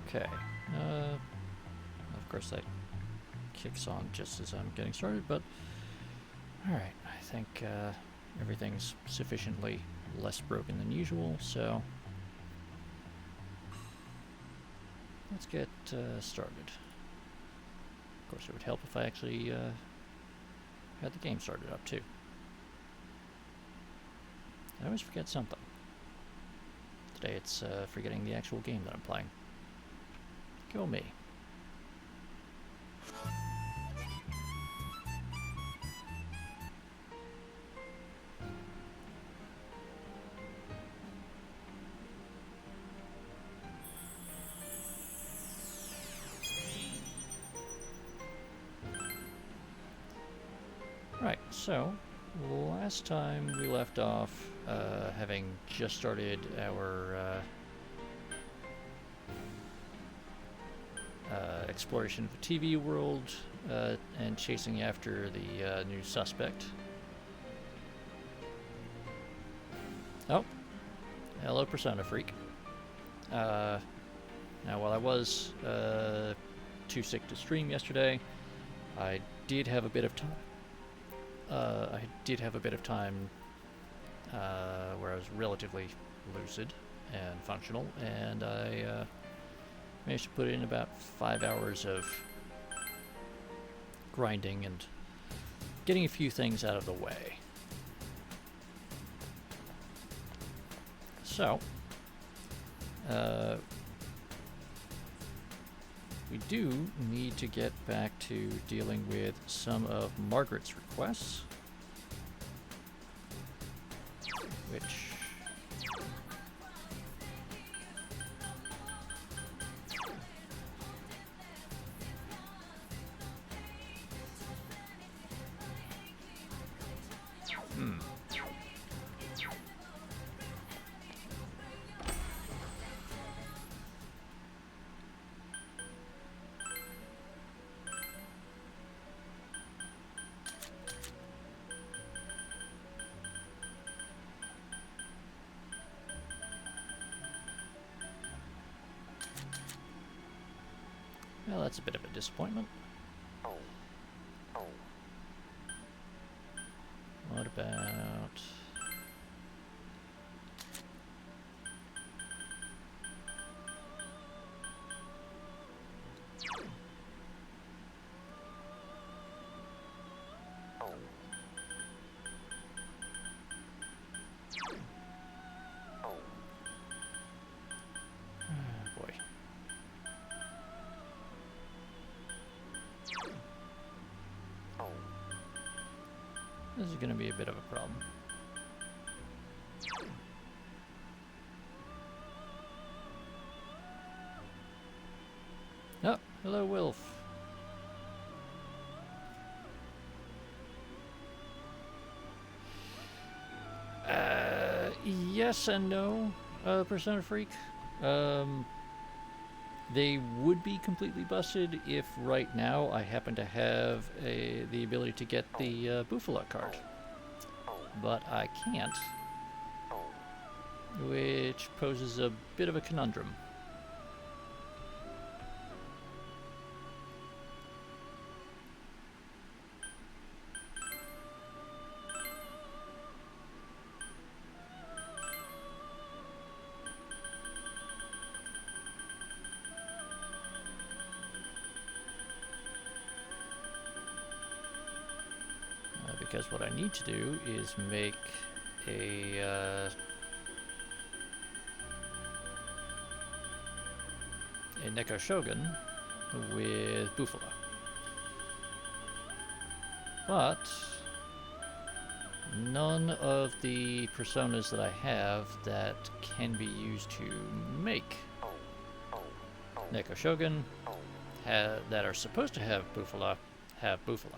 Okay. Of course that kicks on just as I'm getting started, but alright, I think everything's sufficiently less broken than usual, so let's get started. Of course, it would help if I actually had the game started up too. I always forget something. Today it's forgetting the actual game that I'm playing. Go me. Right, so last time we left off having just started our exploration of the TV world, and chasing after the new suspect. Oh, hello, Persona Freak. Now, while I was too sick to stream yesterday, I did have a bit of time. Where I was relatively lucid and functional, and I managed to put in about 5 hours of grinding and getting a few things out of the way. So, we do need to get back to dealing with some of Margaret's requests, which... Well, that's a bit of a disappointment. What about... boy. This is going to be a bit of a problem. Oh, hello, Wilf. Yes and no, Persona Freak. They would be completely busted if right now I happen to have the ability to get the Buffalo card. But I can't, which poses a bit of a conundrum. Because what I need to do is make a Neko Shogun with Buffalo. But none of the personas that I have that can be used to make Neko Shogun that are supposed to have Buffalo have Buffalo.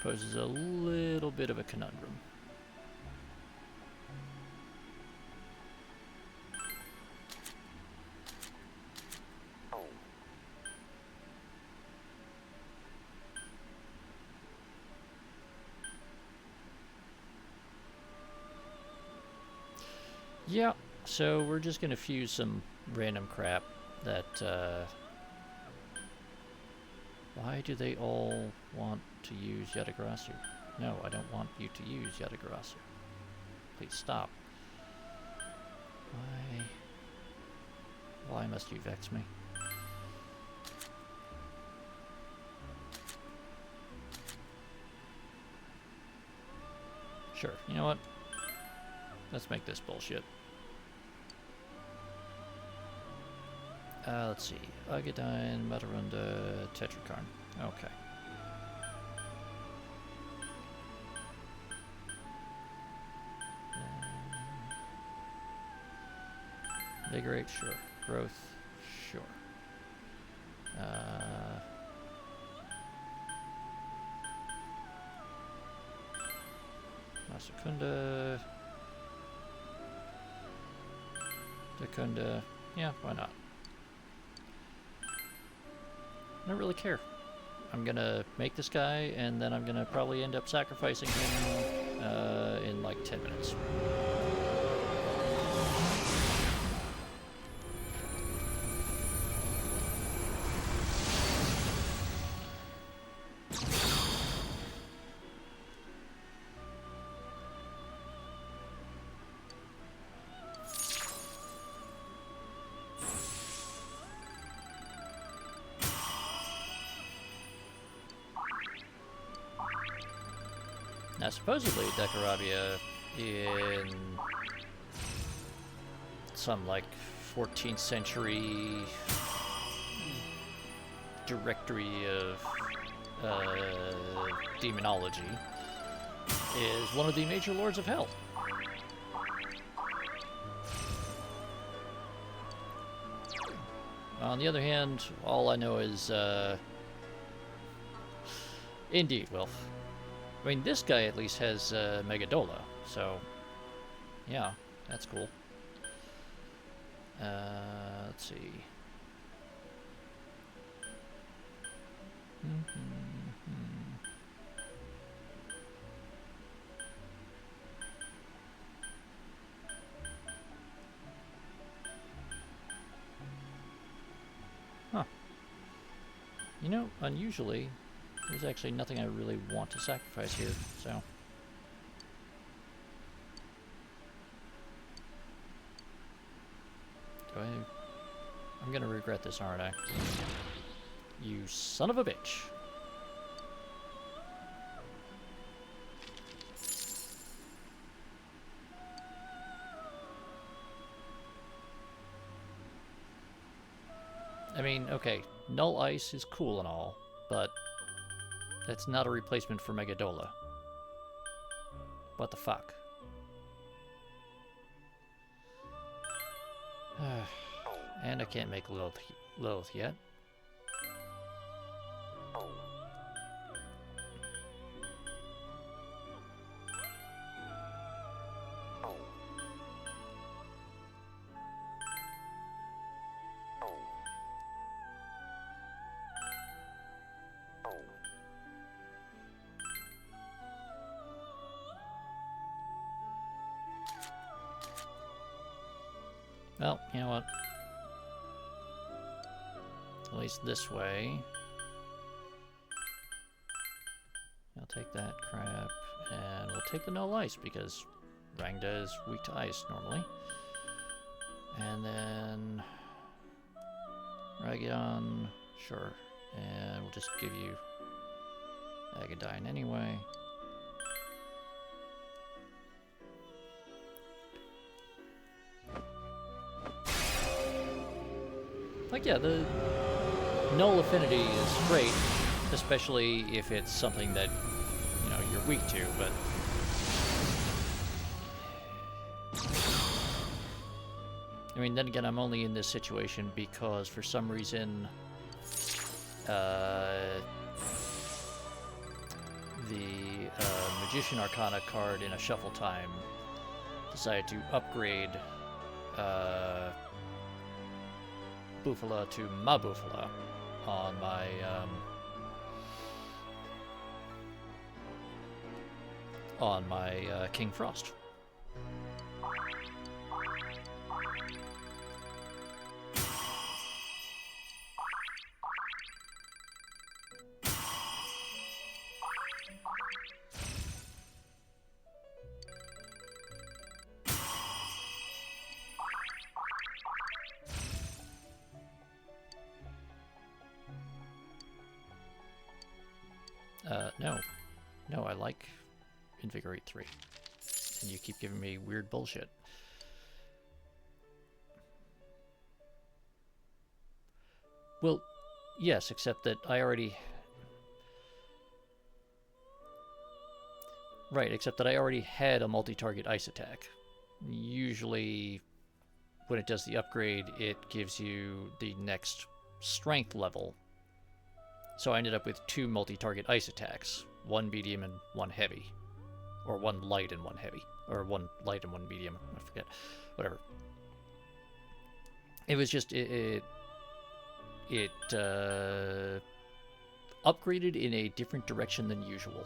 Poses a little bit of a conundrum. Yeah, so we're just gonna fuse some random crap that, why do they all want to use Yatagarasu? No, I don't want you to use Yatagarasu. Please stop. Why must you vex me? Sure, you know what? Let's make this bullshit. Let's see. Agadine, Matarunda, Tetrakarn. Okay. Vigorate, sure. growth? Sure. Secunda. Secunda. Yeah, why not? I don't really care. I'm gonna make this guy, and then I'm gonna probably end up sacrificing him in like 10 minutes. Now, supposedly, Decoradia in some, like, 14th century directory of demonology is one of the major lords of hell. On the other hand, all I know is, indeed, well, I mean, this guy at least has Megadola, so yeah, that's cool. Let's see. Huh. You know, unusually, there's actually nothing I really want to sacrifice here, so. I'm gonna regret this, aren't I? You son of a bitch. I mean, okay, Null Ice is cool and all, but that's not a replacement for Megadola. What the fuck? And I can't make Lilith yet. Well, you know what? At least this way. I'll take that crap, and we'll take the Null Ice, because Rangda is weak to ice normally. And then Ragion, sure. And we'll just give you Agadine anyway. Like, yeah, the Null Affinity is great, especially if it's something that, you know, you're weak to, but... I mean, then again, I'm only in this situation because, for some reason, the Magician Arcana card in a Shuffle Time decided to upgrade Bufala to Ma Bufala on my King Frost. No, I like Invigorate 3. And you keep giving me weird bullshit. Well, yes, except that I already... Right, except that I already had a multi-target ice attack. Usually, when it does the upgrade, it gives you the next strength level. So I ended up with 2 multi-target ice attacks, 1 medium and 1 heavy, or 1 light and 1 heavy, or 1 light and 1 medium. I forget, whatever. It was just it upgraded in a different direction than usual.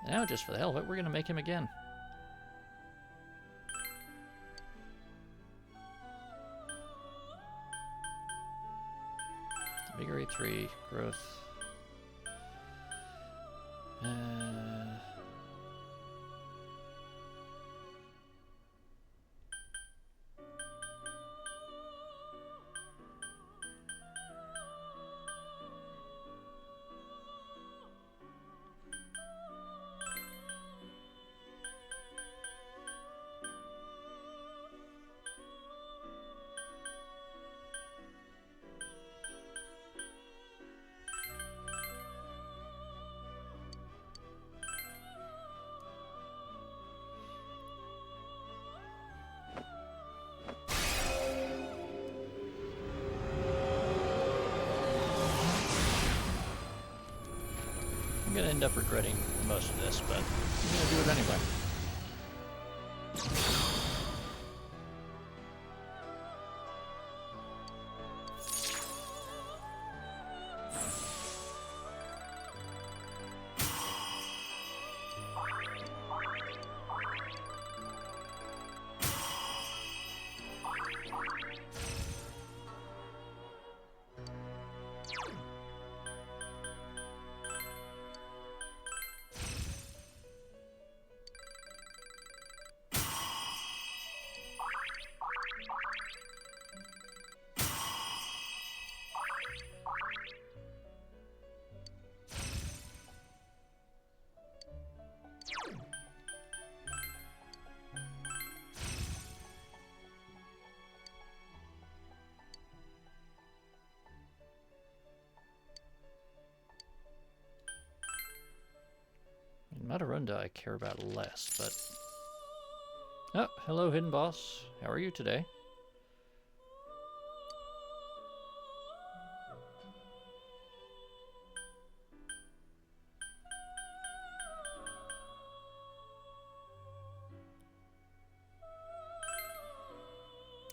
Now, just for the hell of it, we're going to make him again. Invigorate 3, growth. I'm gonna end up regretting most of this, but I'm gonna do it anyway. In Matarunda, I care about less, but... Oh, hello, Hidden Boss. How are you today?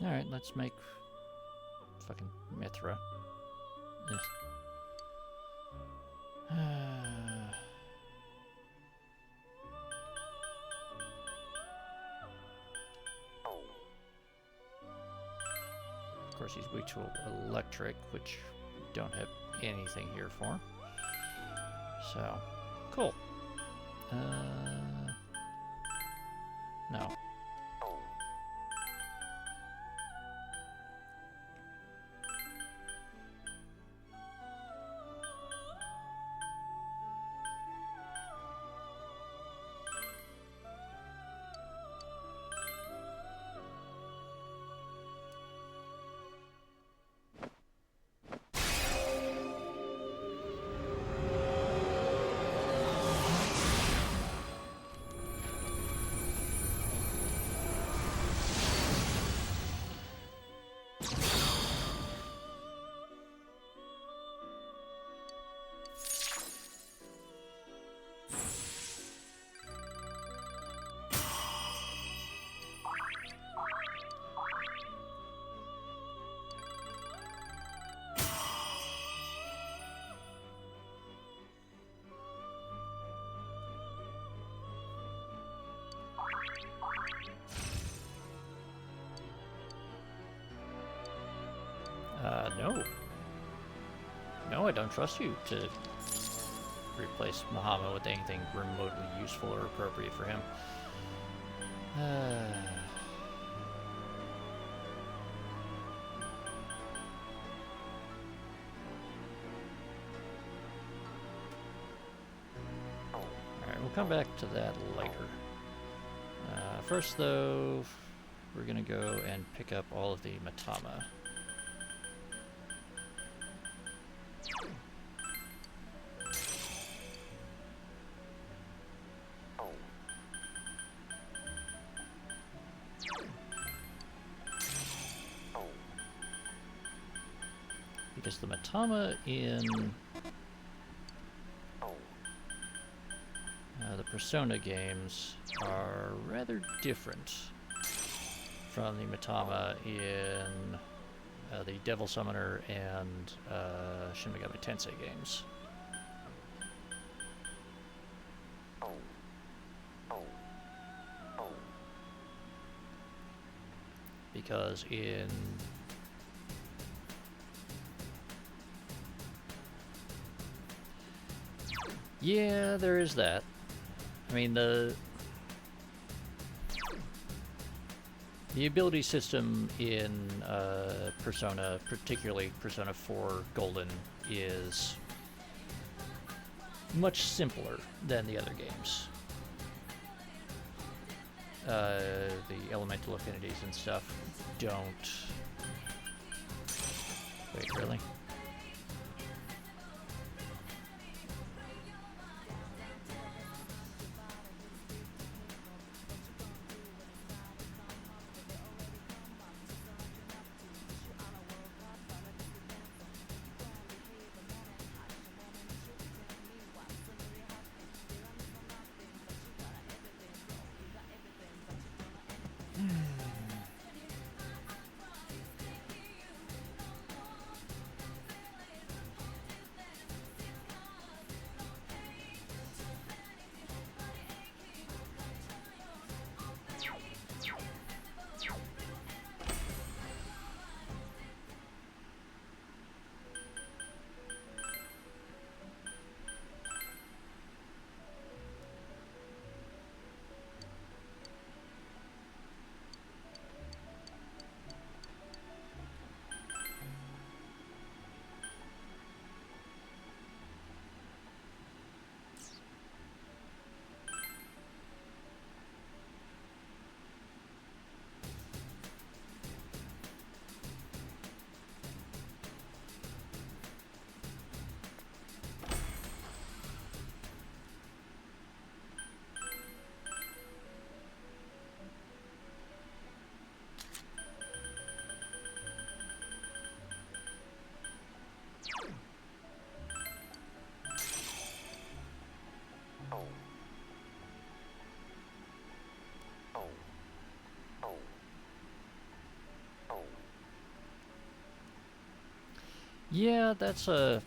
Alright, let's make fucking Mithra. Yes. Of course, he's weak to electric, which we don't have anything here for. So, cool. No. No. No, I don't trust you to replace Muhammad with anything remotely useful or appropriate for him. Alright, we'll come back to that later. First, though, we're gonna go and pick up all of the Matama. Because the Matama in the Persona games are rather different from the Matama in the Devil Summoner and Shin Megami Tensei games. Because in yeah, there is that. I mean, the ability system in Persona, particularly Persona 4 Golden, is much simpler than the other games. The elemental affinities and stuff don't... Wait, really? Yeah, that's a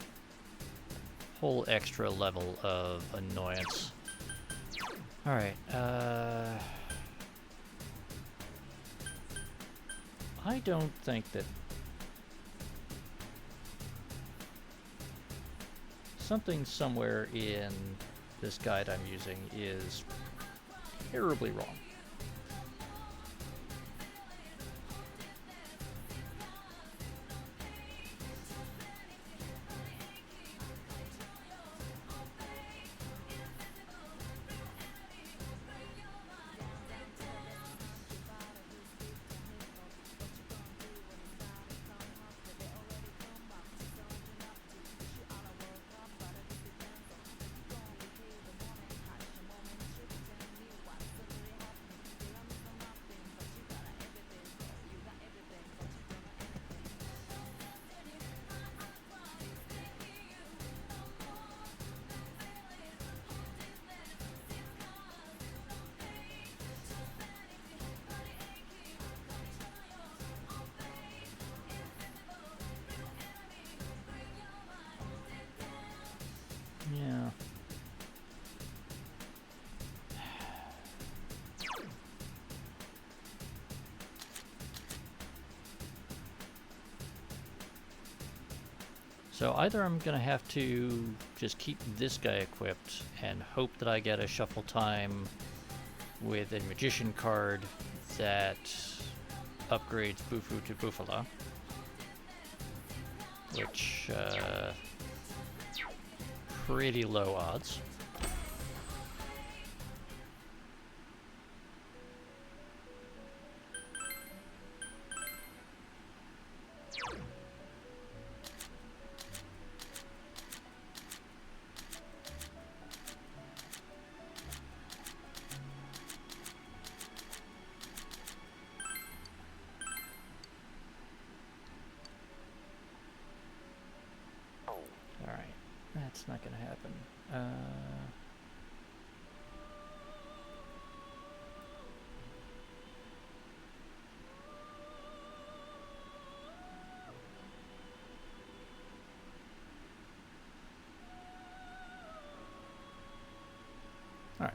whole extra level of annoyance. Alright, I don't think that something somewhere in this guide I'm using is terribly wrong. Yeah. So either I'm gonna have to just keep this guy equipped and hope that I get a shuffle time with a magician card that upgrades Bufu to Bufala, which pretty low odds. It's not gonna happen. Alright.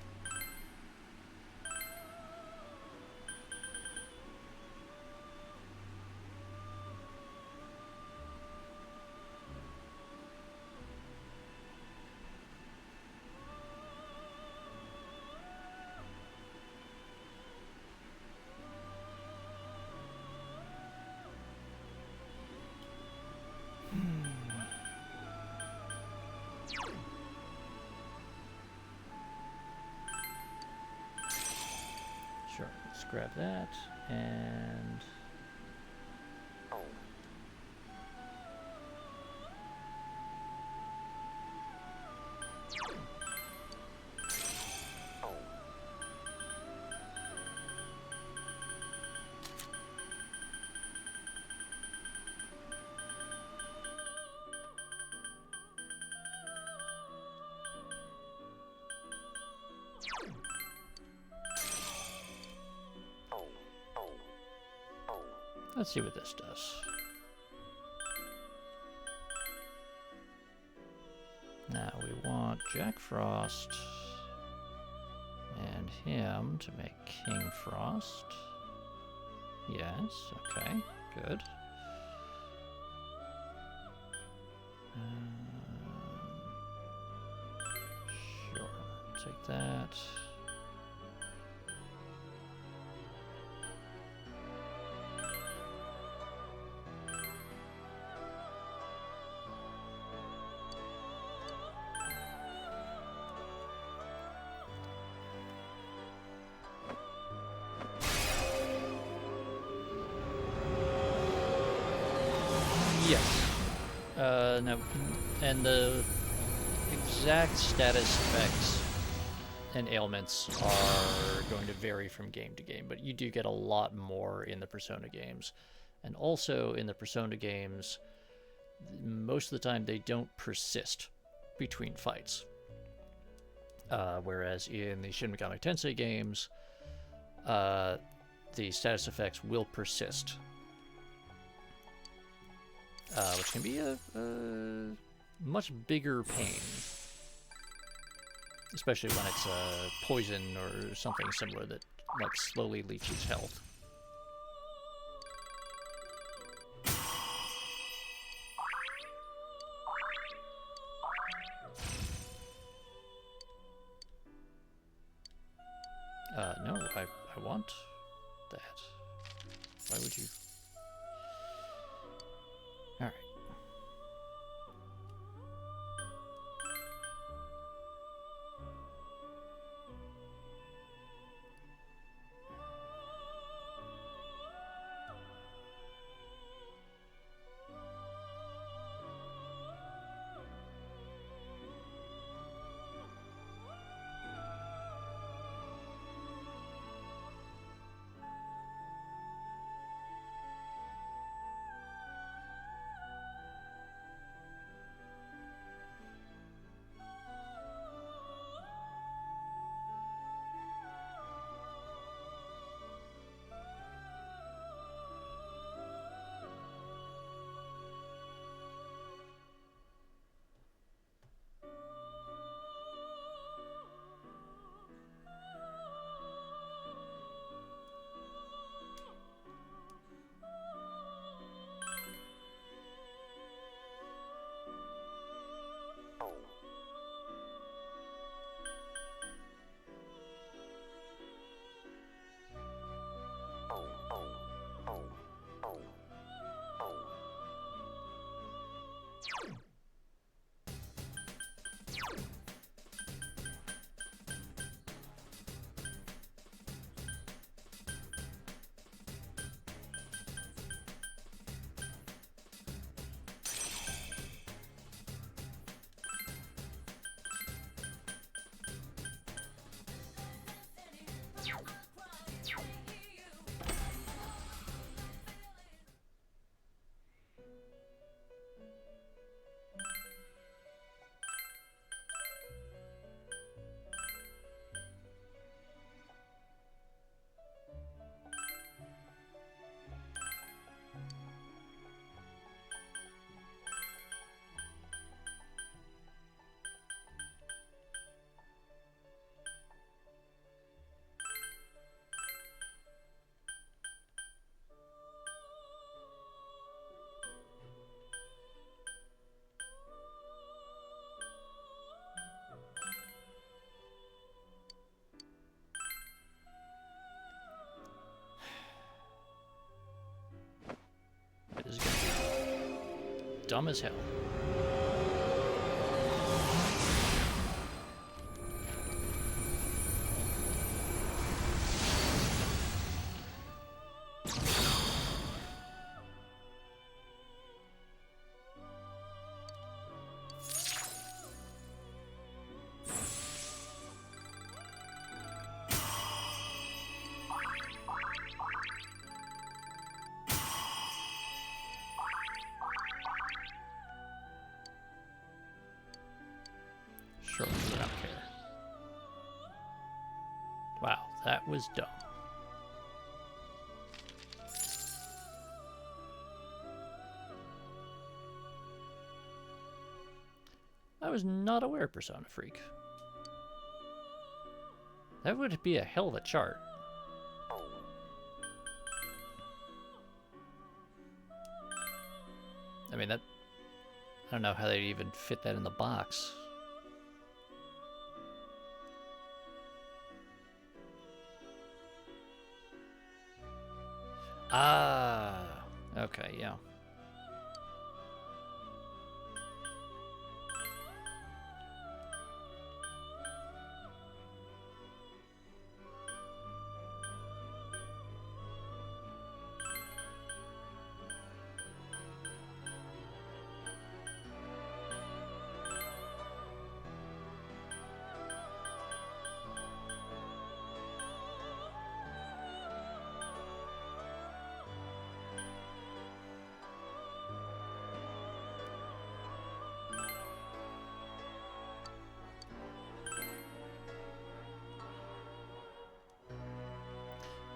Sure, let's grab that, and... let's see what this does. Now we want Jack Frost and him to make King Frost. Yes, okay, good. Sure, take that. Yes. No, and the exact status effects and ailments are going to vary from game to game, but you do get a lot more in the Persona games. And also in the Persona games, most of the time they don't persist between fights. Whereas in the Shin Megami Tensei games, the status effects will persist. Which can be a much bigger pain. Especially when it's poison or something similar that like slowly leaches health. No, I want that. Why would you? Alright. dumb as hell. Sure, I don't care. Wow, that was dumb. I was not aware, Persona Freak. That would be a hell of a chart. I mean, that... I don't know how they'd even fit that in the box. Ah, okay, yeah.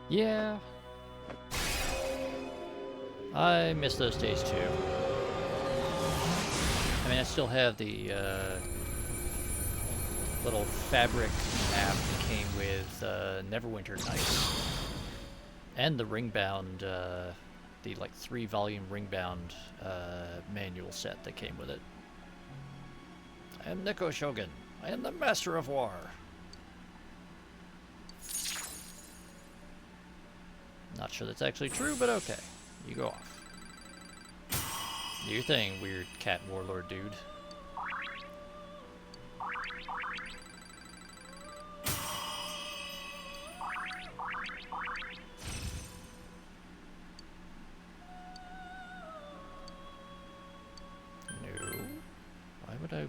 Yeah. I miss those days too. I mean, I still have the little fabric map that came with Neverwinter Nights. And the ringbound, the like 3-volume ringbound manual set that came with it. I am Neko Shogun. I am the Master of War. Not sure that's actually true, but okay. You go off. Do your thing, weird cat warlord dude. No. Why would I...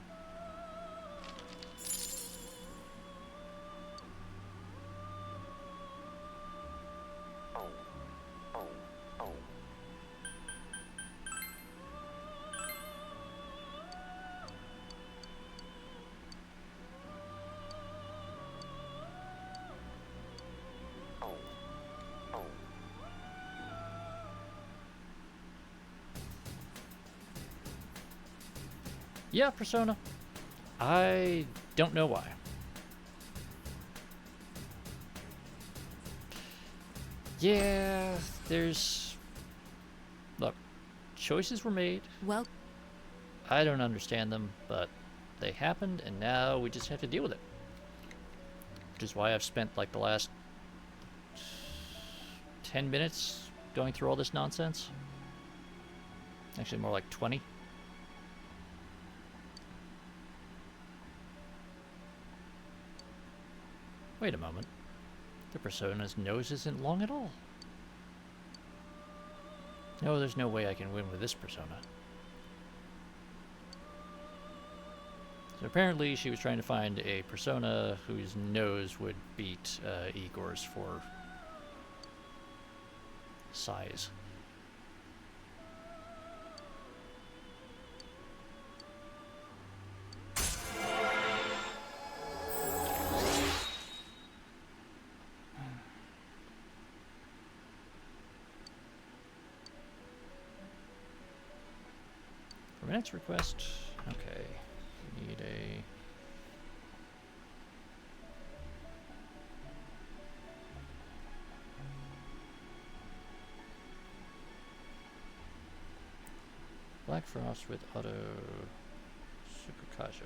Yeah, Persona. I don't know why. Yeah, there's... Look, choices were made. Well, I don't understand them, but they happened, and now we just have to deal with it. Which is why I've spent, like, the last 10 minutes going through all this nonsense. Actually, more like 20. Wait a moment. The Persona's nose isn't long at all. No, there's no way I can win with this Persona. So apparently she was trying to find a Persona whose nose would beat Igor's for size. For my next request, okay, we need a... Black Frost with Auto Tsukakaja.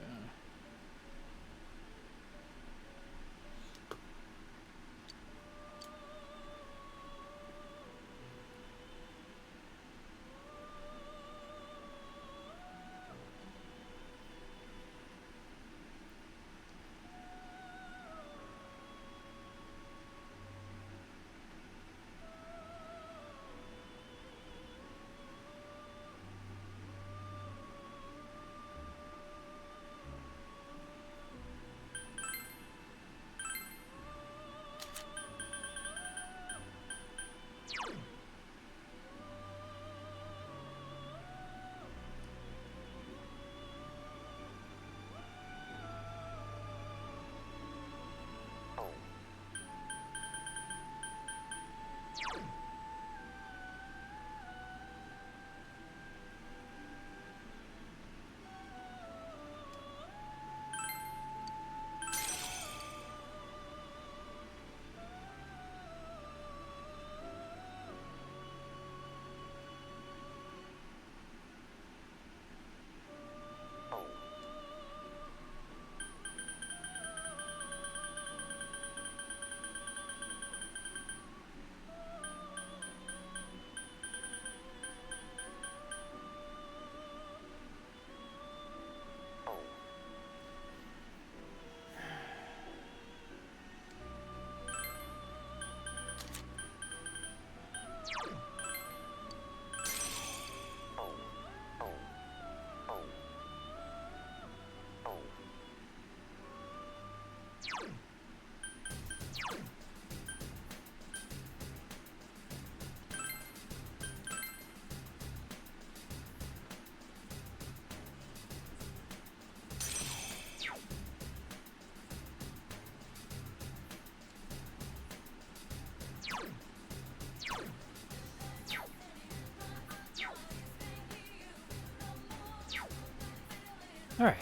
Alright.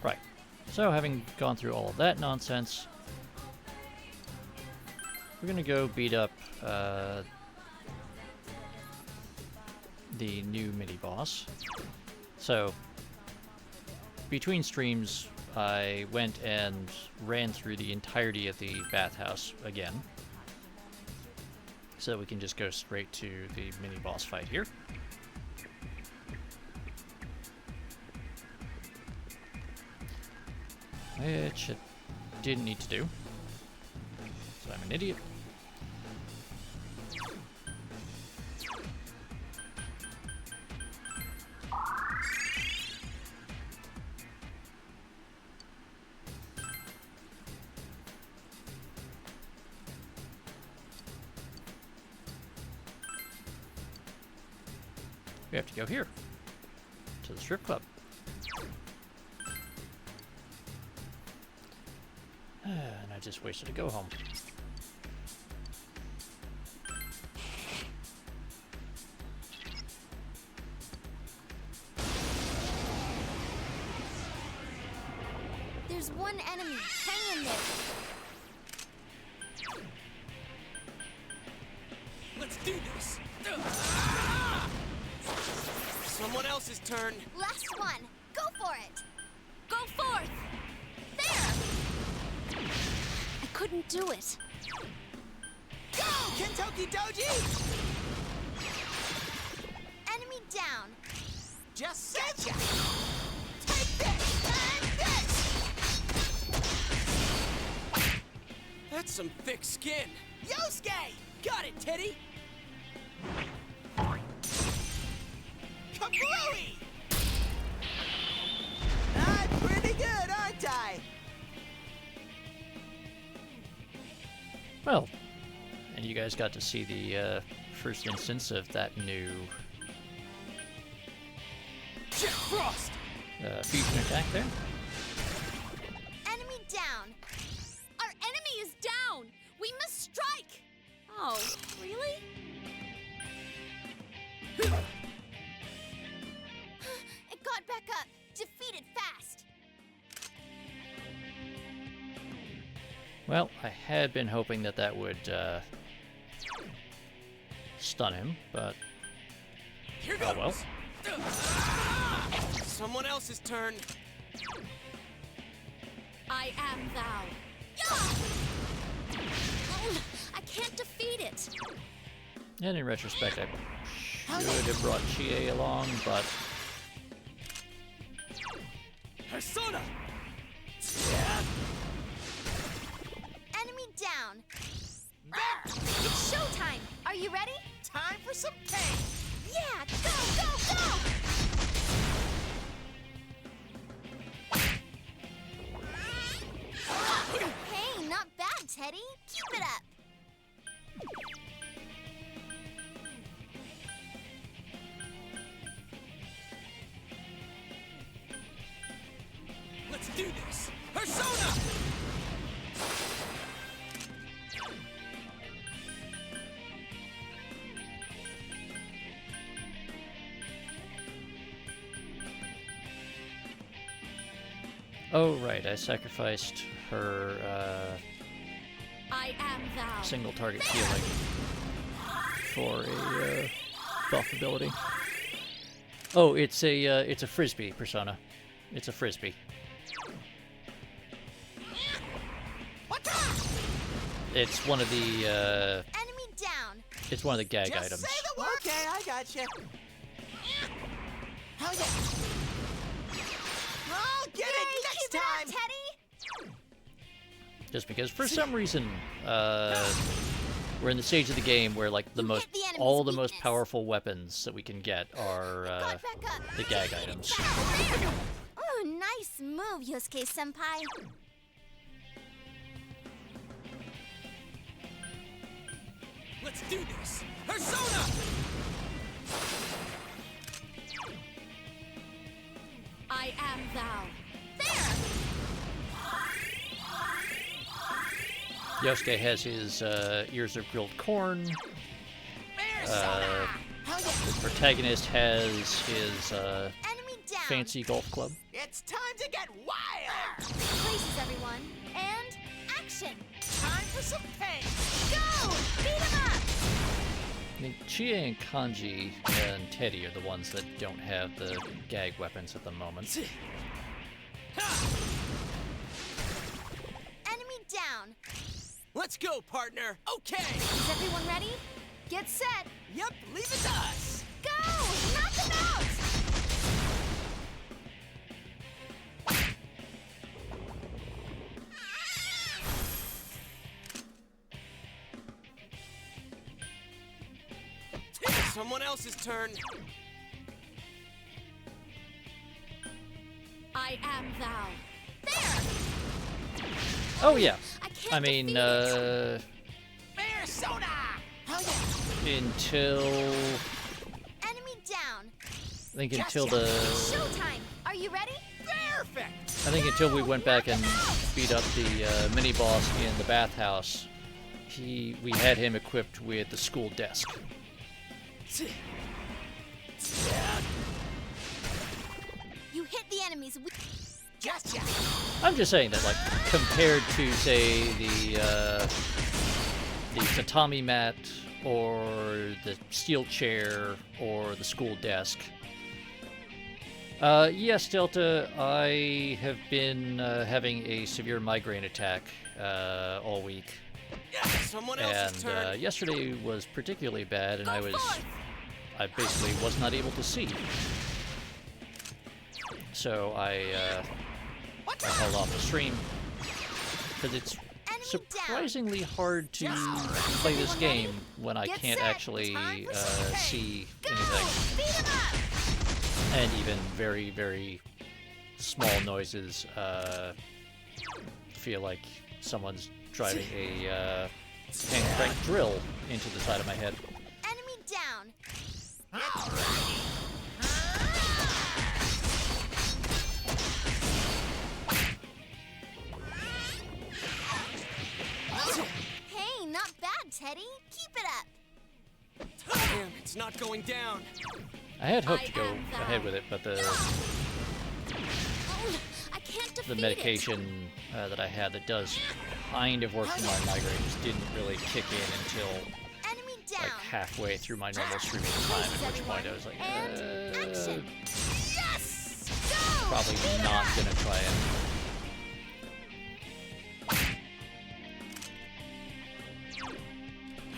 Right. So, having gone through all of that nonsense, we're gonna go beat up the new mini-boss. So, between streams, I went and ran through the entirety of the bathhouse again. So we can just go straight to the mini-boss fight here. Which it didn't need to do. So I'm an idiot. We have to go here, to the strip club. And I just wasted a go home. There's one enemy. Hang in there. Let's do this. Someone else's turn. Last one. Go for it. Go forth. There. I couldn't do it. Go, Kentucky Doji! Enemy down. Just gotcha. Take this and this. That's some thick skin. Yosuke! Got it, Teddy. Kablooey! I'm pretty good, aren't I? Well, and you guys got to see the first instance of that new Jack Frost! fusion attack there. Enemy down. Our enemy is down. We must strike. Oh, really? It got back up. Defeat it fast. Well, I had been hoping that that would stun him, but Here oh goes. well. Someone else's turn. I am thou. Yeah! Oh, I can't defeat it. And in retrospect, I should have brought Chie along, but Persona! Enemy down. It's showtime. Are you ready? Time for some pain! Yeah, go, go, go! Hey, not bad, Teddy. Keep it up. Let's do this! Persona! oh right, I sacrificed her I am thou. single target healing for a buff ability. Oh, it's a frisbee persona. It's a frisbee. It's one of the Enemy down. it's one of the gag Just items. say the word. Okay, I gotcha. Hell yeah! I'll get it Yay, next keep it time. up, Teddy. Just because for some reason we're in the stage of the game where like the You most hit the enemy's all the most weakness. powerful weapons that we can get are Got back up. the gag items. Oh, nice move, Yosuke-senpai. Let's do this! Persona! I am thou. There! Yosuke has his ears of grilled corn. Persona! Hell The protagonist has his Enemy down. fancy golf club. It's time to get wild! Places, everyone. And action. Time for some pain! Go! Beat him up! I think Chia and Kanji and Teddy are the ones that don't have the gag weapons at the moment. Enemy down. Let's go, partner! Okay! Is everyone ready? Get set. Yep, leave it to us! Go! Knock them out! Someone else's turn. I am thou. There! Oh yeah, I can't I mean, defeat it. Bear soda! Hell until Enemy down. I think until the Showtime. Are you ready? Perfect! I think until we went back and beat up the mini boss in the bathhouse, we had him equipped with the school desk. You hit the enemies. Gotcha! I'm just saying that, like, compared to say the tatami mat or the steel chair or the school desk. Yes, Delta, I have been having a severe migraine attack all week. Someone else's And turn. yesterday was particularly bad, and Go I forth. basically was not able to see. So I held off the stream because it's Enemy surprisingly hard to play this game when I Get can't set. actually Time for some pain. see Go! anything, Beat him up! and even very, very small noises feel like someone's driving a hand crank drill into the side of my head. Enemy down. Hey, not bad, Teddy. Keep it up. Damn, it's not going down. I had hoped to I go am thou. ahead with it, but the Oh, I can't defeat medication that I had that does kind of work for my migraines didn't really kick in until it. Enemy down. like halfway through my normal streaming time, at which point I was like, And action. Yes! Go! probably Beat 'em not up. gonna try it.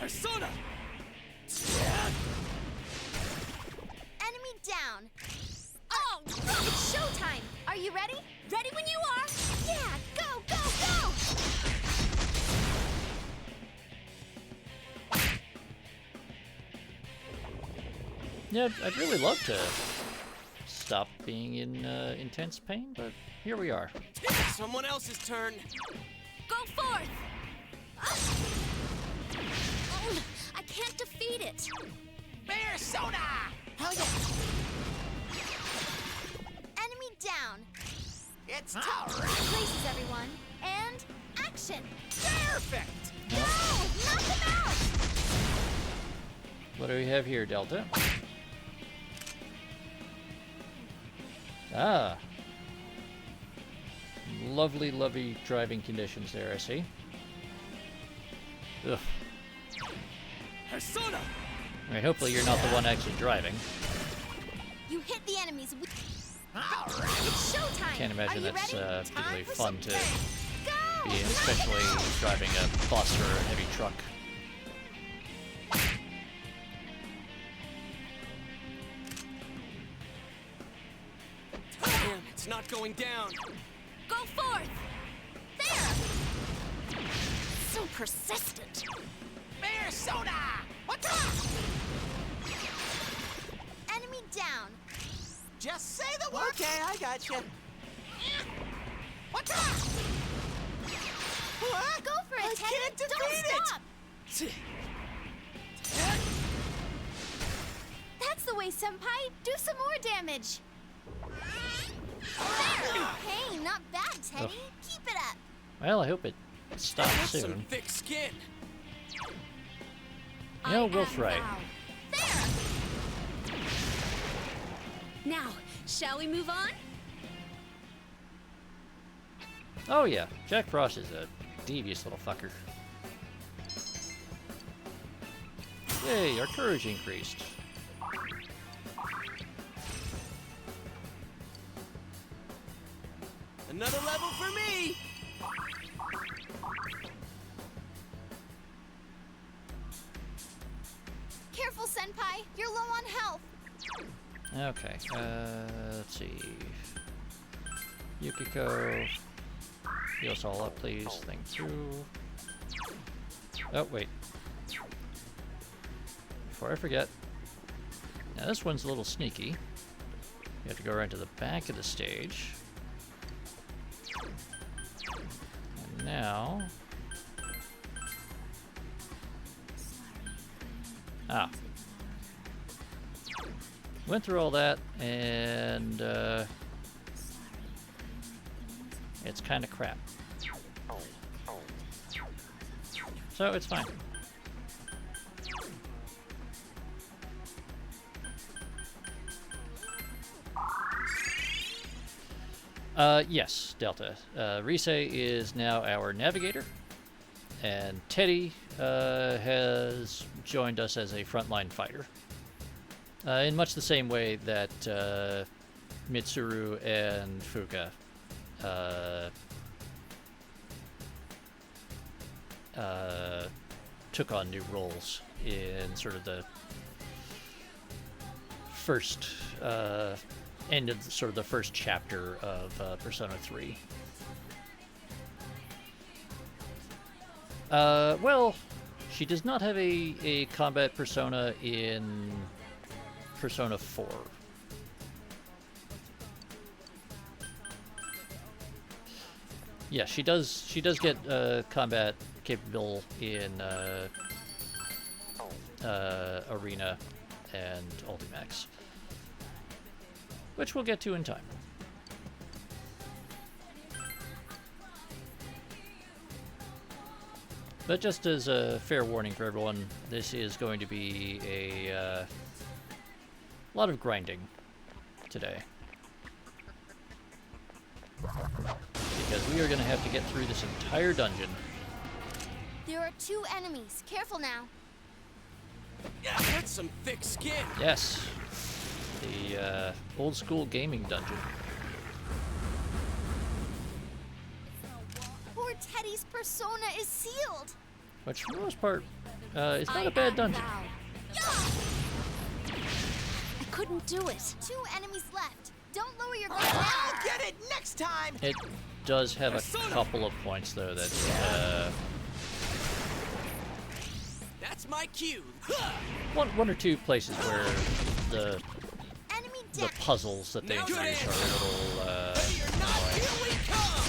Persona! Enemy down. Oh, it's showtime. Are you ready? Ready when you are. Yeah, go, go, go. Yeah, I'd really love to stop being in intense pain, but here we are. Someone else's turn. Go forth. Oh, I can't defeat it. Bear soda! Hell yeah! Enemy down. It's time! Places, everyone. And action. Perfect! Go! Knock them out. What do we have here, Delta? Ah. Lovely, lovely driving conditions there, I see. Ugh. Persona! I mean, hopefully you're not the one actually driving. You hit the enemies. Alright! It's showtime. Can't imagine Are you that's ready? particularly Time for fun some to pain. Go! be in, especially driving a bus or a heavy truck. Damn, it's not going down. Go forth. There. So persistent. Bear soda! What's up? Enemy down. Just say the word. Okay, I got you. What's up? What? Go for it, I Teddy. can't defeat Don't stop. it. That's the way, Senpai. Do some more damage. There. Hey, not bad, Teddy. Ugh. Keep it up. Well, I hope it stops That's some soon. thick skin. You know, I Wolf's am right. thou. There. Now, shall we move on? Oh yeah, Jack Frost is a devious little fucker. Yay, our courage increased. Another level for me! Careful, Senpai. You're low on health. Okay, let's see. Yukiko, heal us all up, please. Think through. Oh, wait. Before I forget. Now, this one's a little sneaky. You have to go right to the back of the stage. And now... Ah. Went through all that, and it's kind of crap. So it's fine. Yes, Delta. Rise is now our navigator, and Teddy has joined us as a frontline fighter. In much the same way that Mitsuru and Fuka took on new roles in sort of the first end of sort of the first chapter of Persona 3. Well, she does not have a combat persona in Persona 4. Yeah, she does get combat capable in Arena and Ultimax, which we'll get to in time. But just as a fair warning for everyone, this is going to be a lot of grinding today. Because we are going to have to get through this entire dungeon. There are 2 enemies. Careful now. Yeah, that's some thick skin. Yes. The old school gaming dungeon. Poor Teddy's persona is sealed. Which, for the most part, is not a bad dungeon. I couldn't do it. 2 enemies left. Don't lower your guard now. I'll get it next time! It does have a couple of points, though, that That's my cue. one or two places where the Enemy down. puzzles that they Now introduce get are a little Ready or not, annoying. here we come!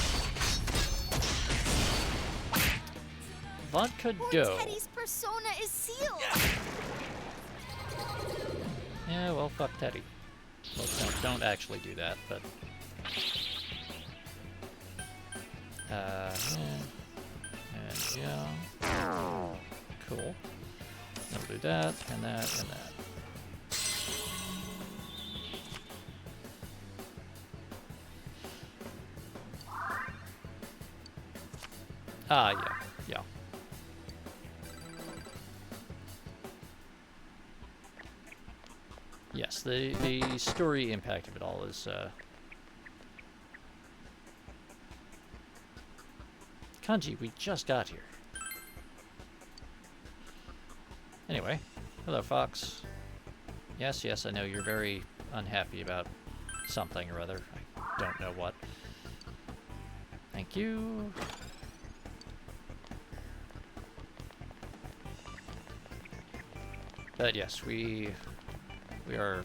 Vodka Poor dough. Teddy's persona is sealed. Yeah, well, fuck Teddy. Well, don't actually do that, but... and yeah. Cool. Then we'll do that, and that, and that. Ah, yeah, yeah. Yes, the story impact of it all is, Kanji, we just got here. Anyway, hello, Fox. Yes, yes, I know you're very unhappy about something or other. I don't know what. Thank you. But yes, we are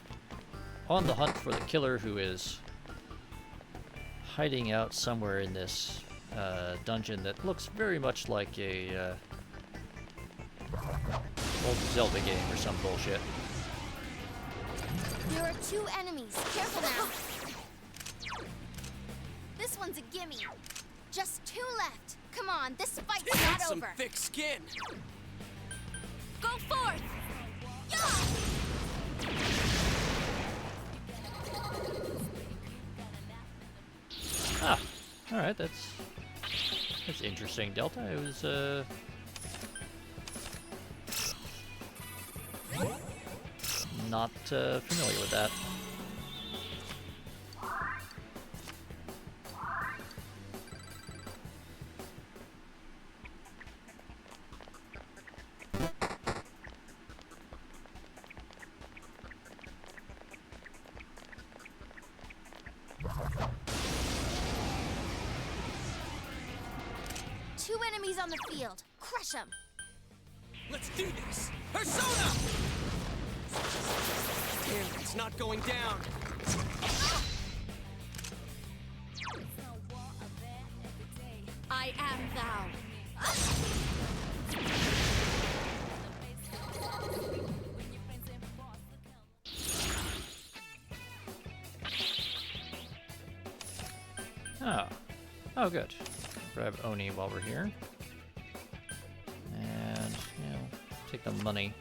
on the hunt for the killer who is hiding out somewhere in this dungeon that looks very much like a old Zelda game or some bullshit. There are 2 enemies. Careful now. This one's a gimme. Just 2 left. Come on, this fight's not That's some over. thick skin. Go forth. Yeah! Alright, that's interesting. Delta, I was, not, familiar with that. Two enemies on the field. Crush them. Let's do this! Persona! Damn, it's not going down. I am thou. Oh. Oh, good. Grab Oni while we're here. And, you know, take the money.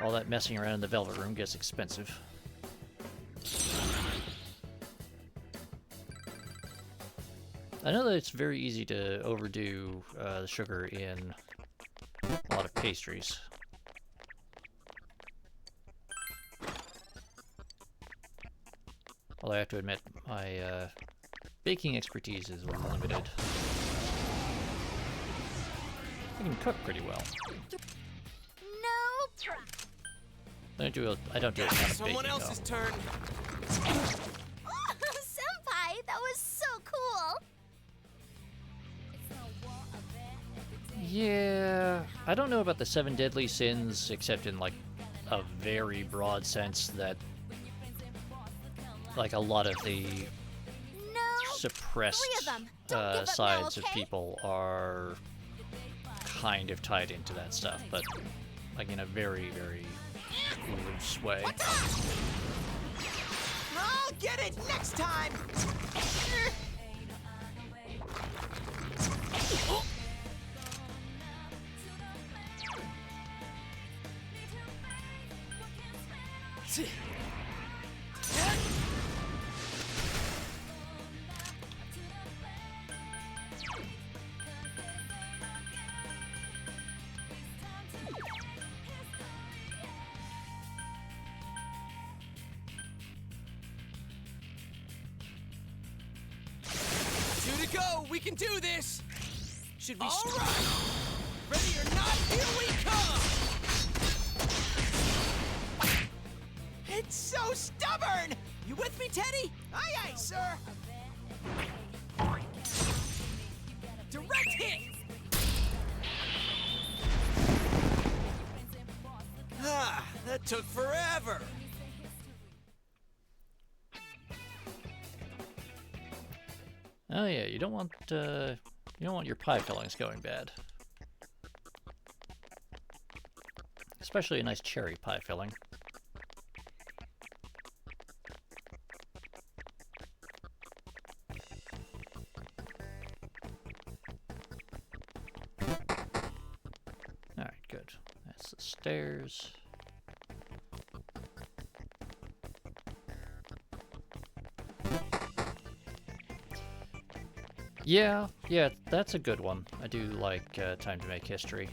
All that messing around in the Velvet Room gets expensive. I know that it's very easy to overdo the sugar in a lot of pastries. Although I have to admit, my baking expertise is limited. I can cook pretty well. No. I don't do a ton of baking, Someone else's though. turn. Oh, Senpai, that was so cool. Yeah, I don't know about the 7 deadly sins, except in like a very broad sense that like a lot of the No. suppressed 3 of them. Don't give up now, sides of okay? people are kind of tied into that stuff, but like in a very, very loose way. I'll get it next time! Two to go! We can do this! Should we strike? Ready or not, here we come! It's so stubborn! You with me, Teddy? Aye, aye, sir! Direct hit! Ah, that took forever! Oh yeah, you don't want your pie fillings going bad. Especially a nice cherry pie filling. Alright, good. That's the stairs. Yeah, that's a good one. I do like Time to Make History.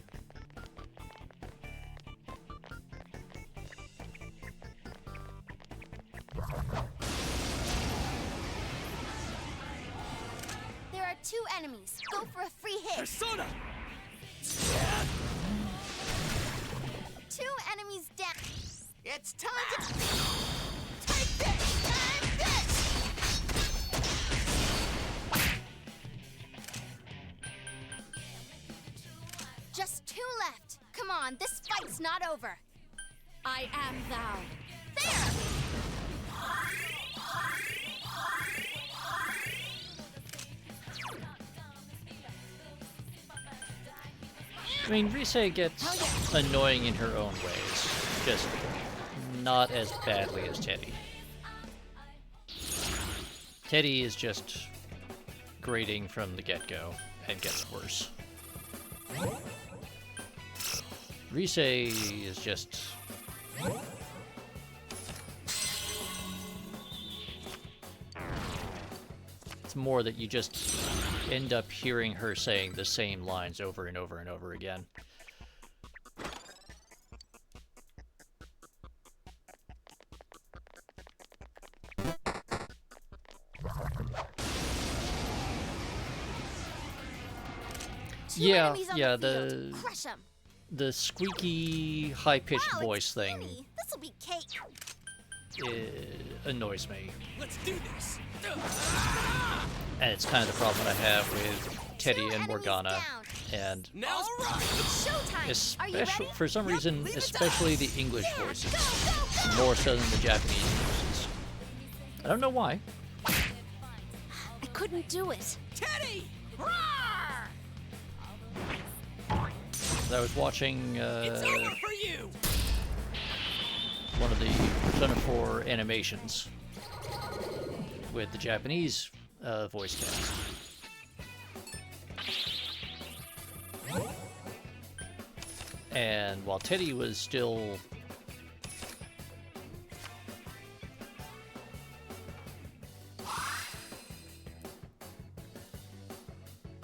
There are 2 enemies. Go for a free hit. Persona! 2 enemies down. It's time to take this and this! Just 2 left. Come on, this fight's not over. I am thou. There! I mean, Rise gets annoying in her own ways, just not as badly as Teddy. Teddy is just grating from the get-go and gets worse. Rise is just... it's more that you just end up hearing her saying the same lines over and over and over again. Yeah, yeah, the squeaky, high-pitched voice thing This'll be cake. annoys me. Let's do this. And it's kind of the problem I have with Teddy and Morgana, and Now, right. It's showtime. especially for some reason, especially the English voices, more so than the Japanese voices. I don't know why. I couldn't do it. Teddy! Roar! I was watching It's over for you. one of the Persona 4 animations with the Japanese voice cast. And while Teddy was still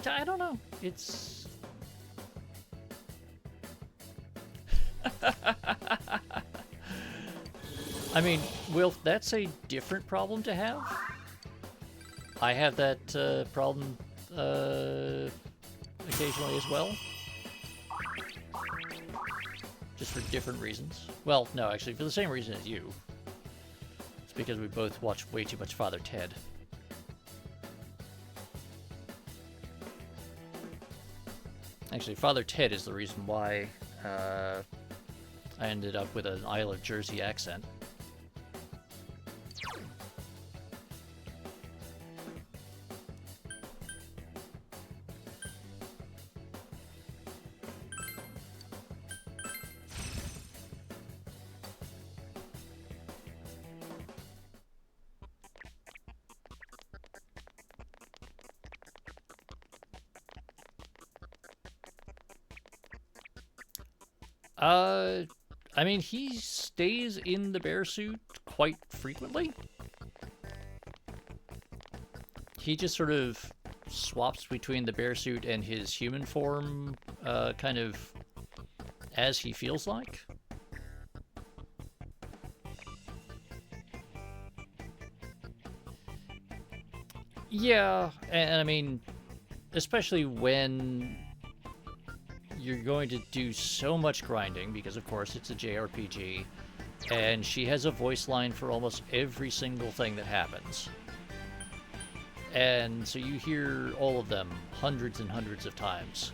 I don't know. It's I mean, Will, that's a different problem to have. I have that problem occasionally as well. Just for different reasons. Well, no, actually, for the same reason as you. It's because we both watch way too much Father Ted. Actually, Father Ted is the reason why I ended up with an Isle of Jersey accent. I mean, he stays in the bear suit quite frequently. He just sort of swaps between the bear suit and his human form, kind of as he feels like. Yeah, and I mean, especially when you're going to do so much grinding, because of course it's a JRPG, and she has a voice line for almost every single thing that happens. And so you hear all of them hundreds and hundreds of times.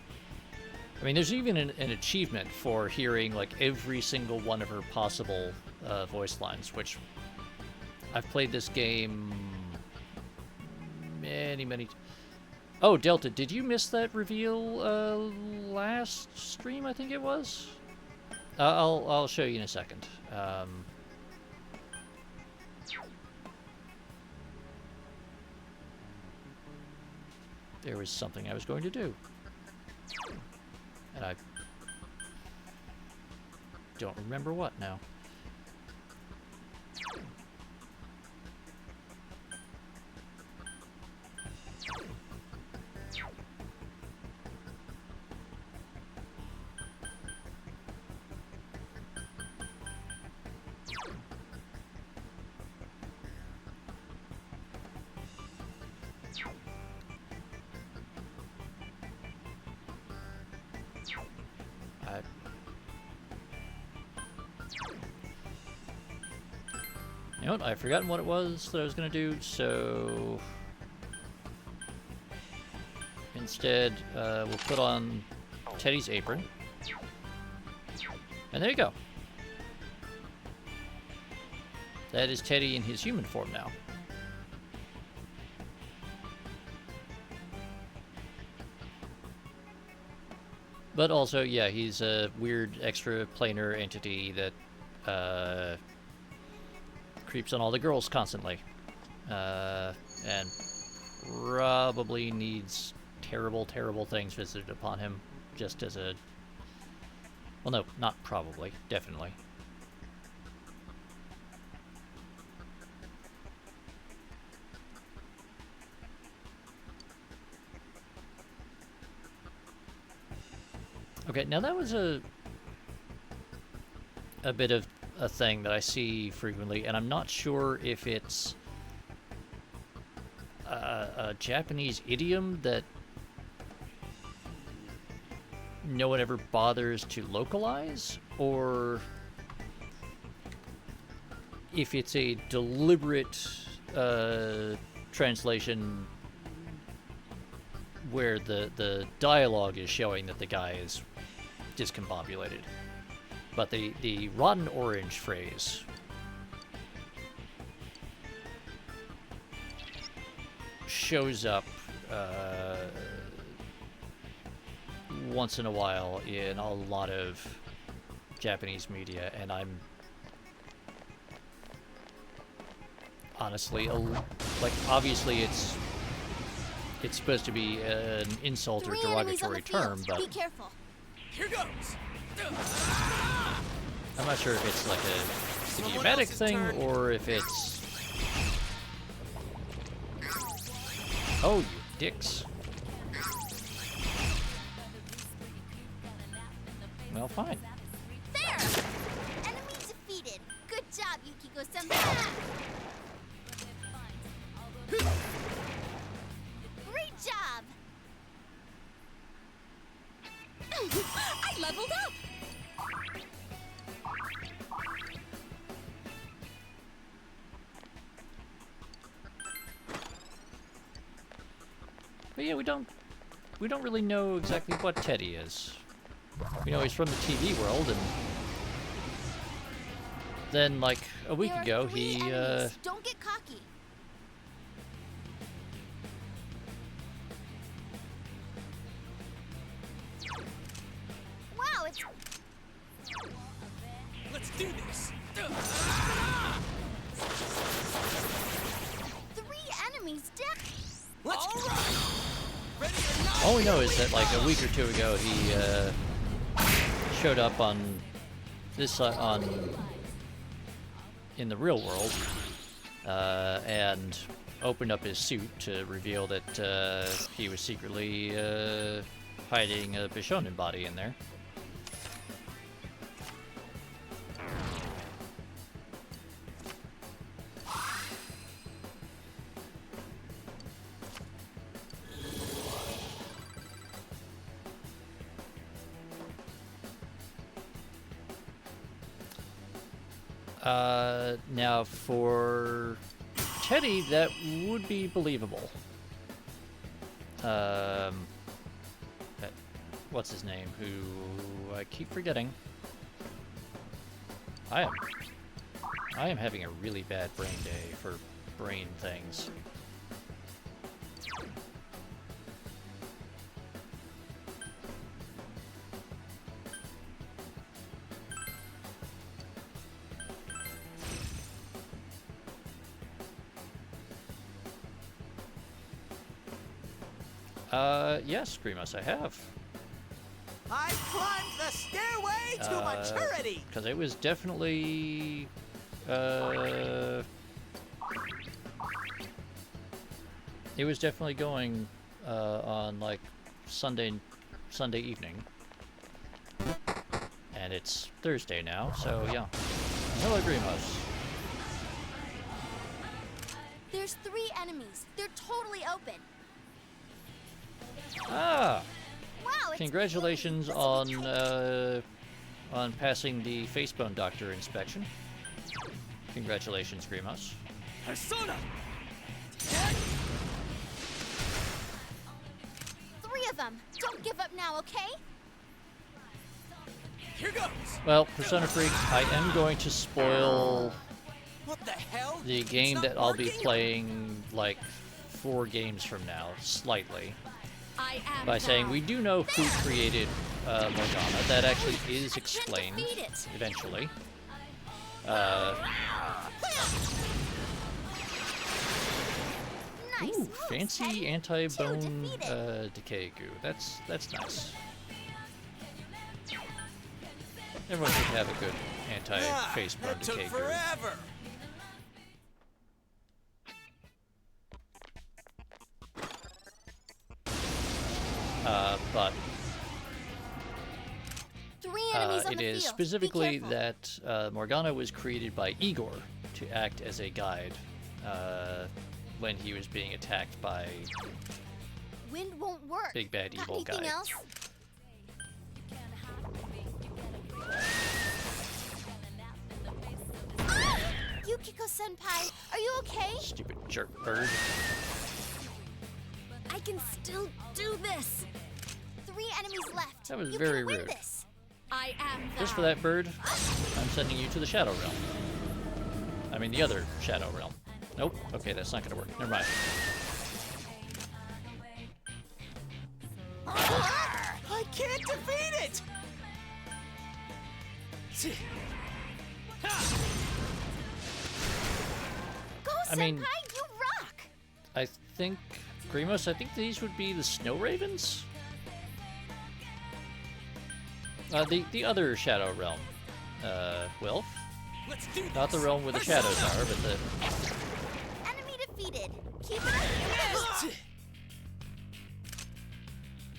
I mean, there's even an achievement for hearing like every single one of her possible voice lines, which I've played this game many Oh, Delta, did you miss that reveal last stream? I think it was. I'll show you in a second. There was something I was going to do, and I don't remember what now. You know what? I've forgotten what it was that I was going to do, so instead we'll put on Teddy's apron. And there you go. That is Teddy in his human form now. But also, yeah, he's a weird extra planar entity that creeps on all the girls constantly. And probably needs terrible, terrible things visited upon him just as a... Well, no, not probably. Definitely. Okay, now that was a bit of a thing that I see frequently, and I'm not sure if it's a Japanese idiom that no one ever bothers to localize, or if it's a deliberate translation where the dialogue is showing that the guy is discombobulated. But the rotten orange phrase shows up once in a while in a lot of Japanese media, and I'm honestly like, obviously it's supposed to be an insult or derogatory term, but be careful. Here goes. I'm not sure if it's like a idiomatic thing or if it's... Oh, you dicks. Well, fine. There! Enemy defeated. Good job, Yukiko-san. Great job! I leveled up! But yeah, we don't really know exactly what Teddy is. We know he's from the TV world, and then like a week ago he Don't get cocky. Wow, it's Let's do this. 3 enemies down. Let's all right. Ready or not? all we know is that like a week or two ago he showed up on this in the real world and opened up his suit to reveal that he was secretly hiding a Bishonen body in there. Now for Teddy, that would be believable. What's his name? Who I keep forgetting. I am having a really bad brain day for brain things. Yes, Grimace, I have. I climbed the stairway to maturity. Because it was definitely, going on like Sunday evening, and it's Thursday now. So yeah. Hello, Grimace. There's 3 enemies. They're totally open. Ah. Wow, it's Congratulations on passing the Facebone Doctor inspection. Congratulations, Grimace. Persona. 3 of them. Don't give up now, okay? Here goes. Well, Persona Freak, I am going to spoil What the hell? the It's game not that I'll be working? playing like 4 games from now, slightly, I am by saying we do know who created Morgana. That actually is I explained can't defeat it. eventually. Nice Ooh, moves, fancy Teddy. anti-bone 2 defeated. decay goo. That's nice. Everyone should have a good anti-face bone That took decay goo. forever. But on it the is field. specifically Be careful. that Morgana was created by Igor to act as a guide when he was being attacked by Wind won't work. Big Bad Got Evil anything Guy. else? Yukiko-senpai, are you okay? Stupid jerk bird. I can still do this. 3 enemies left. That was you very can win rude. This. I am Just for that bird, I'm sending you to the Shadow Realm. I mean, the other Shadow Realm. Nope. Okay, that's not gonna work. Never mind. I can't defeat it! Go, I mean- senpai, you rock. I think, Grimos, I think these would be the Snow Ravens? The other Shadow Realm. Wilf? Let's do this! Not the realm where the shadows are, but the... Enemy defeated. Keep it up.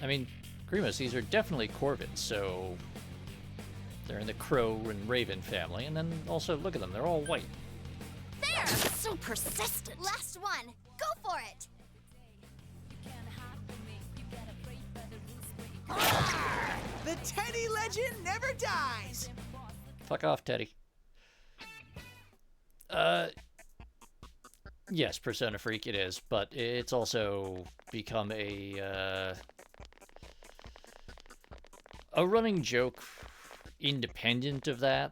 I mean, Grimos, these are definitely Corvins, so... They're in the Crow and Raven family, and then also, look at them, they're all white. There. So persistent. Last one. Go for it. The Teddy legend never dies! Fuck off, Teddy. Yes, Persona Freak it is, but it's also become a running joke independent of that.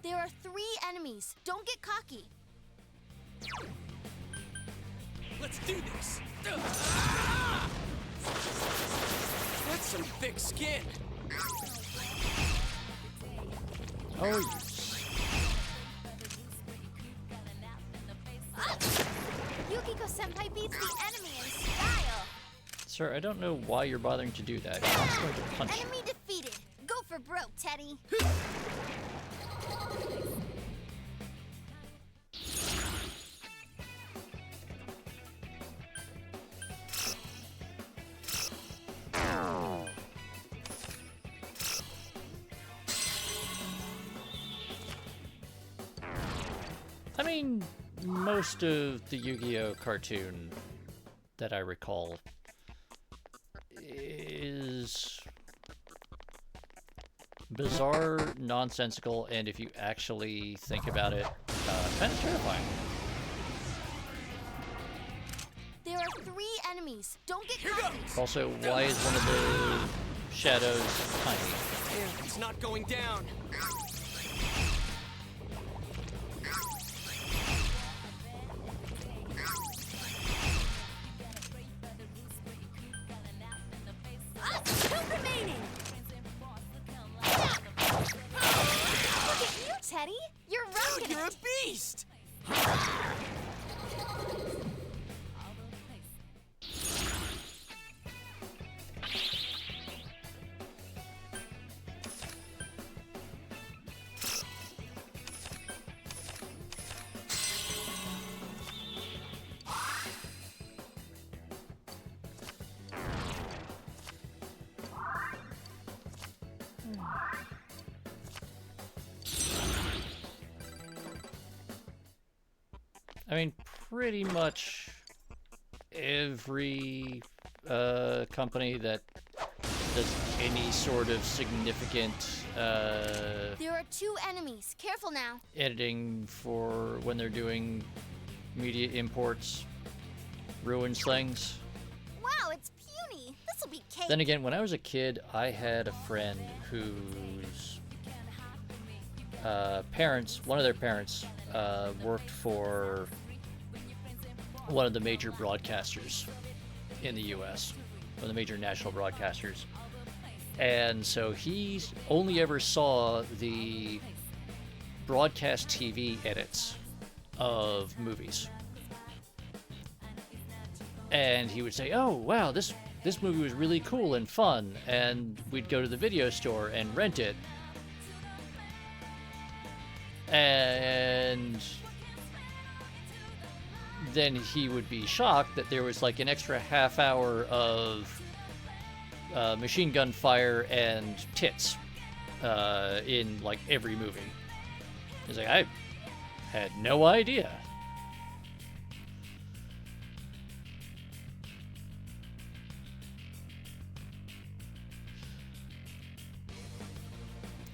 There are 3 enemies. Don't get cocky. Let's do this! That's some thick skin! Oh, Yukiko-senpai beats the enemy in style. sir, I don't know why you're bothering to do that. I'm just going to punch you. Enemy defeated. Go for broke, Teddy. I mean, most of the Yu-Gi-Oh cartoon that I recall is bizarre, nonsensical, and if you actually think about it, kind of terrifying. There are 3 enemies. Don't get Here cocky. goes! Also, why is one of the shadows tiny? It's not going down! Two remaining. Look at you, Teddy. You're Dude, rocking you're a it. beast! I mean, pretty much every company that does any sort of significant There are 2 enemies. Careful now. editing for when they're doing media imports ruins things. Wow, it's puny. This'll be cake. Then again, when I was a kid, I had a friend whose parents, one of their parents, worked for one of the major broadcasters in the U.S., one of the major national broadcasters. And so he only ever saw the broadcast TV edits of movies. And he would say, oh, wow, this movie was really cool and fun. And we'd go to the video store and rent it. And then he would be shocked that there was like an extra half hour of machine gun fire and tits in like every movie. He's like, I had no idea.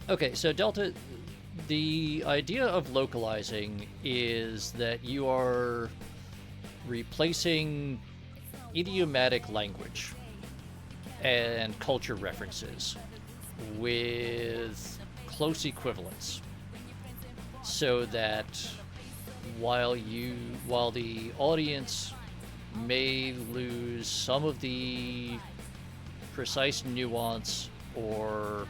Okay, so Delta, the idea of localizing is that you are replacing idiomatic language and culture references with close equivalents, so that while the audience may lose some of the precise nuance or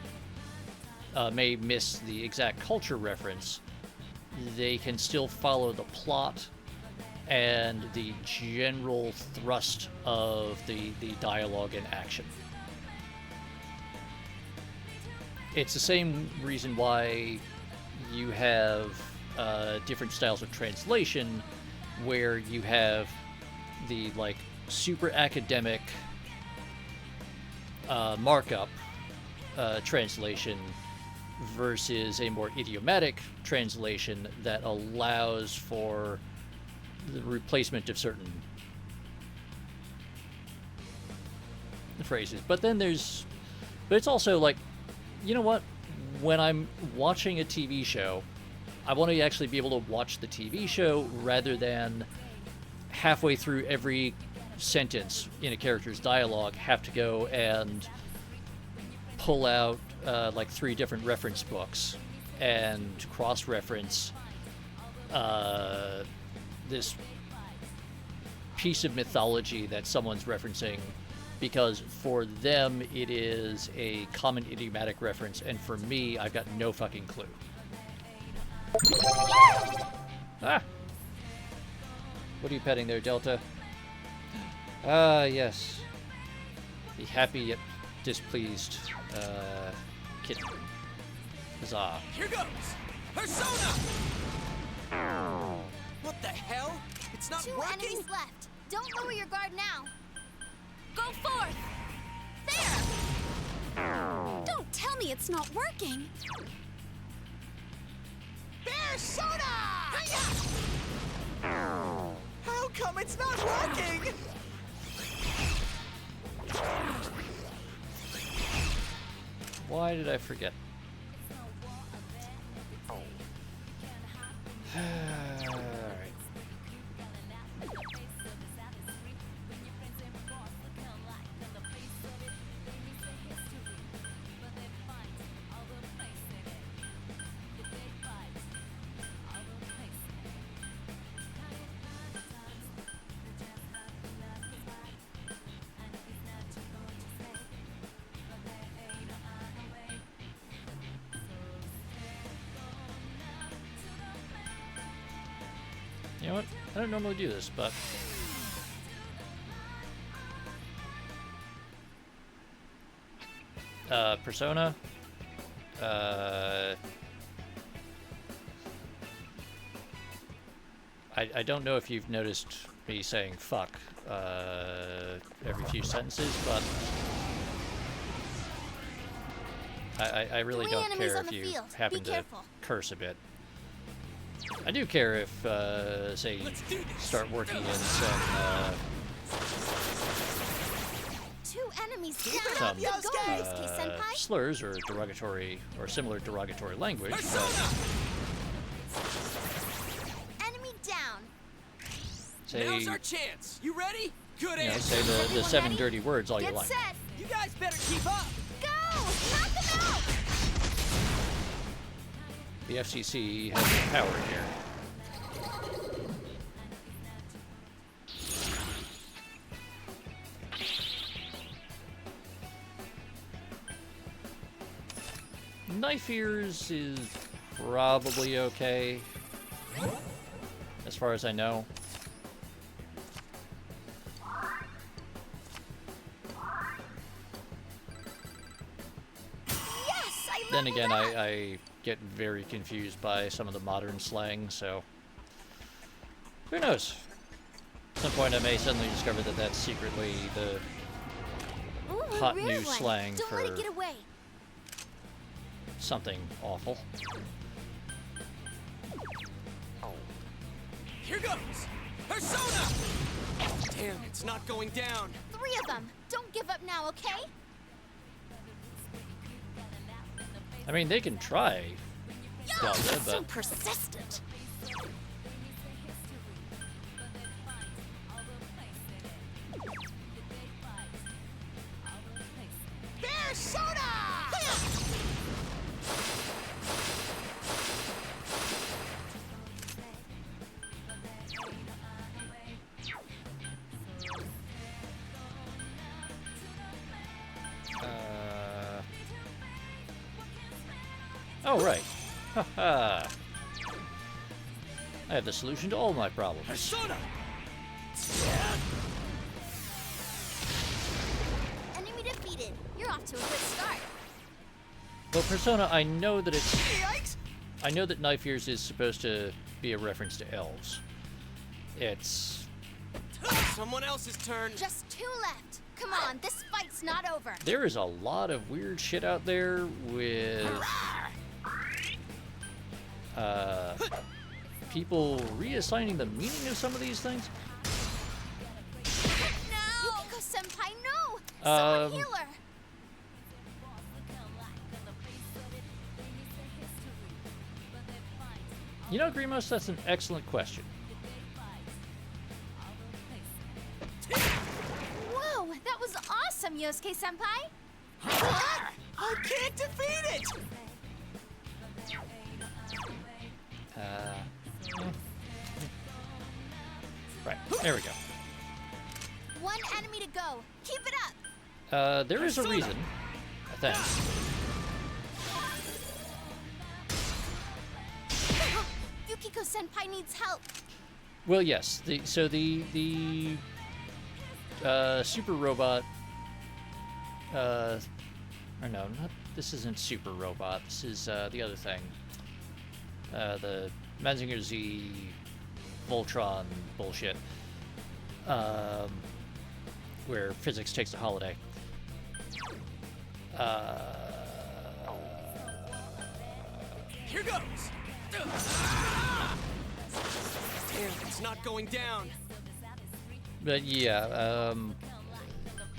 may miss the exact culture reference, they can still follow the plot and the general thrust of the dialogue and action. It's the same reason why you have different styles of translation, where you have the like super academic markup translation versus a more idiomatic translation that allows for the replacement of certain phrases. But it's also like, you know what? When I'm watching a TV show, I want to actually be able to watch the TV show rather than halfway through every sentence in a character's dialogue have to go and pull out like 3 different reference books and cross-reference this piece of mythology that someone's referencing, because for them it is a common idiomatic reference, and for me, I've got no fucking clue. Ah! What are you petting there, Delta? Ah, yes. The happy yet displeased kitten. Huzzah. Here goes! Persona! What the hell? It's not 2 working? enemies left. Don't lower your guard now. Go forth! There! Don't tell me it's not working. Persona! How come it's not working? Why did I forget? Alright. You know what? I don't normally do this, but Persona. I don't know if you've noticed me saying fuck every few sentences, but I really 3 don't enemies care on if the you field. happen Be to careful. curse a bit. I do care if, say, you start working in some 2 enemies Keep it down. up, Good going, Yosuke! Yusuke-senpai. slurs or derogatory or similar derogatory language. Persona! Enemy down. Say, Now's our chance. You ready? Good you know, answer. say the Everyone 7 ready? dirty words all you Get like. set. You guys better keep up. Go! Knock them out! The FCC has the power here. Knife Ears is probably okay, as far as I know. Yes, I Then leveled again, up. I get very confused by some of the modern slang, so who knows? At some point I may suddenly discover that that's secretly the Ooh, a hot rare new one. slang Don't for let it get away. something awful. Here goes! Persona! Damn, it's not going down. 3 of them. Don't give up now, okay? I mean, they can try, Delta, So but persistent. Persona! oh right. Haha. I have the solution to all my problems. Persona! Enemy defeated. You're off to a good start. Well, Persona, I know that it's Yikes! I know that Knife Ears is supposed to be a reference to elves. It's Someone else's turn. Just 2 left. Come on, this fight's not over. there is a lot of weird shit out there with people reassigning the meaning of some of these things. No! Yukiko-senpai, no! Someone heal her! You know, Grimos, that's an excellent question. Whoa, that was awesome, Yosuke-senpai! I can't defeat it! Right, there we go. 1 enemy to go. Keep it up! There is a reason, I think. Yukiko-senpai needs help. Well, yes. The super robot. Or no, not. This isn't super robot. This is the other thing. The Mazinger Z Voltron bullshit. Where physics takes a holiday. Here goes! Damn, it's not going down. But yeah,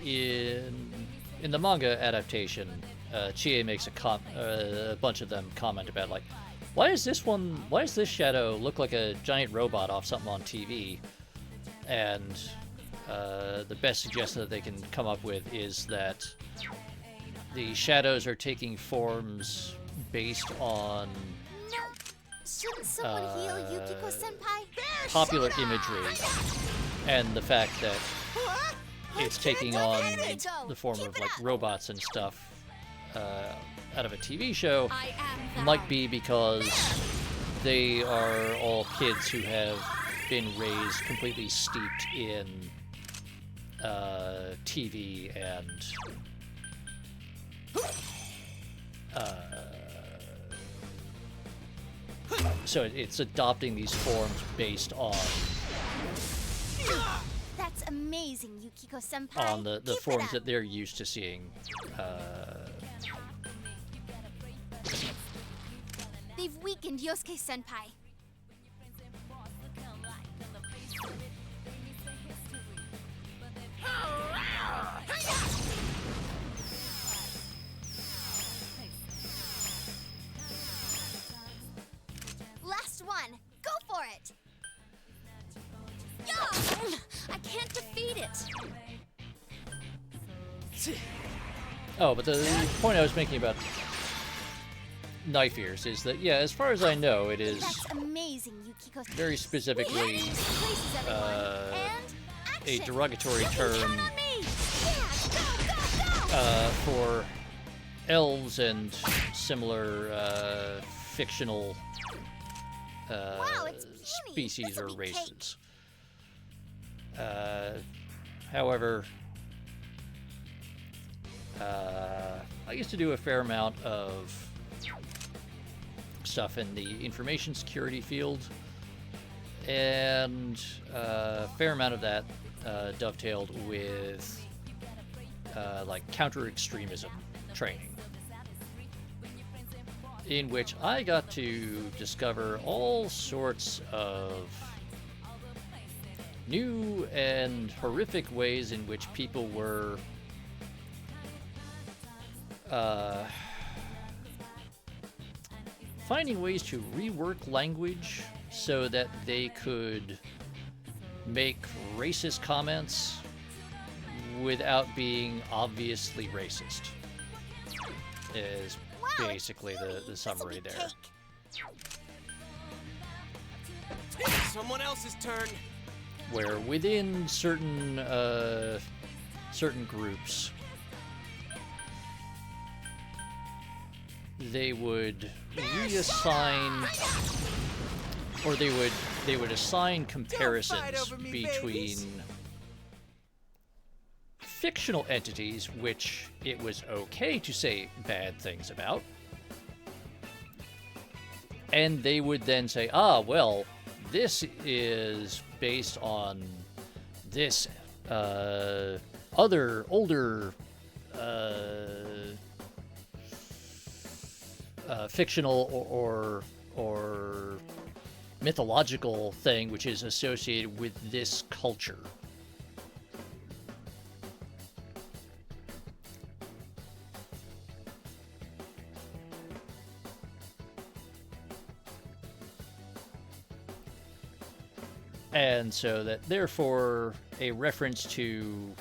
in the manga adaptation, Chie makes a bunch of them comment about like, why does this shadow look like a giant robot off something on TV? And the best suggestion that they can come up with is that the shadows are taking forms based on No. Shouldn't someone heal Yukiko-senpai? popular imagery and the fact that What? it's taking on Go. the form Keep of it like up. robots and stuff out of a TV show I am might be because they are all kids who have been raised completely steeped in TV and so it's adopting these forms based on That's amazing, Yukiko-senpai. the Keep it forms up. that they're used to seeing. They've weakened Yosuke-senpai. Last one. Go for it. Yeah! I can't defeat it. Oh, but the point I was making about Knife Ears is that, yeah, as far as I know, it is That's amazing, Yukiko. very specifically Places, everyone. And a action. derogatory You can term count on me. Yeah, go, go, go. for elves and similar fictional Wow, it's puny. species This'll or be races. However, I used to do a fair amount of stuff in the information security field, and a fair amount of that dovetailed with like counter-extremism training, in which I got to discover all sorts of new and horrific ways in which people were finding ways to rework language so that they could make racist comments without being obviously racist, is Wow, basically it's puny. the summary This'll be there. It's someone else's turn. Where within certain certain groups, they would reassign, or they would assign comparisons over me, between babies. fictional entities, which it was okay to say bad things about, and they would then say, ah, well, this is based on this other older fictional or mythological thing which is associated with this culture. And so that therefore a reference to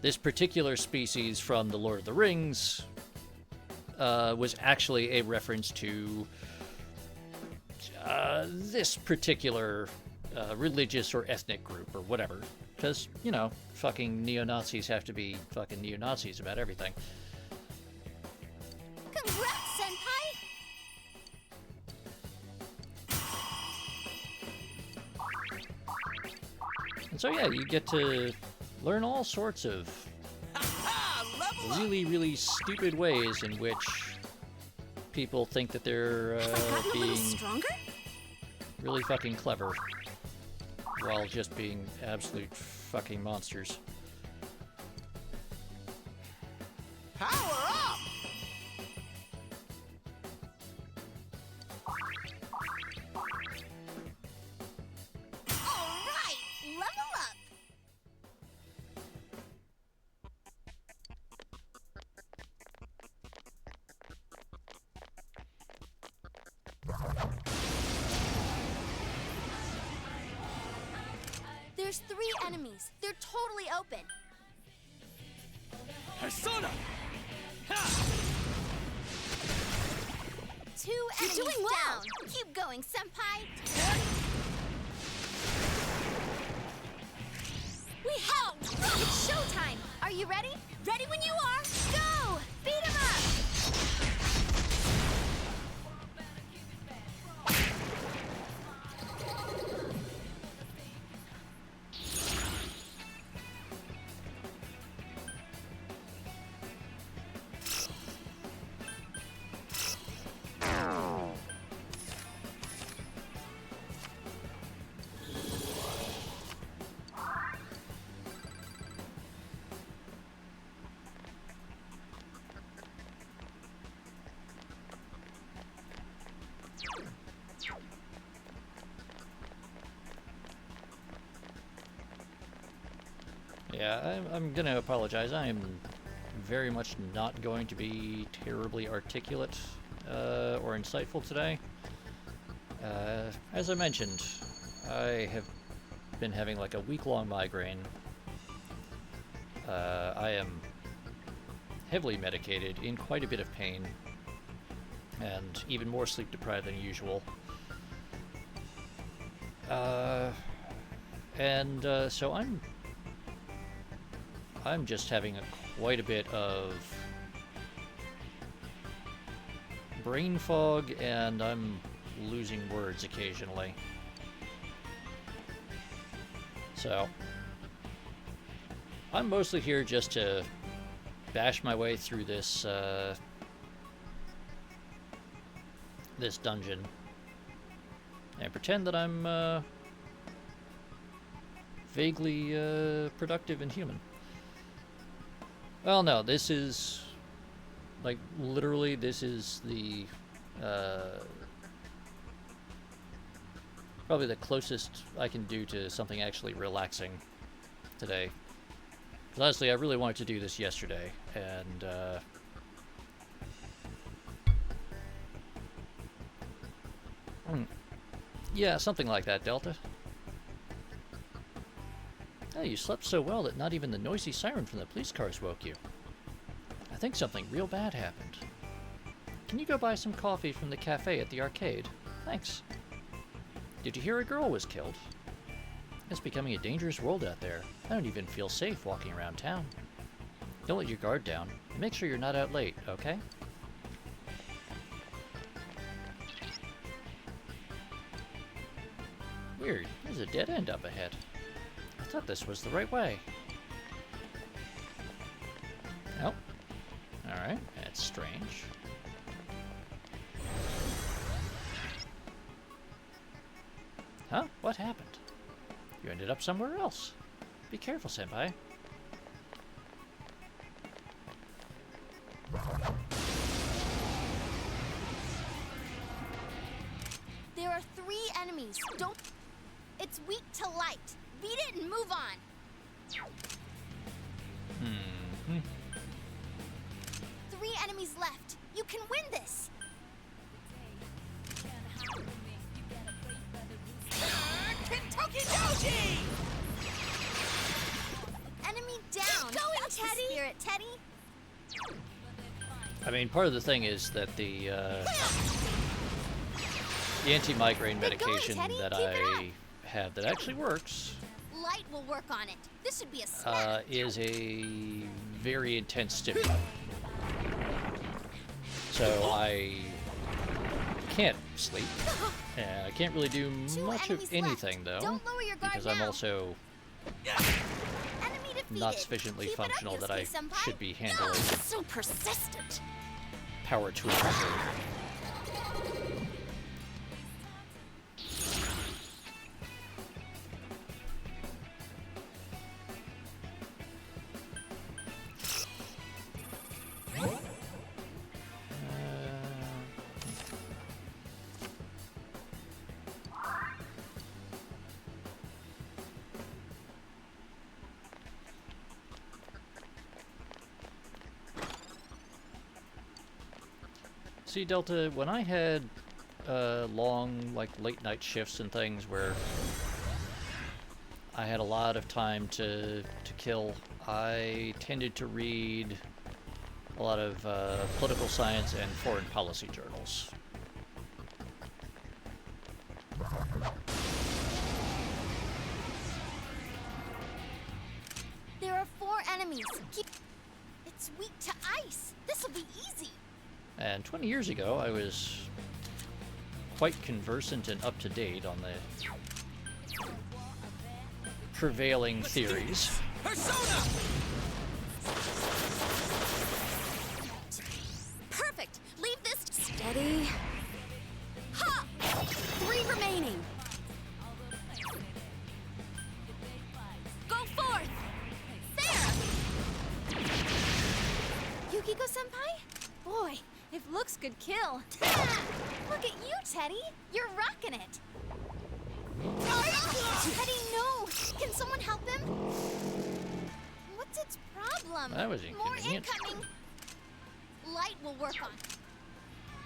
this particular species from the Lord of the Rings was actually a reference to this particular religious or ethnic group or whatever, because fucking neo-Nazis have to be fucking neo-Nazis about everything. Congrats, Senpai! And so yeah, you get to learn all sorts of Level up. really, really stupid ways in which people think that they're Have I gotten a little being stronger? really fucking clever while just being absolute fucking monsters. Power up. All right, level up. There's 3 enemies. They're totally open. Persona. Ha. 2 enemies doing well. down. Keep going, Senpai. We help. It's showtime. Are you ready? Ready when you are. Go! Beat him up! Yeah, I'm gonna apologize. I am very much not going to be terribly articulate or insightful today. As I mentioned, I have been having like a week-long migraine. I am heavily medicated, in quite a bit of pain, and even more sleep deprived than usual. So I'm I'm just having quite a bit of brain fog, and I'm losing words occasionally. So, I'm mostly here just to bash my way through this, this dungeon and pretend that I'm, vaguely, productive and human. Well, no, this is, like, literally, this is the, probably the closest I can do to something actually relaxing today. 'Cause honestly, I really wanted to do this yesterday, and, yeah, something like that, Delta. Oh, you slept so well that not even the noisy siren from the police cars woke you. I think something real bad happened. Can you go buy some coffee from the cafe at the arcade? Thanks. Did you hear a girl was killed? It's becoming a dangerous world out there. I don't even feel safe walking around town. Don't let your guard down. And make sure you're not out late, okay? Weird. There's a dead end up ahead. I thought this was the right way. Nope. Alright, that's strange. Huh? What happened? You ended up somewhere else. Be careful, Senpai. There are 3 enemies. Don't... It's weak to light. Beat it and move on. Hmm. 3 enemies left. You can win this. Kentucky Doji! Enemy down. Keep going, That's Teddy. The spirit, Teddy. I mean, part of the thing is that the anti-migraine medication Teddy. that I have that actually works Light will work on it. This should be a snap. is a very intense stimulant. So I can't sleep, and I can't really do 2 much of enemies anything left. though, Don't lower your guard because I'm now. also Enemy defeated. not sufficiently Keep it up, functional that I Yusuke-senpai. should be handling So persistent. power tools. See, Delta, when I had long, like, late night shifts and things where I had a lot of time to kill, I tended to read a lot of political science and foreign policy journals. There are 4 enemies. It's weak to ice. This'll be easy. And 20 years ago, I was quite conversant and up-to-date on the prevailing theories. Persona! Perfect. Leave this steady. Ha! 3 remaining. Go forth. There. Yukiko-senpai? Boy, if looks could kill. Look at you, Teddy. You're rocking it. Teddy, no. Can someone help him? What's its problem? That was More inconvenient. incoming. Light will work on.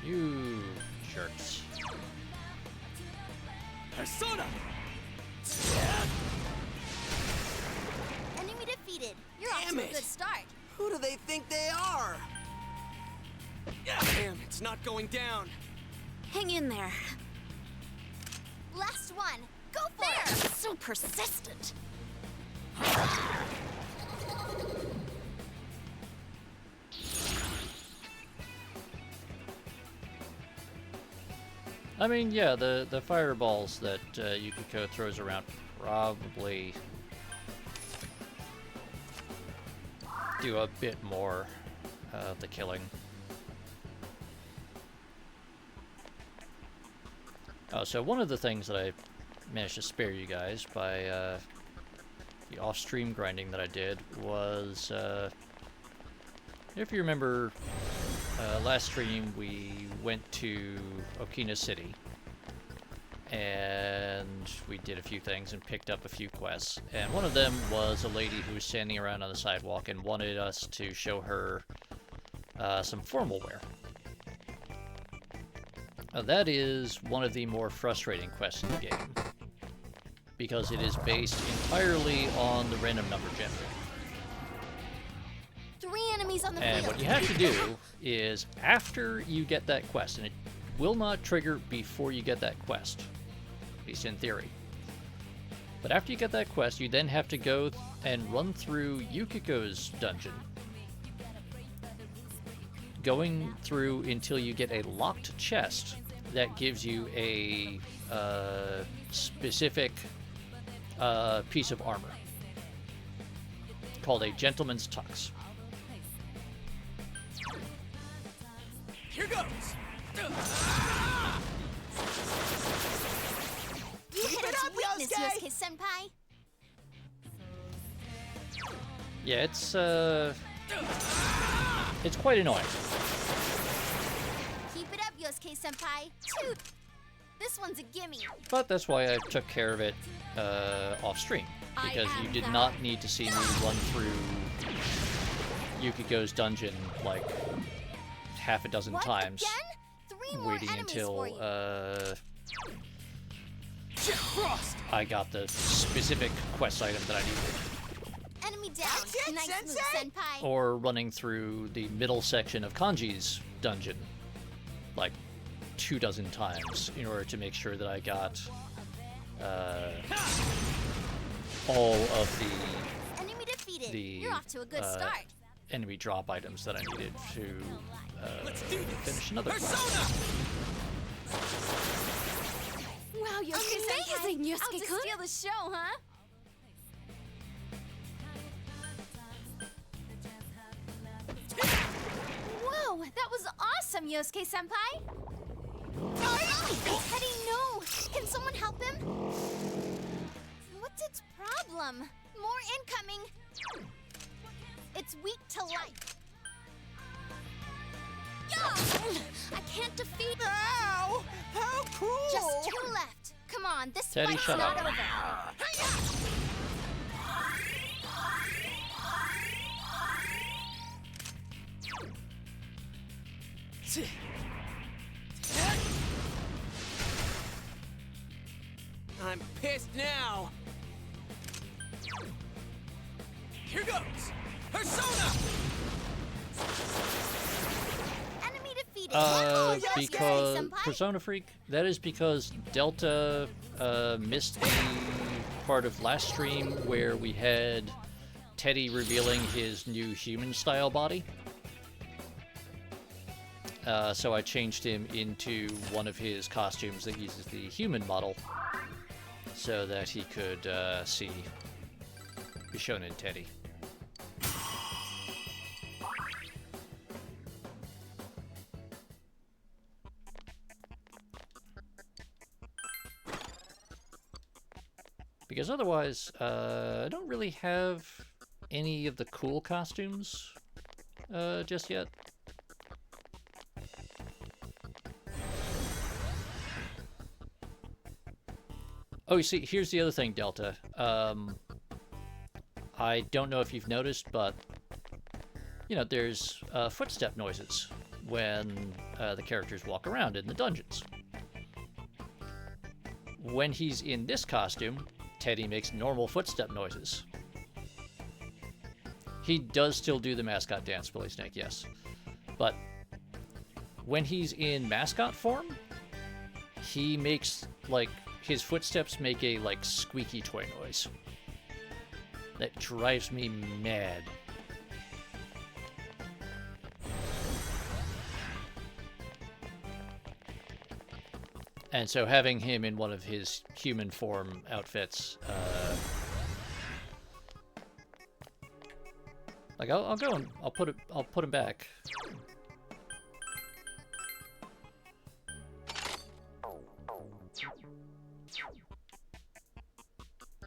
You jerks. Persona! Enemy defeated. You're off Damn to a it. good start. Who do they think they are? Damn, it's not going down. Hang in there. Last one. Go for it. So persistent. I mean, yeah, the fireballs that Yukiko throws around probably do a bit more of the killing. Oh, so one of the things that I managed to spare you guys by the off-stream grinding that I did was, if you remember, last stream we went to Okina City, and we did a few things and picked up a few quests, and one of them was a lady who was standing around on the sidewalk and wanted us to show her some formal wear. That is one of the more frustrating quests in the game, because it is based entirely on the random number generator. 3 enemies on the And field. what you have to do is, after you get that quest, and it will not trigger before you get that quest, at least in theory. But after you get that quest, you then have to go and run through Yukiko's dungeon, going through until you get a locked chest that gives you a specific piece of armor called a gentleman's tux. Here goes. You hit Keep it its up, weakness, Yosuke! Yosuke-senpai. Yeah, it's quite annoying. Keep it up, Yosuke-senpai. 2. This one's a gimme. But that's why I took care of it off stream, because you did not need to see me run through Yukiko's dungeon like half a dozen What? times, Again? 3 more waiting enemies until for you. Frost. I got the specific quest item that I needed, Enemy down. That's it, Nice move, Sensei. senpai. or running through the middle section of Kanji's dungeon like 24 times in order to make sure that I got all of the Enemy defeated. the, You're off to a good start. enemy drop items that I needed to Let's do this. finish another quest. Persona. Wow, Yosuke-senpai. Amazing, Out to Yosuke-kun. steal the show, huh? Whoa, that was awesome, Yosuke-senpai. Teddy, no! Can someone help him? What's its problem? More incoming! It's weak to light. I can't defeat it! Ow! How cool! Just 2 left. Come on, this Teddy, fight's shut not up. over. I'm pissed now. Here goes. Persona. Enemy defeated. yes, Because Yosuke-senpai. Persona Freak, that is because Delta missed a part of last stream where we had Teddy revealing his new human-style body. So I changed him into one of his costumes that uses the human model, so that he could see Bishonen Teddy. Because otherwise, I don't really have any of the cool costumes just yet. Oh, you see, here's the other thing, Delta. I don't know if you've noticed, but, you know, there's footstep noises when the characters walk around in the dungeons. When he's in this costume, Teddy makes normal footstep noises. He does still do the mascot dance, Billy Snake, yes. But when he's in mascot form, he makes, like, his footsteps make a, like, squeaky toy noise. That drives me mad. And so having him in one of his human form outfits, like I'll go and I'll put him back.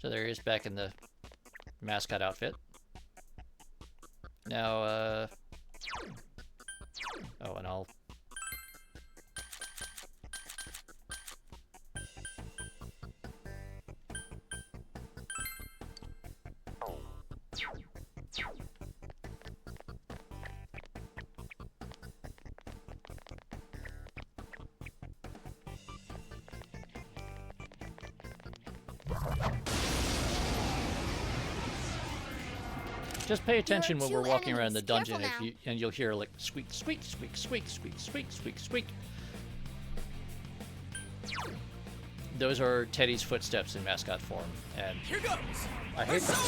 So there he is back in the mascot outfit. Now, oh, and I'll... Just pay attention when we're walking around the dungeon, and you'll hear like squeak, squeak, squeak, squeak, squeak, squeak, squeak, squeak. Those are Teddy's footsteps in mascot form, and here goes. I hate them.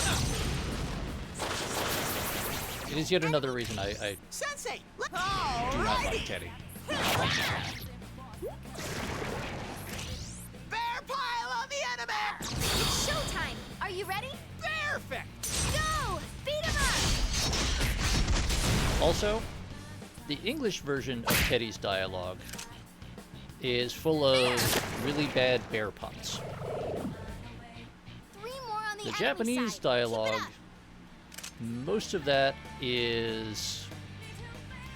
It is yet another reason I Sensei, do not like Teddy. Bear pile on the enemy. It's showtime. Are you ready? Perfect. Go! Beat him up! Also, the English version of Teddy's dialogue is full of really bad bear puns. 3 more on the The enemy Japanese side. dialogue, Keep it up. most of that is...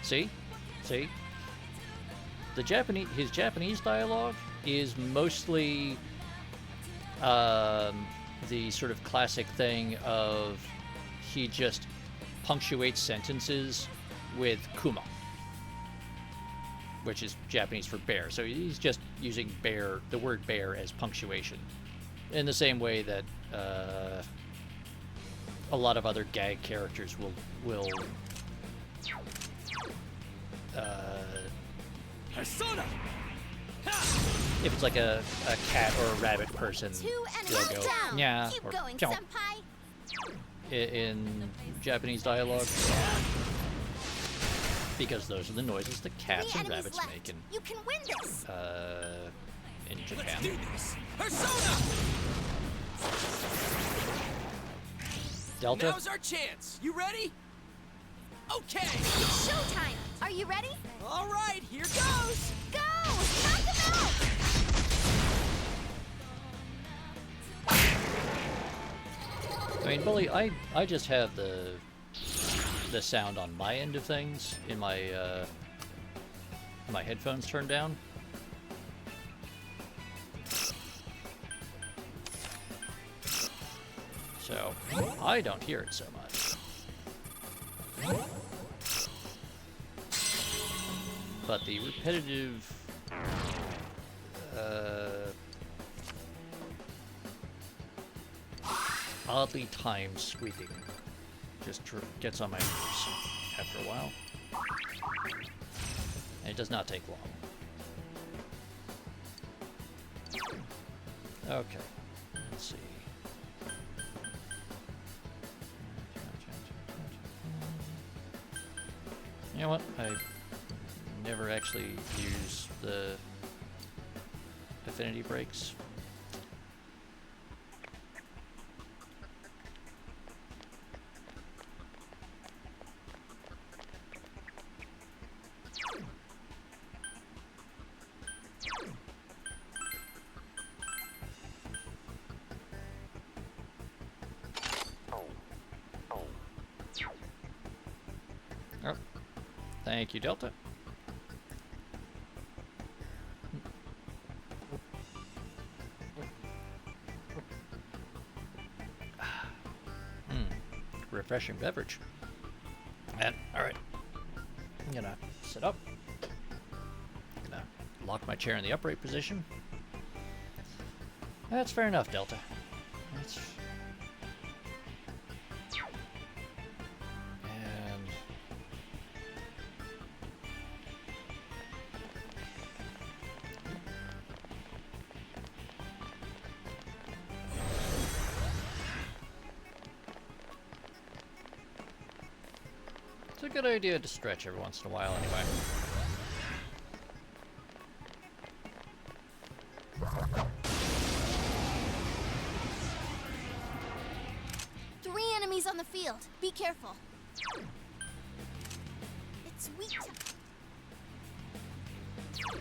See? His Japanese dialogue is mostly the sort of classic thing of he just punctuates sentences with kuma, which is Japanese for bear. So he's just using the word bear as punctuation, in the same way that a lot of other gag characters will Persona. if it's like a cat or a rabbit person, 2 and they'll 1 go down. nya Keep or going, kyonk senpai. in Japanese dialogue, because those are the noises that cats The and enemy's rabbits left. make You can win this. in Let's Japan. do this. Persona. Delta? Now's our chance. You ready? Okay. It's showtime. Are you ready? All right, here goes. Go! Knock him out! I mean, Bully, I just have the sound on my end of things in my my headphones turned down. So I don't hear it so much. But the repetitive oddly timed squeaking just gets on my nerves after a while. And it does not take long. Okay, let's see. You know what? I never actually use the affinity breaks. Oh, thank you, Delta. Refreshing beverage. And alright, I'm gonna sit up. Gonna lock my chair in the upright position. That's fair enough, Delta. That's... And... It's a good idea to stretch every once in a while, anyway. shield. Be careful. It's weak to...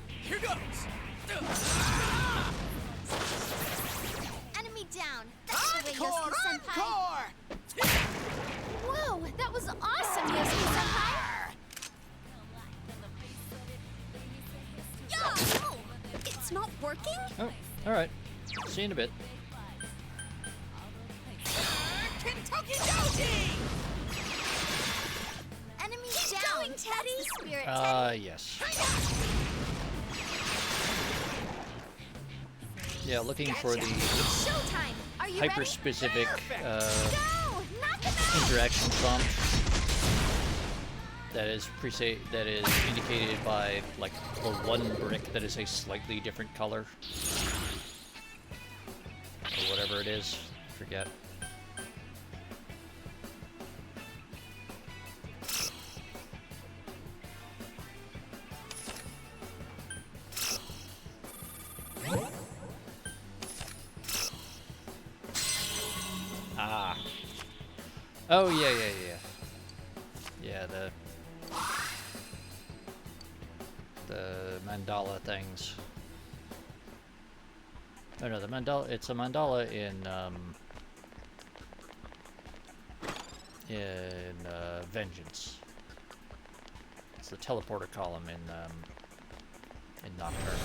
Here goes! Enemy down. That's the way, Yosuke-senpai. Encore! Whoa, that was awesome, Yosuke-senpai. Yeah! Oh, it's not working? Oh, alright. See you in a bit. Kentucky Doji! Enemy down. Going, Teddy. That's the spirit, Yes. Yeah, looking for the It's showtime. Are you ready? hyper-specific Go! Knock him out! interaction prompt that is indicated by like the one brick that is a slightly different color or whatever it is. Forget. Ah. Oh yeah. Yeah, the mandala things. Oh no, the mandala. It's a mandala in Vengeance. It's the teleporter column in Nocturne.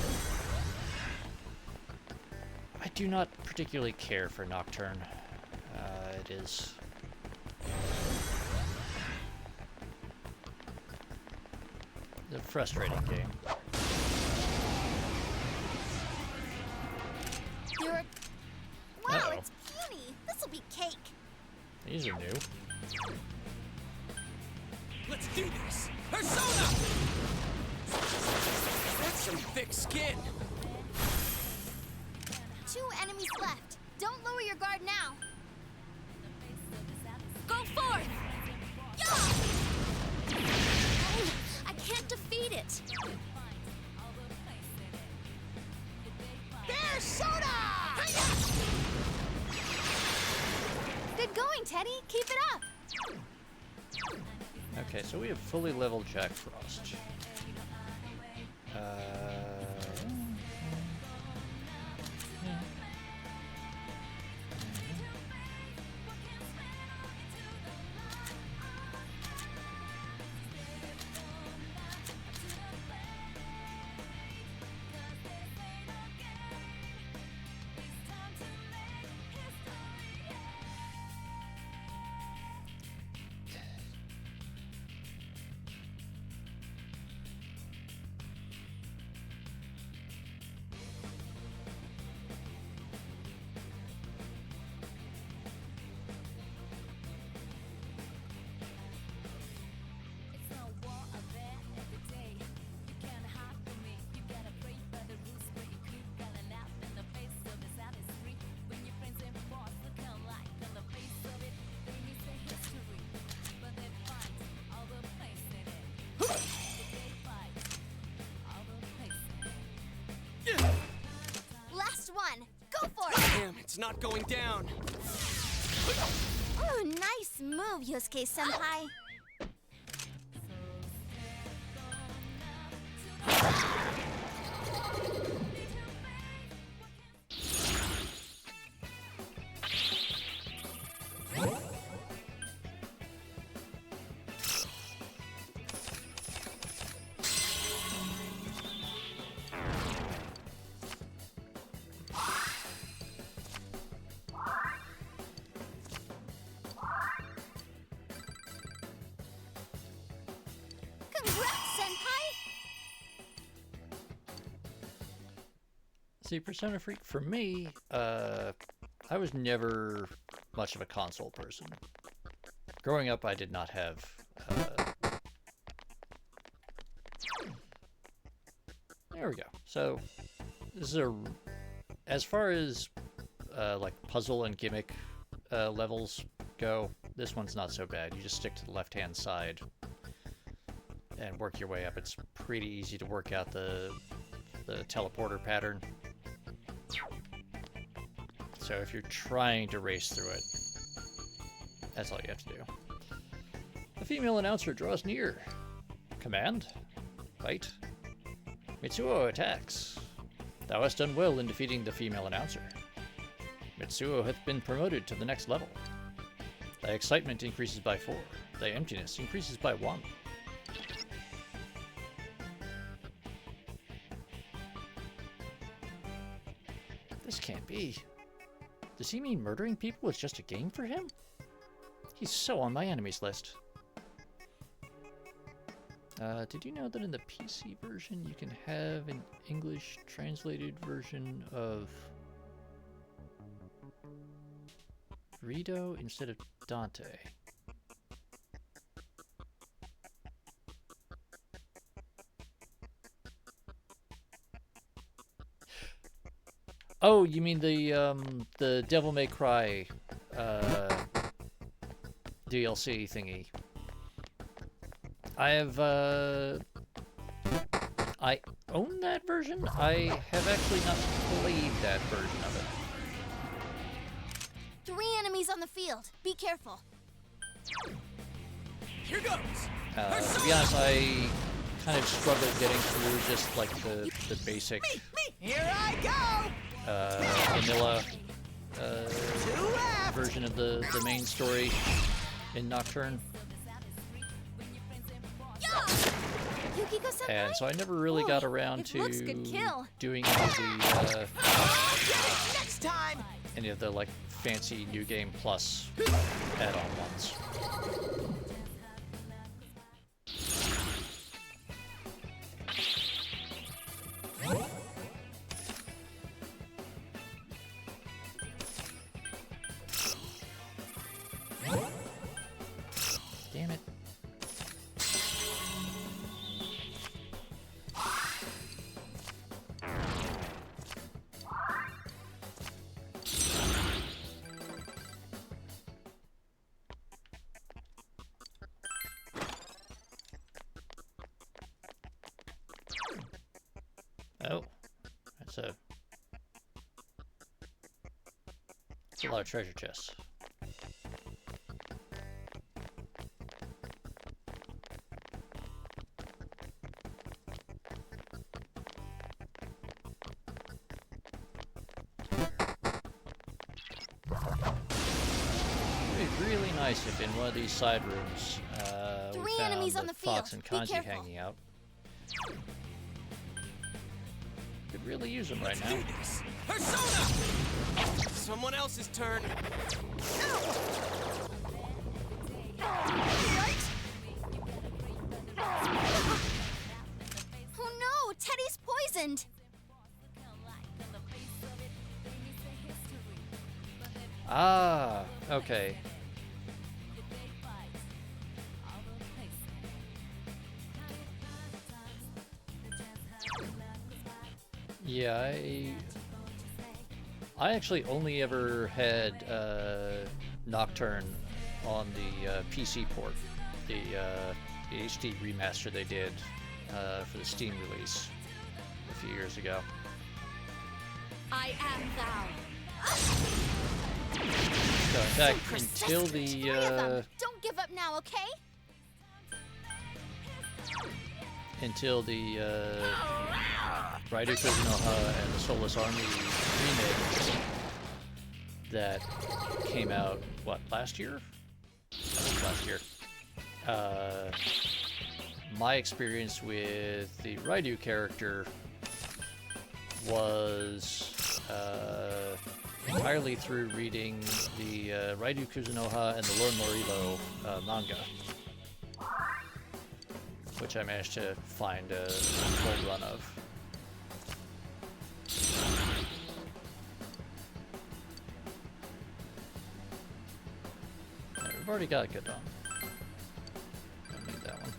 I do not particularly care for Nocturne. It is a frustrating game. You're... Wow, Uh-oh. it's puny. This'll be cake. These are new. Let's do this! Persona! That's some thick skin! 2 enemies left. Don't lower your guard now. Go forth! Yeah! Oh, I can't defeat it. Bear soda! Good going, Teddy. Keep it up. Okay, so we have fully leveled Jack Frost. Last one. Go for it. Damn, it's not going down. Ooh, nice move, Yosuke-senpai. Congrats, senpai! See, Persona Freak, for me, I was never much of a console person. Growing up, I did not have... There we go. So, this is a... As far as, like, puzzle and gimmick levels go, this one's not so bad. You just stick to the left-hand side and work your way up. It's pretty easy to work out the teleporter pattern. So if you're trying to race through it, That's all you have to do. The female announcer draws near. Command. Fight. Mitsuo attacks. Thou hast done well in defeating the female announcer. Mitsuo hath been promoted to the next level. Thy excitement increases by 4. Thy emptiness increases by 1. This can't be. Does he mean murdering people was just a game for him? He's so on my enemies list. Did you know that in the PC version you can have an English translated version of Rito instead of Dante? Oh, you mean the Devil May Cry DLC thingy? I own that version. I have actually not played that version of it. 3 enemies on the field. Be careful. Here goes. To be honest, I kind of struggled getting through just like the basic Me. Here I go. vanilla To left. version of the main story in Nocturne. Yukiko-senpai? And so I never really got around it to looks good kill. doing any of the I'll get it next time. any of the like fancy New Game Plus add-on ones. Damn it. Oh, that's a lot of treasure chests. It'd be really nice if in one of these side rooms we 3 found enemies on the Fox field. and Be Kanji careful. hanging out. Could really use them right Let's now. do this. Persona. Someone else's turn. Oh no, Teddy's poisoned. Ah, okay. Yeah, I actually only ever had Nocturne on the PC port, the HD remaster they did for the Steam release a few years ago. I am thou. So in fact, until Three of the them. Don't give up now, okay? Raidu Kozunoha and the Soulless Army remake that came out, what, last year? I think last year. My experience with the Raidu character was entirely through reading the Raidu Kuzunoha and the Lord Morilo manga, which I managed to find a full run of. Yeah, we've already got a good one. Don't need that one.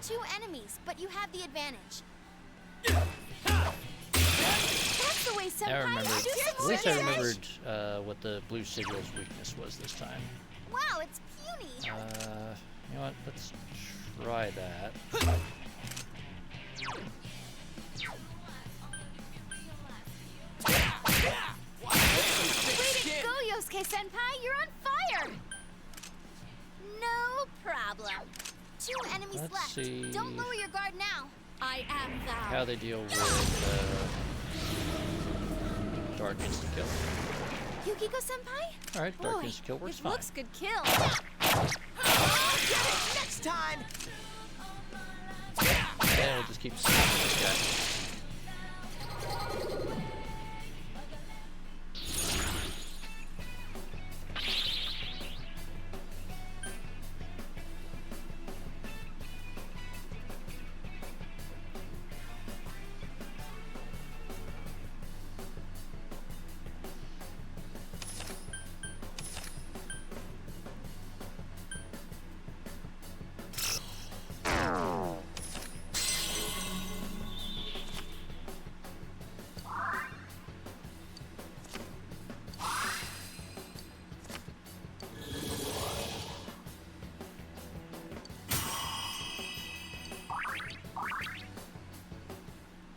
Two enemies, but you have the advantage. That's the way, Senpai. I remembered. Do some At more least I damage. remembered what the blue sigil's weakness was this time. Wow, it's puny. You know what? Let's try that. Thick skin. Go, Yosuke-senpai! You're on fire! No problem. 2 enemies Let's left. see. Don't lower your guard now. I am thou. How they deal with Dark Instant Kill. Yukiko-senpai? Alright, Dark Boy, Instant Kill works it fine. looks good kill. I'll get it next time. Yeah, we'll just keep slapping this guy.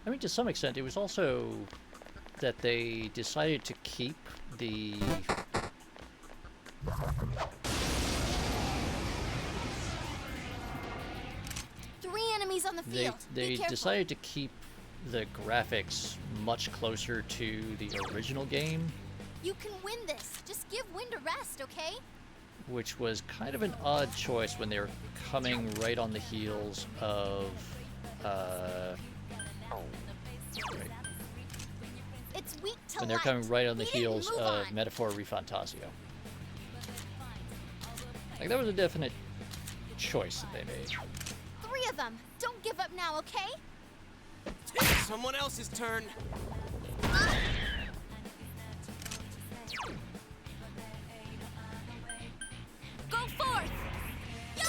I mean, to some extent, it was also that they decided to keep the Three enemies on the they field. Be they careful. decided to keep the graphics much closer to the original game, You can win this. Just give Wind a rest, okay? which was kind of an odd choice when they were coming right on the heels of wait, It's weak to when they're light. coming right on the We didn't heels move of on. Metaphor Refantasio. Like, that was a definite choice that they made. 3 of them. Don't give up now, okay? It's someone else's turn. Go forth! Yeah!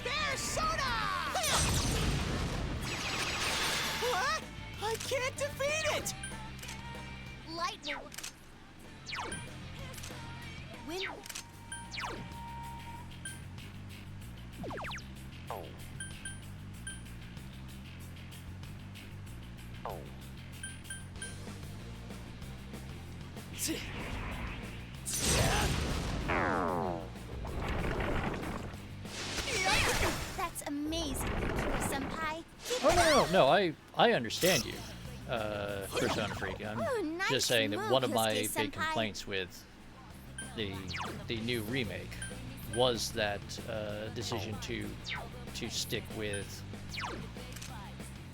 Bear soda! What? I can't defeat it! Light will... Wind... That's amazing, Yukiko-senpai. Keep Oh, it no, up! no, I understand you, Persona Freak. I'm Oh, nice just saying that move, one of my Yosuke-senpai. big complaints with the new remake was that decision to stick with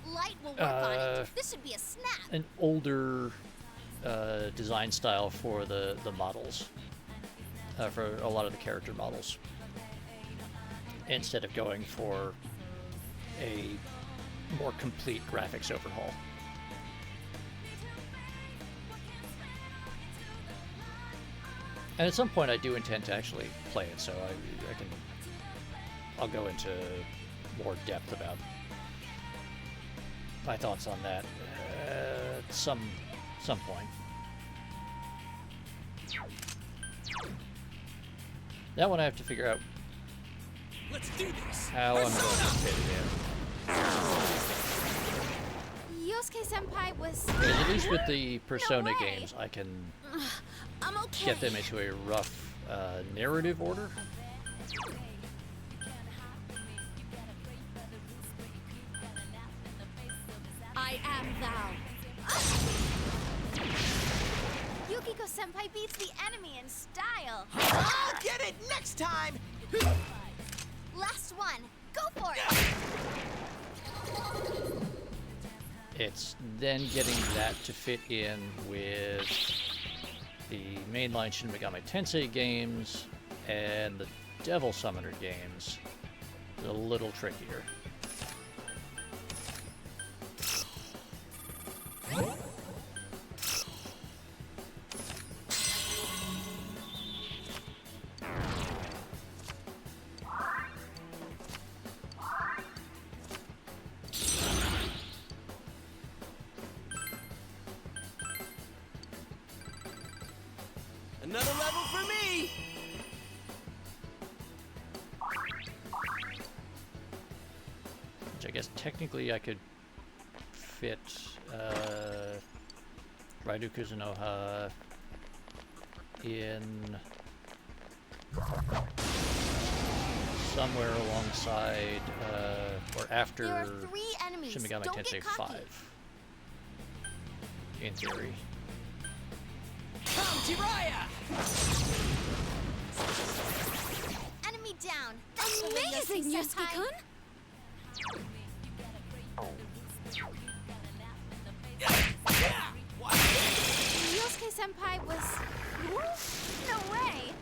Light will work on it. This should be a snap. an older design style for the models, for a lot of the character models, instead of going for a more complete graphics overhaul. And at some point I do intend to actually play it, so I'll go into more depth about my thoughts on that at some point. That one I have to figure out Let's do this. how I'm going to fit it in. Yosuke-senpai was... Because at least with the Persona way. games, I can I'm okay. get them into a rough narrative order. I am thou. Yukiko-senpai beats the enemy in style. I'll get it next time. Last one. Go for it. It's then getting that to fit in with the mainline Shin Megami Tensei games and the Devil Summoner games. It's a little trickier. Another level for me! Which I guess technically I could fit Raidu Kuzunoha in somewhere alongside or after There are 3 enemies. Shin Megami Don't Tensei get cocky. 5. In theory. Come, Jiraiya! Enemy down. That's the way Amazing, you'll see, Senpai. Yusuke-kun! Yosuke Senpai was... No way!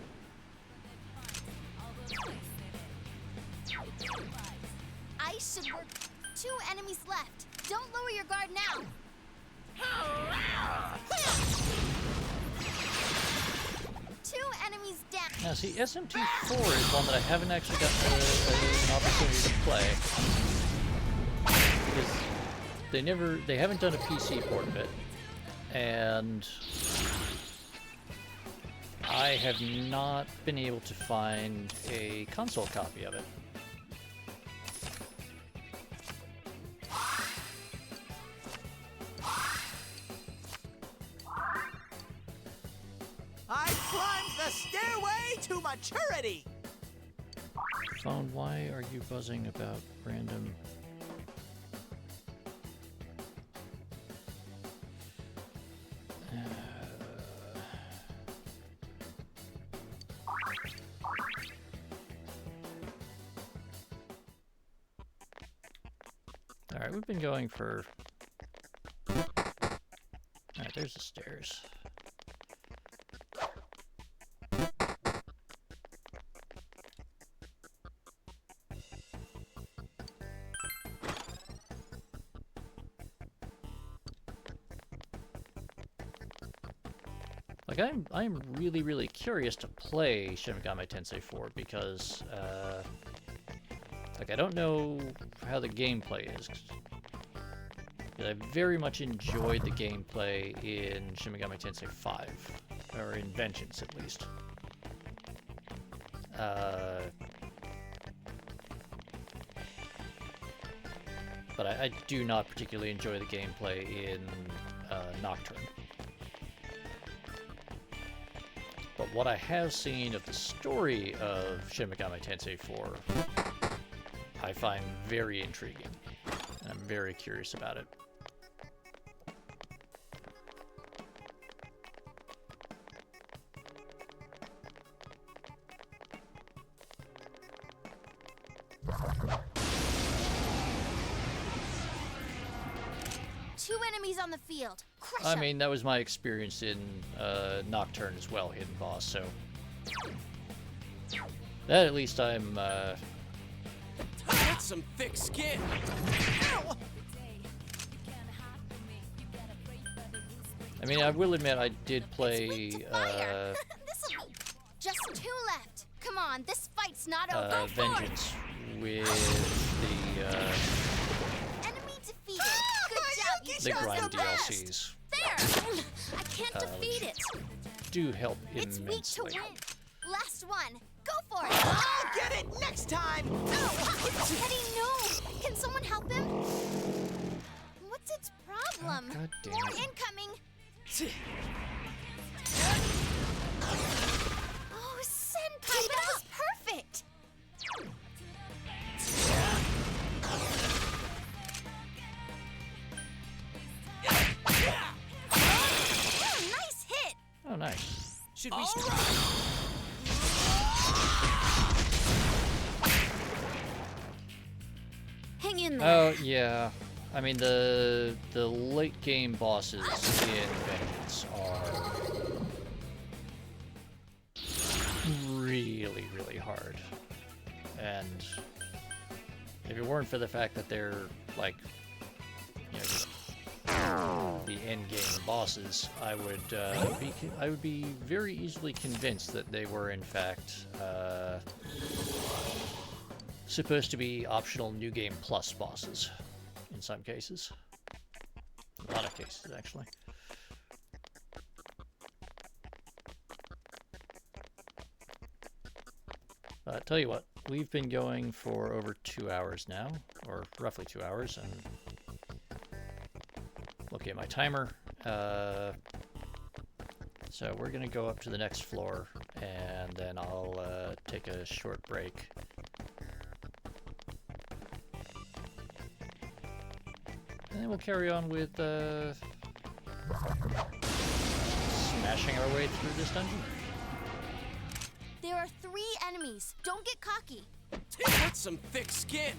I should work. 2 enemies left. Don't lower your guard now. 2 enemies down. Now see, SMT4 is one that I haven't actually gotten an opportunity to play. Because they haven't done a PC port of it. And I have not been able to find a console copy of it. I climbed the stairway to maturity! Phone, why are you buzzing about random... Alright, we've been going for... Alright, there's the stairs. Like, I'm really curious to play Shin Megami Tensei 4 because, like, I don't know how the gameplay is. 'Cause I very much enjoyed the gameplay in Shin Megami Tensei 5, or in Vengeance at least. But I do not particularly enjoy the gameplay in Nocturne. But what I have seen of the story of Shin Megami Tensei 4, I find very intriguing, and I'm very curious about it. Two enemies on the field. Crush I 'em. mean, that was my experience in Nocturne as well, Hidden Boss, so... That at least I'm, That's some thick skin! Ow! I mean, I will admit I did It's play, weak to fire. This'll be just 2 left. Come on, this fight's not over. Vengeance with Enemy defeated. Good job, the you chose grind the best. DLCs. There! I can't defeat it. Do help It's weak to immensely. win. Last one. Go for it. I'll get it next time! Oh, Teddy, no! Can someone help him? What's its problem? Oh, God damn More it. incoming. Oh, Senpai, that was perfect. Oh, nice hit. Oh, nice. Should we Hang in there. Oh, yeah. I mean, the late game bosses in Vengeance are really hard. And if it weren't for the fact that they're, like, you know, just the end game bosses, I would be very easily convinced that they were in fact supposed to be optional New Game Plus bosses in some cases. A lot of cases, actually. Tell you what, we've been going for over 2 hours now, or roughly 2 hours, and looking at my timer. So we're gonna go up to the next floor, and then I'll take a short break. And then we'll carry on with smashing our way through this dungeon. There are 3 enemies. Don't get cocky. That's some thick skin.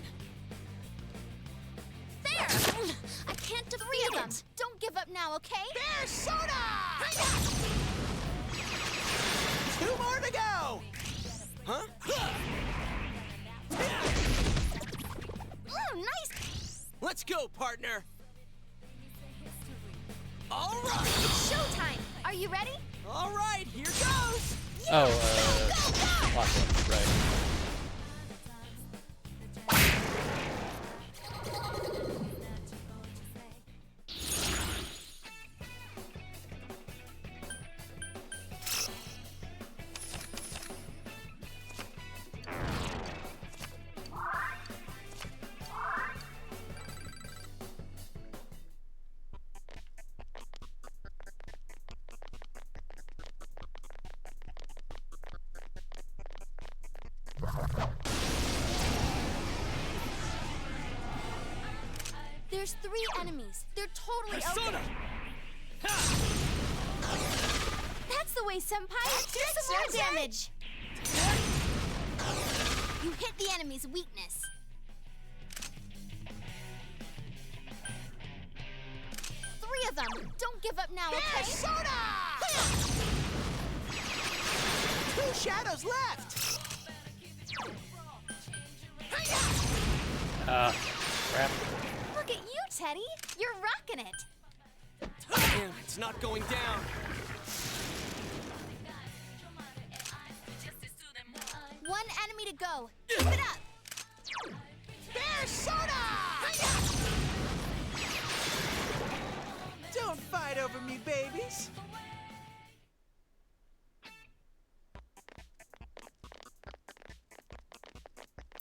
There! I can't defeat them. Don't give up now, okay? There's soda! 2 more to go! Huh? Oh, nice! Let's go, partner! All right! It's showtime! Are you ready? All right, here goes! Oh, Atlus, right. There's 3 enemies. They're totally Persona! open. That's the way, Senpai. Do some more damage. You hit the enemy's weakness. 3 of them. Don't give up now, okay? Soda! 2 shadows left! Crap. Look at you, Teddy. You're rocking it. Damn, it's not going down. One enemy to go. Keep it up. There's soda! Don't fight over me, babies.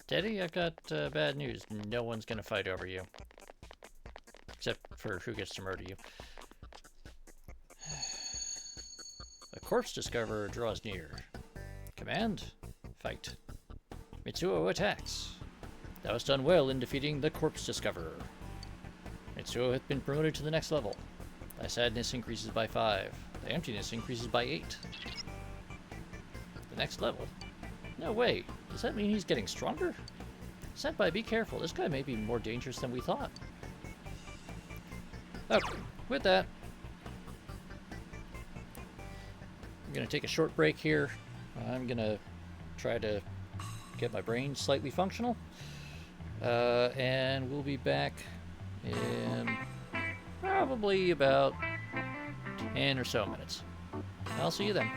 Teddy, I've got bad news. No one's gonna fight over you. Except for who gets to murder you. The corpse discoverer draws near. Command, fight. Mitsuo attacks. Thou hast done well in defeating the corpse discoverer. Mitsuo hath been promoted to the next level. Thy sadness increases by 5. Thy emptiness increases by 8. The next level? No way. Does that mean he's getting stronger? Senpai, be careful. This guy may be more dangerous than we thought. Okay, with that, I'm going to take a short break here. I'm going to try to get my brain slightly functional. And we'll be back in probably about 10 or so minutes. I'll see you then.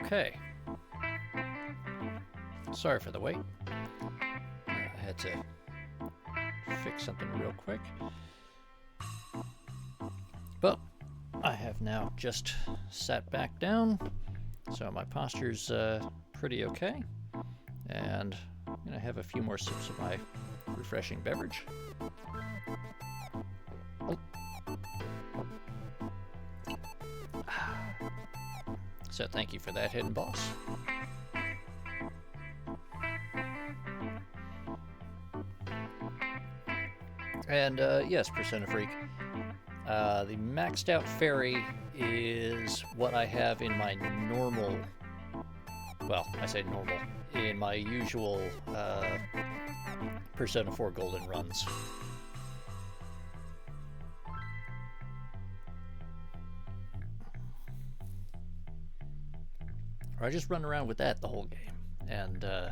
Okay. Sorry for the wait. I had to fix something real quick. But I have now just sat back down, so my posture's pretty okay. And I'm going to have a few more sips of my refreshing beverage. So thank you for that, Hidden Boss. And yes, Persona Freak. The maxed out fairy is what I have in my normal. Well, I say normal. In my usual Persona 4 Golden runs. Or I just run around with that the whole game, and I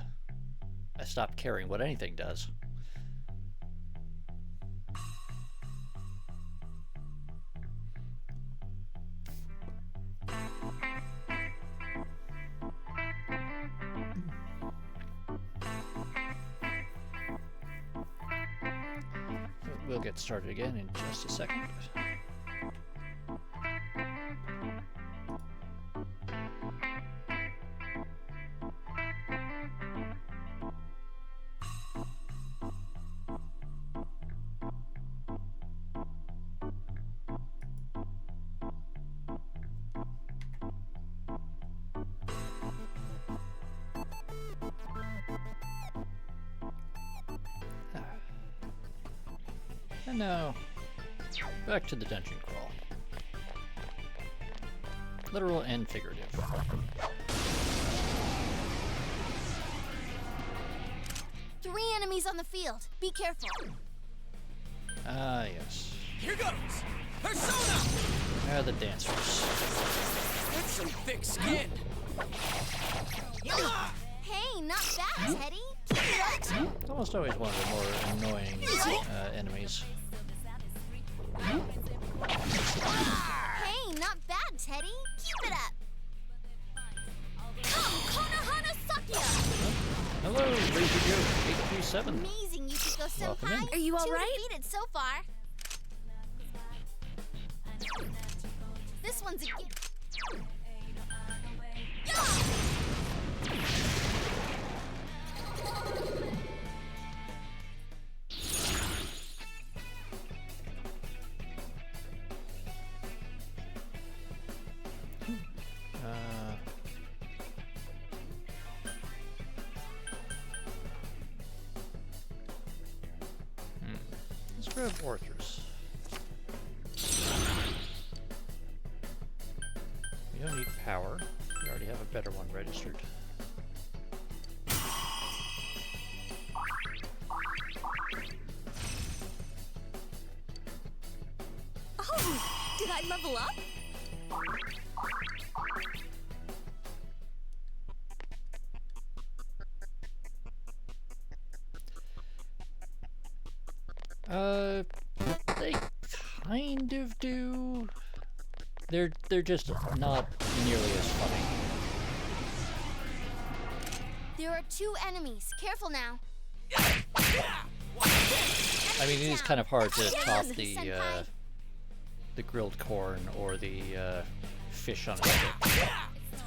stopped caring what anything does. We'll get started again in just a second. And now, back to the dungeon crawl. Literal and figurative. 3 enemies on the field. Be careful. Ah, yes. Here goes! Persona! Ah, the dancers. That's some thick skin. Hey, not bad, Teddy. Keep it up. It's almost always one of the more annoying enemies. Hey, not bad, Teddy. Keep it up. Come, Konohana Sakya! Hello, Lazy Joe 827. Amazing, Yukiko Welcome in. Senpai. Are you all 2 right? defeated so far. This one's a gift. Let's grab Orthros. We don't need power. We already have a better one registered. Oh, did I level up? They kind of do. They're just not nearly as funny. There are 2 enemies. Careful now. I mean, it is kind of hard to top Senpai. the grilled corn or the fish on a stick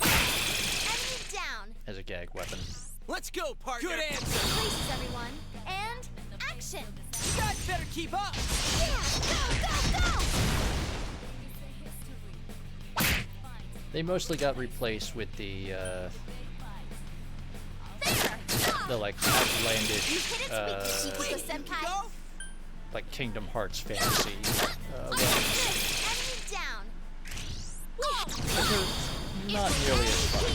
Enemy down. as a gag weapon. Let's go, partner! Good answer! Places, everyone. And action. You guys better keep up! Yeah, go! They mostly got replaced with the like You outlandish hit its weakness, Yukiko Senpai. Go! like Kingdom Hearts fantasy ones. Enemy down. But they're not nearly as funny.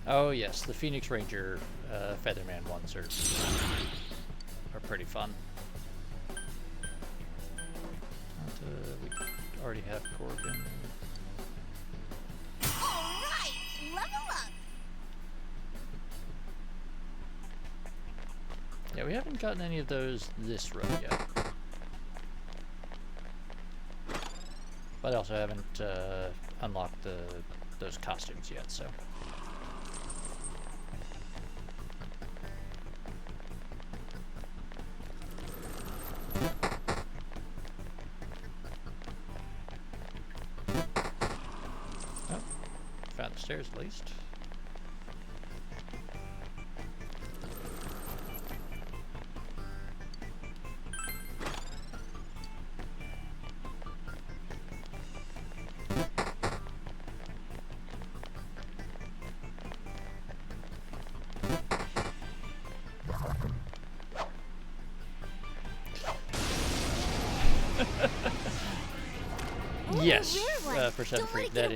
Oh yes, the Phoenix Ranger Featherman ones are pretty fun. We already have Gorgon. Alright, level up. Yeah, we haven't gotten any of those this run yet. But I also haven't unlocked those costumes yet, so. downstairs at least. Yes, for Seven Free, that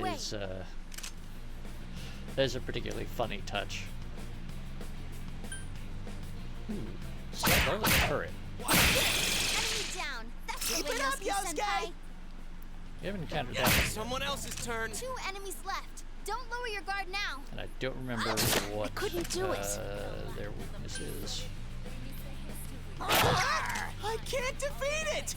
is a particularly funny touch. Ooh, so there's a turret. Enemy down. That's the way, Yosuke-senpai. You haven't encountered that one. Someone else's turn. 2 enemies left. Don't lower your guard now. And I don't remember what their weakness is. I can't defeat it!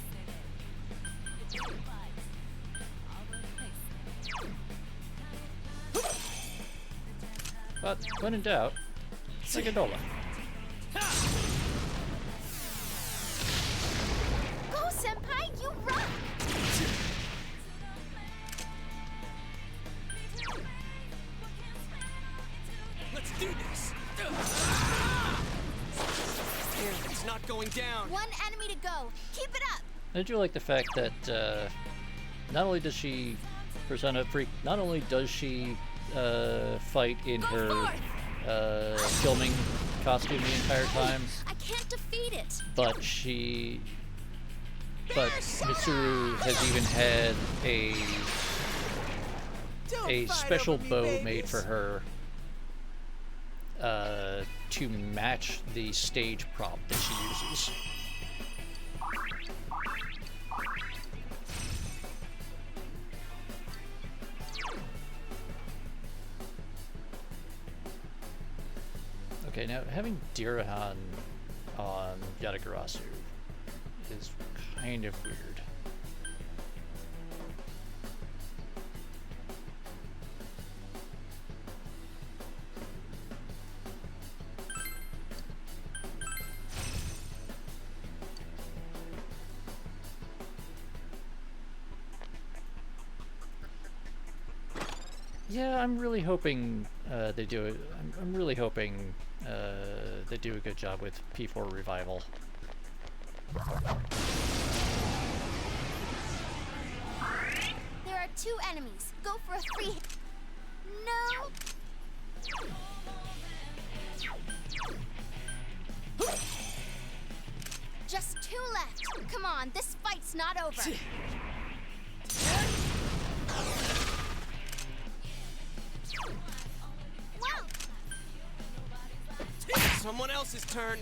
But when in doubt, Megadola. Go, senpai, you rock! Let's do this! It's not going down! 1 enemy to go. Keep it up! I do like the fact that not only does she Persona Freak, not only does she fight in her filming costume the entire time, I can't defeat it. but Mitsuru has even had a special bow made for her to match the stage prop that she uses. Okay, now having Dirahan on Yatagarasu is kind of weird. Yeah, I'm really hoping they do it. I'm really hoping they do a good job with P4 Revival. There are 2 enemies. Go for a 3. No. Just 2 left. Come on, this fight's not over. Wow. Someone else's turn.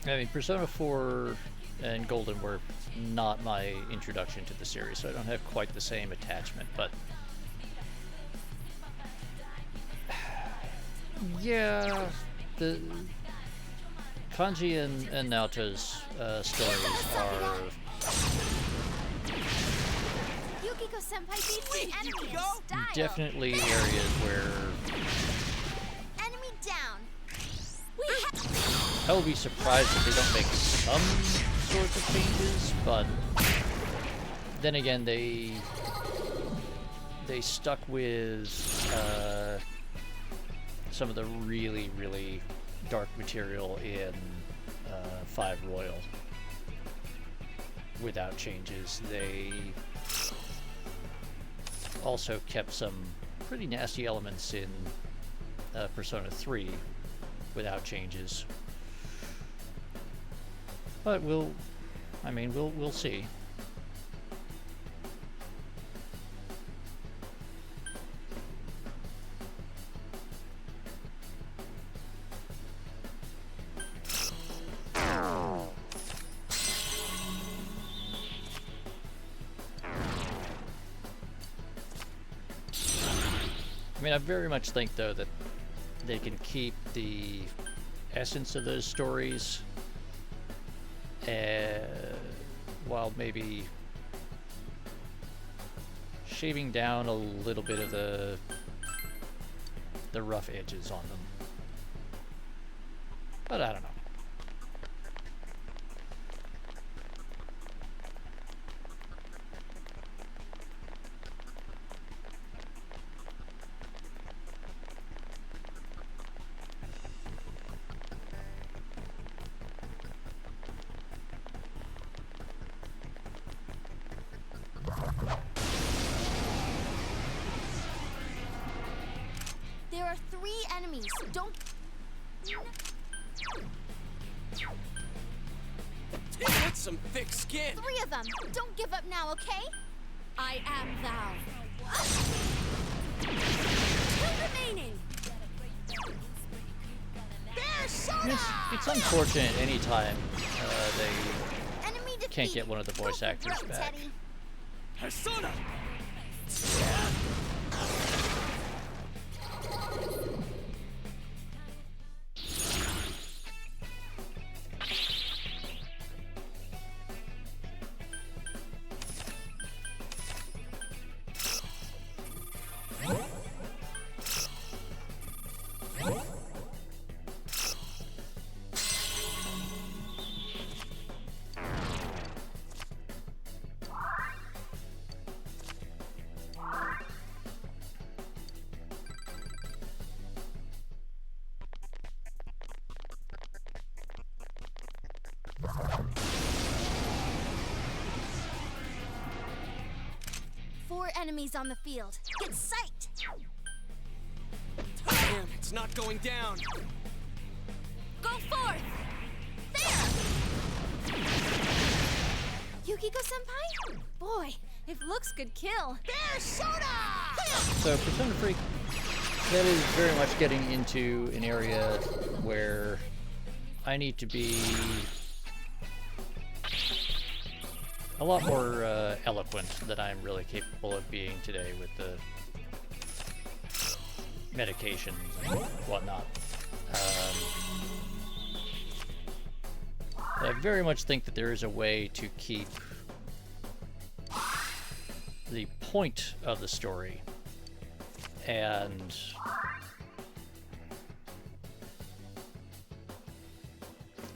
I mean, Persona 4 and Golden were not my introduction to the series, so I don't have quite the same attachment, but yeah, the Kanji and Naoto's stories are Yukiko-senpai beats the enemy in style. definitely areas where Enemy down. I will be surprised if they don't make some sorts of changes, but then again, they stuck with some of the really, really dark material in 5 Royal without changes. They also kept some pretty nasty elements in Persona 3 without changes. But we'll see. I mean, I very much think, though, that they can keep the essence of those stories while maybe shaving down a little bit of the rough edges on them. But I don't know. are 3 enemies. Don't... That's some thick skin. 3 of them. Don't give up now, okay? I am thou. 2 remaining. There's Soda! It's unfortunate anytime they Enemy defeated. can't get one of the voice Go for actors broke, back. Teddy. Persona! Four enemies on the field. Get sight! Damn, it's not going down. Go forth. Yukiko-senpai? Boy, if looks could kill. There's Soda! So Persona Freak, that is very much getting into an area where I need to be a lot more eloquent than I'm really capable of being today with the medications and whatnot. I very much think that there is a way to keep the point of the story and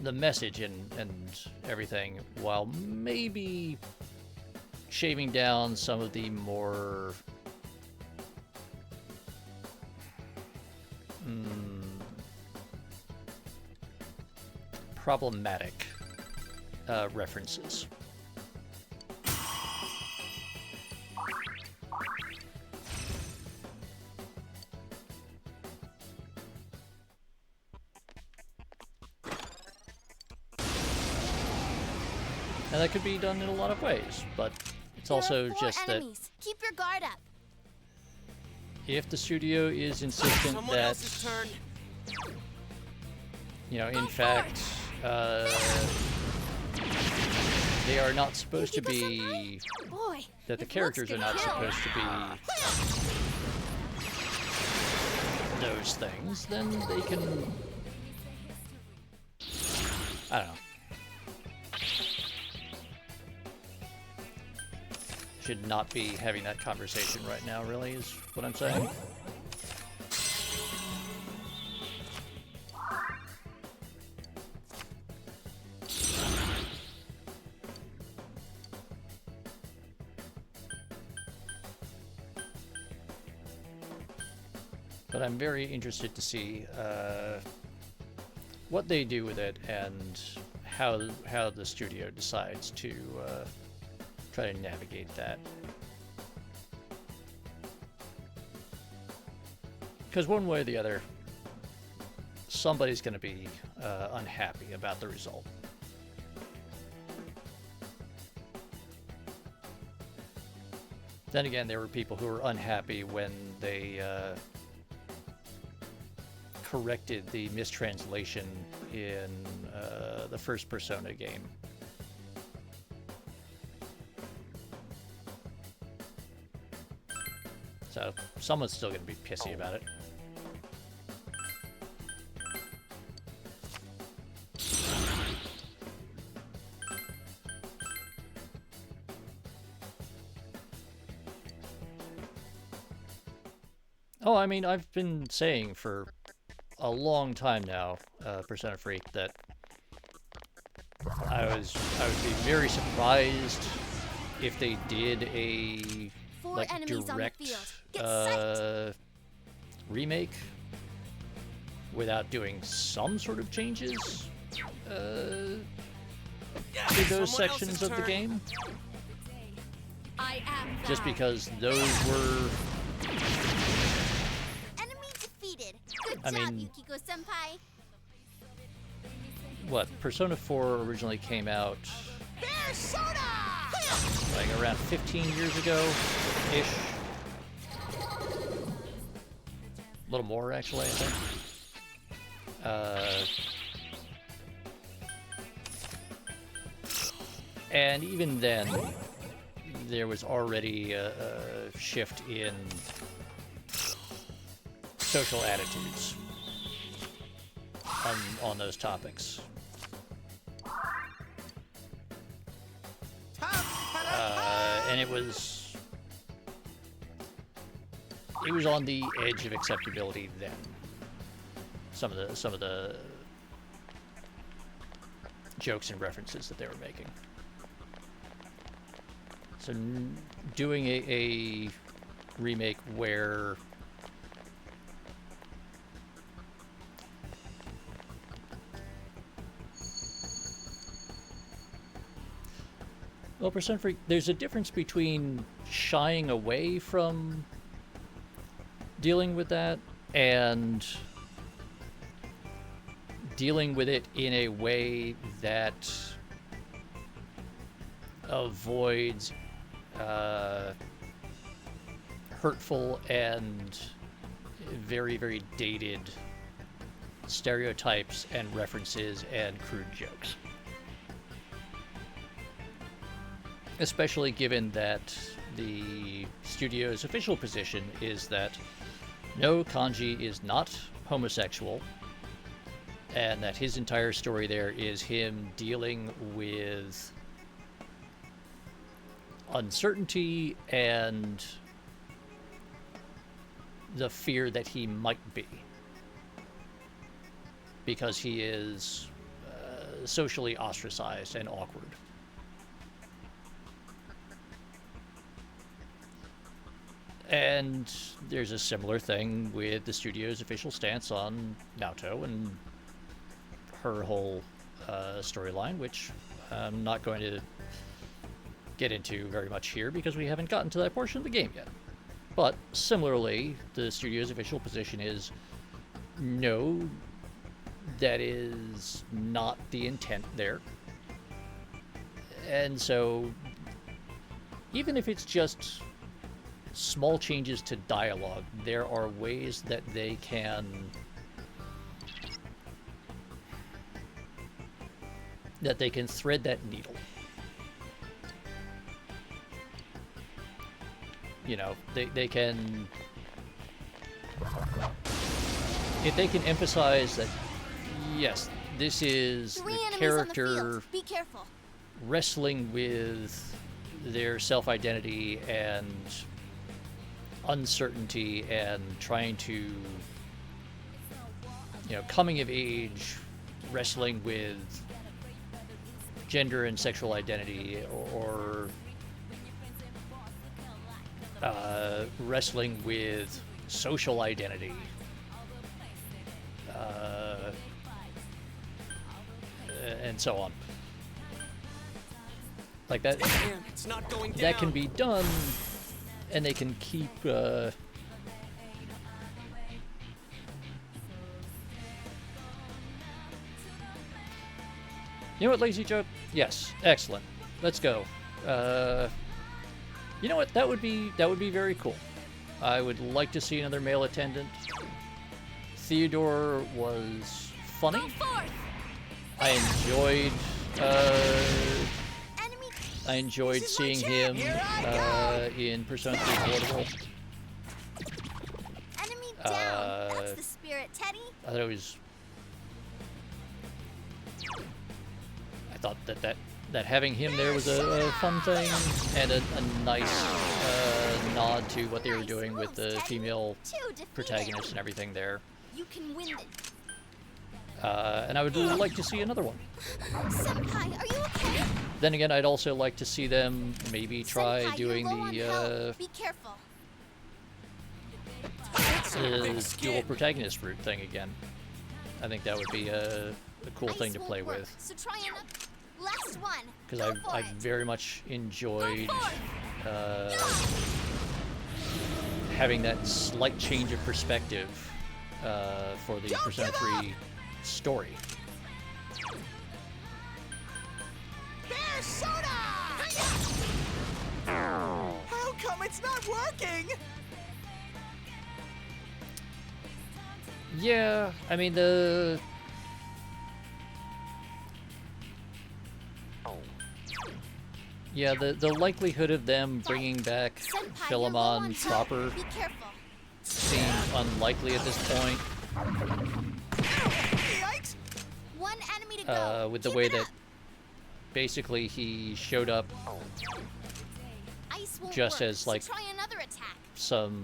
the message and everything, while maybe shaving down some of the more problematic references. And that could be done in a lot of ways, but it's also There are just four that enemies. Keep your guard up. if the studio is insistent Someone that, else's turn. you know, in fact, they are not supposed to be, Yukiko-senpai? Boy, that the if characters are looks not could kill. supposed to be those things, then they can, I don't know. Should not be having that conversation right now, really, is what I'm saying. But I'm very interested to see what they do with it and how the studio decides to try to navigate that. Because one way or the other, somebody's going to be unhappy about the result. Then again, there were people who were unhappy when they corrected the mistranslation in the first Persona game. So someone's still going to be pissy about it. Oh, I mean, I've been saying for a long time now, Persona Freak, that I would be very surprised if they did a Four like enemies on the direct field. Get sight. remake without doing some sort of changes to those Someone sections else's of the turn. game, I am thou. just because those were Enemy defeated. I job, mean, Yukiko-senpai. what, Persona 4 originally came out Persona! like around 15 years ago-ish. A little more, actually, I think. And even then, there was already a shift in social attitudes on those topics. And it was on the edge of acceptability then. Some of the jokes and references that they were making. So doing a remake where well, Persona 3, there's a difference between shying away from dealing with that and dealing with it in a way that avoids hurtful and very, very dated stereotypes and references and crude jokes. Especially given that the studio's official position is that no, Kanji is not homosexual, and that his entire story there is him dealing with uncertainty and the fear that he might be, because he is socially ostracized and awkward. And there's a similar thing with the studio's official stance on Naoto and her whole storyline, which I'm not going to get into very much here because we haven't gotten to that portion of the game yet. But similarly, the studio's official position is no, that is not the intent there. And so, even if it's just small changes to dialogue, there are ways that they can thread that needle. You know, they can, if they can emphasize that, yes, this is Three the enemies character on the field. Be careful. wrestling with their self-identity and uncertainty and trying to, you know, coming of age, wrestling with gender and sexual identity, or wrestling with social identity, and so on. Like that, Damn, it's not going down. that can be done, and they can keep you know what, Lazy Joe? Yes, excellent. Let's go. You know what? That would be very cool. I would like to see another male attendant. Theodore was funny. Go forth! I enjoyed This is my seeing chance. him Here I in Persona 3 Portable. Enemy down. That's the spirit, Teddy. I thought it was. I thought that having him there was a fun thing and a nice nod to what they were Nice doing with moves, the Teddy. female 2 defeated. protagonist and everything there. You can win this. And I would like to see another one. Senpai, are you okay? Then again, I'd also like to see them maybe try Senpai, doing you're low on health. the Be careful. dual protagonist route thing again. I think that would be a cool Ice thing to won't play work, with, So try another. Last one. because Go for I it. very much enjoyed Go having that slight change of perspective for the Don't Persona give 3 story. There's soda! How come it's not working? Yeah, I mean yeah, the likelihood of them bringing back Senpai, you're low on Philemon health. proper Be careful. seems unlikely at this point, Yikes! One enemy to go. with the Keep way it that up. basically he showed up Ice won't just work, as, so like, try another attack. some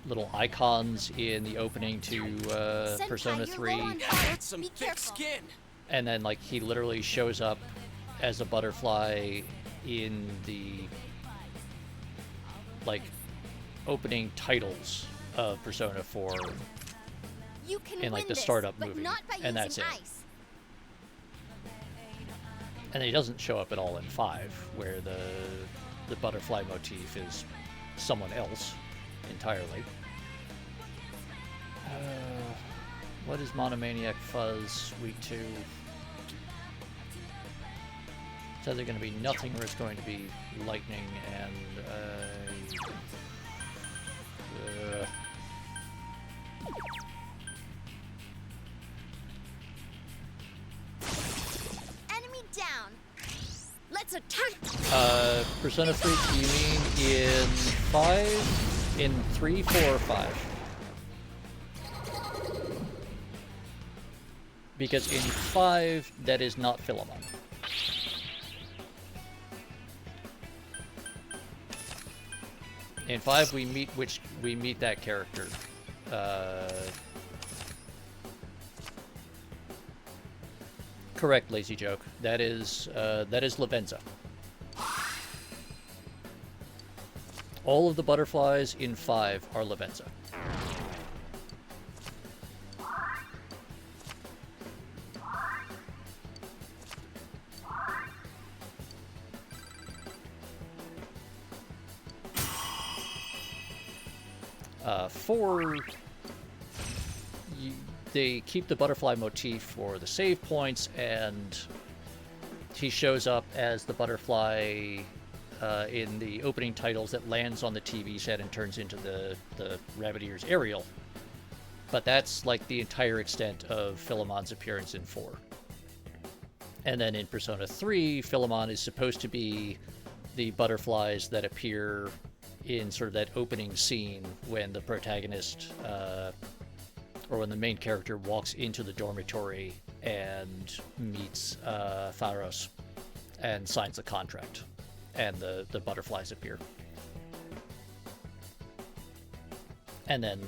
little icons in the opening to Senpai, Persona you're 3, low on health. That's some Be thick careful. skin. and then like he literally shows up as a butterfly in the like opening titles of Persona 4 You can in like win the this, startup but movie, not by and that's using it. ice. And he doesn't show up at all in 5, where the butterfly motif is someone else entirely. What is Monomaniac Fuzz Week 2? It's either going to be nothing or it's going to be lightning and Enemy down. Let's attack. Persona 3, do you mean in 5? In 3, 4, or 5? Because in 5, that is not Philemon. In 5, we meet that character. Correct, lazy joke. That is Lavenza. All of the butterflies in 5 are Lavenza. They keep the butterfly motif for the save points, and he shows up as the butterfly in the opening titles that lands on the TV set and turns into the Rabbit Ears Ariel. But that's like the entire extent of Philemon's appearance in 4. And then in Persona 3, Philemon is supposed to be the butterflies that appear in sort of that opening scene when the protagonist, or when the main character walks into the dormitory and meets Pharos and signs the contract, and the butterflies appear. And then,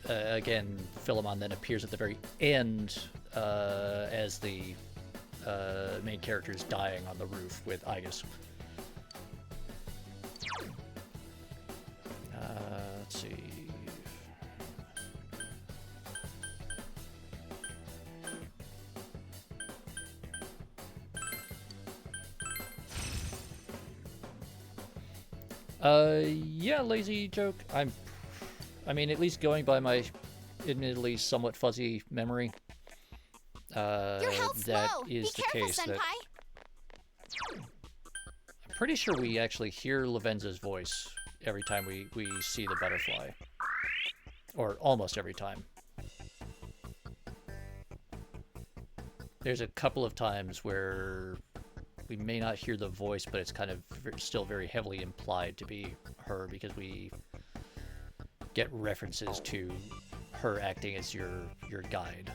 again, Philemon then appears at the very end as the main character is dying on the roof with Aigis. Let's see. Yeah, lazy joke. I mean, at least going by my admittedly somewhat fuzzy memory, Your health's that low. is Be the careful, case. Senpai. That I'm pretty sure we actually hear Lavenza's voice every time we see the butterfly. Or almost every time. There's a couple of times where we may not hear the voice, but it's kind of still very heavily implied to be her, because we get references to her acting as your guide.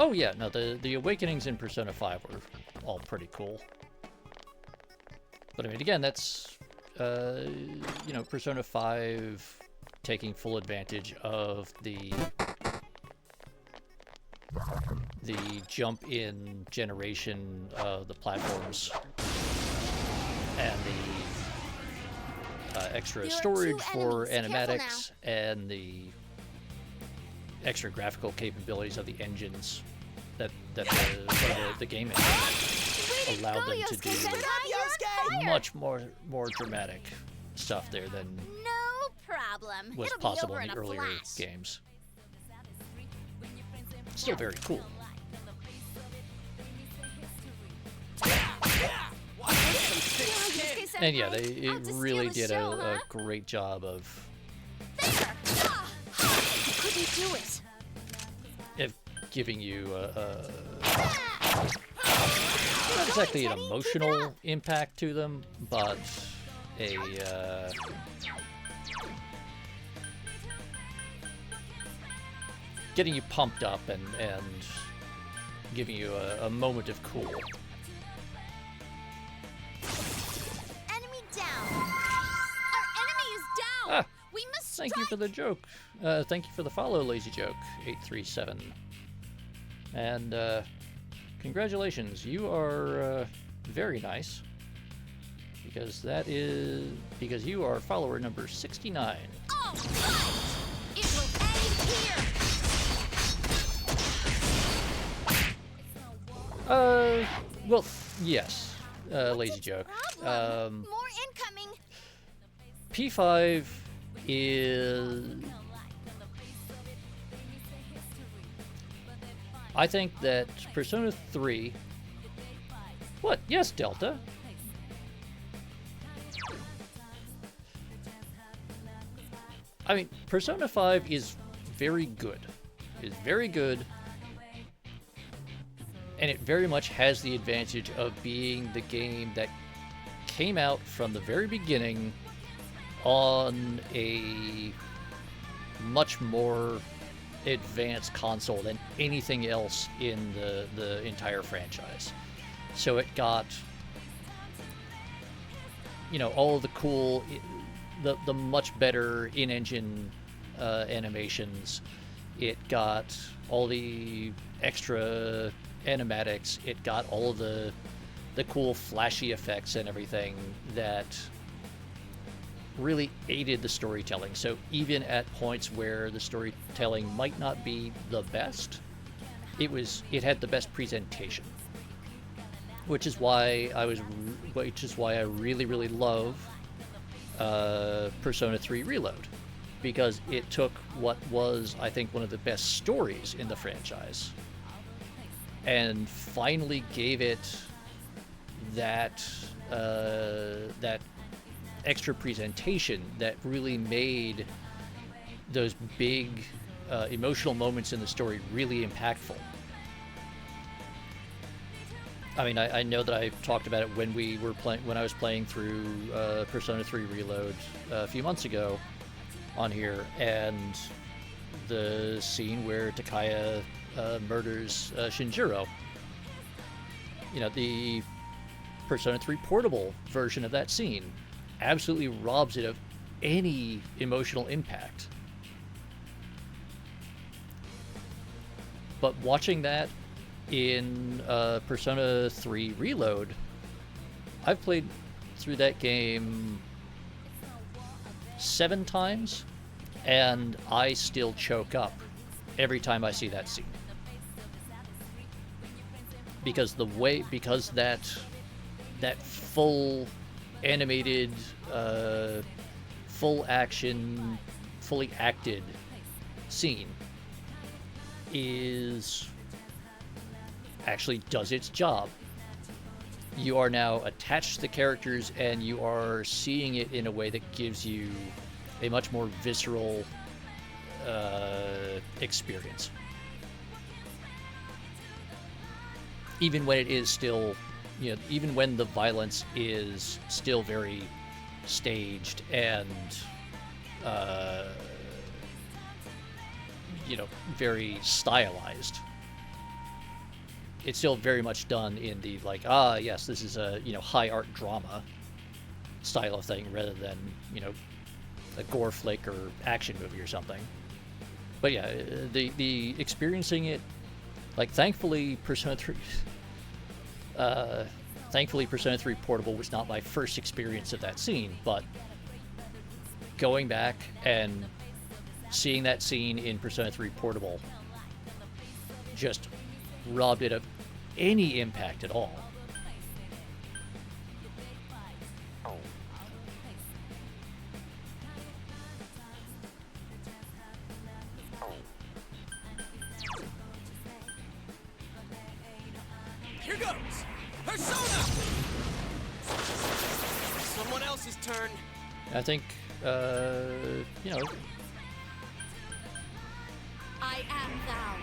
Oh yeah, no, the awakenings in Persona 5 were all pretty cool. But I mean, again, that's, you know, Persona 5 taking full advantage of the the jump in generation of the platforms and the extra There are storage two for enemies. Careful animatics and the extra graphical capabilities of the engines that the game engine allowed them to do much more dramatic stuff there than No problem. was It'll possible be over in the in a earlier flash. games. Still very cool. And yeah, it really did a great job of Couldn't do it. giving you not exactly an emotional impact to them, but a getting you pumped up and giving you a moment of cool. Enemy down. Our enemy is down. Ah, We must thank you for the joke. Thank you for the follow, Lazy Joke 837. And congratulations, you are very nice because because you are follower number 69. All right. It will end here. Well, yes, Lazy Joke. Problem? More incoming. P5 is... I think that Persona 3... What? Yes, Delta. I mean, Persona 5 is very good. It's very good. And it very much has the advantage of being the game that came out from the very beginning on a much more advanced console than anything else in the entire franchise. So it got, you know, all the cool, the much better in-engine animations. It got all the extra animatics. It got all of the cool flashy effects and everything that really aided the storytelling. So even at points where the storytelling might not be the best, it had the best presentation. Which is why I really love Persona 3 Reload, because it took what was, I think, one of the best stories in the franchise and finally gave it that extra presentation that really made those big emotional moments in the story really impactful. I mean, I know that I talked about it when I was playing through Persona 3 Reload a few months ago on here, and the scene where Takaya murders Shinjiro. You know, the Persona 3 portable version of that scene absolutely robs it of any emotional impact. But watching that in Persona 3 Reload, I've played through that game 7 times, and I still choke up every time I see that scene. Because that full animated, full action, fully acted scene actually does its job. You are now attached to the characters, and you are seeing it in a way that gives you a much more visceral experience. Even when it is still, you know, even when the violence is still very staged and, you know, very stylized. It's still very much done in the, like, yes, this is a, you know, high art drama style of thing rather than, you know, a gore flick or action movie or something. But yeah, the experiencing it Like, thankfully, Persona 3... thankfully, Persona 3 Portable was not my first experience of that scene, but going back and seeing that scene in Persona 3 Portable just robbed it of any impact at all. Here goes! Persona! Someone else's turn. I think, you know, I am thou.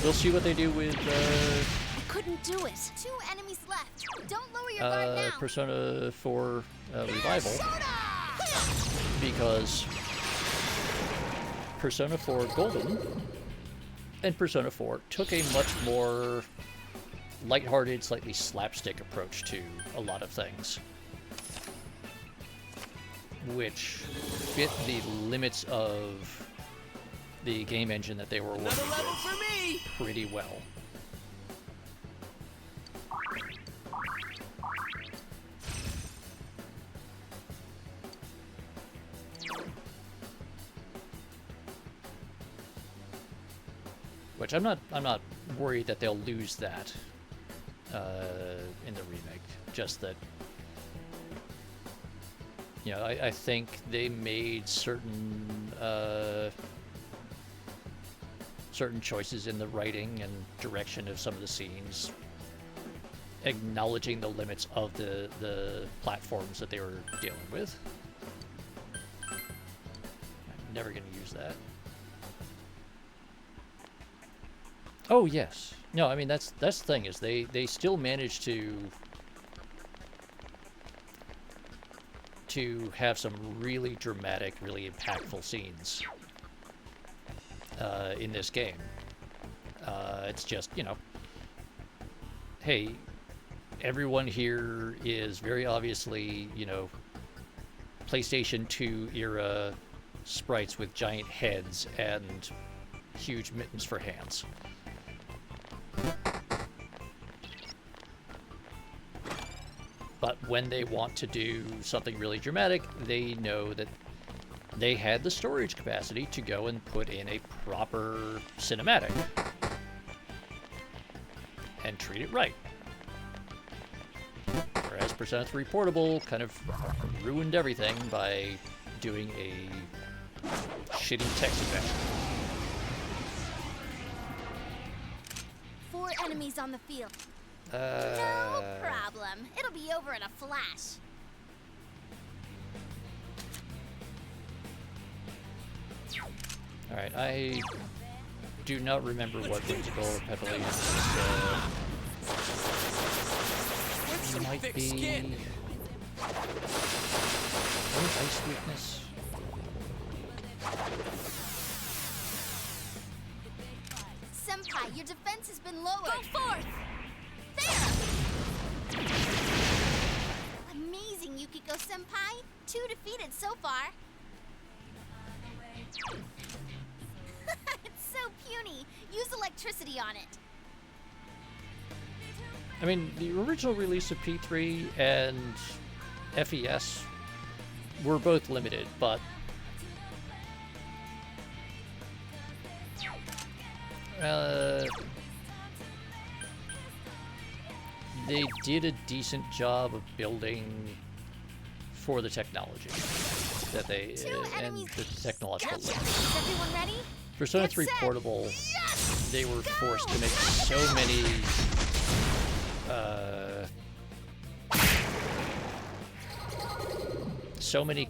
we'll see what they do with I couldn't do it. 2 enemies left. Don't lower your guard now. Persona 4 Revival, Persona! because Persona 4 Golden and Persona 4 took a much more lighthearted, slightly slapstick approach to a lot of things, which fit the limits of the game engine that they were working Another level for with me! pretty well. Which I'm not worried that they'll lose that in the remake. Just that, you know, I think they made certain choices in the writing and direction of some of the scenes, acknowledging the limits of the platforms that they were dealing with. I'm never going to use that. Oh yes, no, I mean that's the thing, is they still managed to have some really dramatic, really impactful scenes in this game. It's just, you know, hey, everyone here is very obviously, you know, PlayStation 2 era sprites with giant heads and huge mittens for hands. But when they want to do something really dramatic, they know that they had the storage capacity to go and put in a proper cinematic and treat it right. Whereas Persona 3 Portable kind of ruined everything by doing a shitty text effect. 4 enemies on the field. No problem. It'll be over in a flash. Alright, I do not remember what Whimsical or Petalina With some might thick be. skin. Ice weakness. Senpai, your defense has been lowered. Go forth! There! Amazing, Yukiko Senpai. 2 defeated so far. It's so puny. Use electricity on it. I mean, the original release of P3 and FES were both limited, but they did a decent job of building for the technology that they and the technological limits. Is everyone ready? Persona Get 3 set. Portable, Yes! they were Go! forced to make so many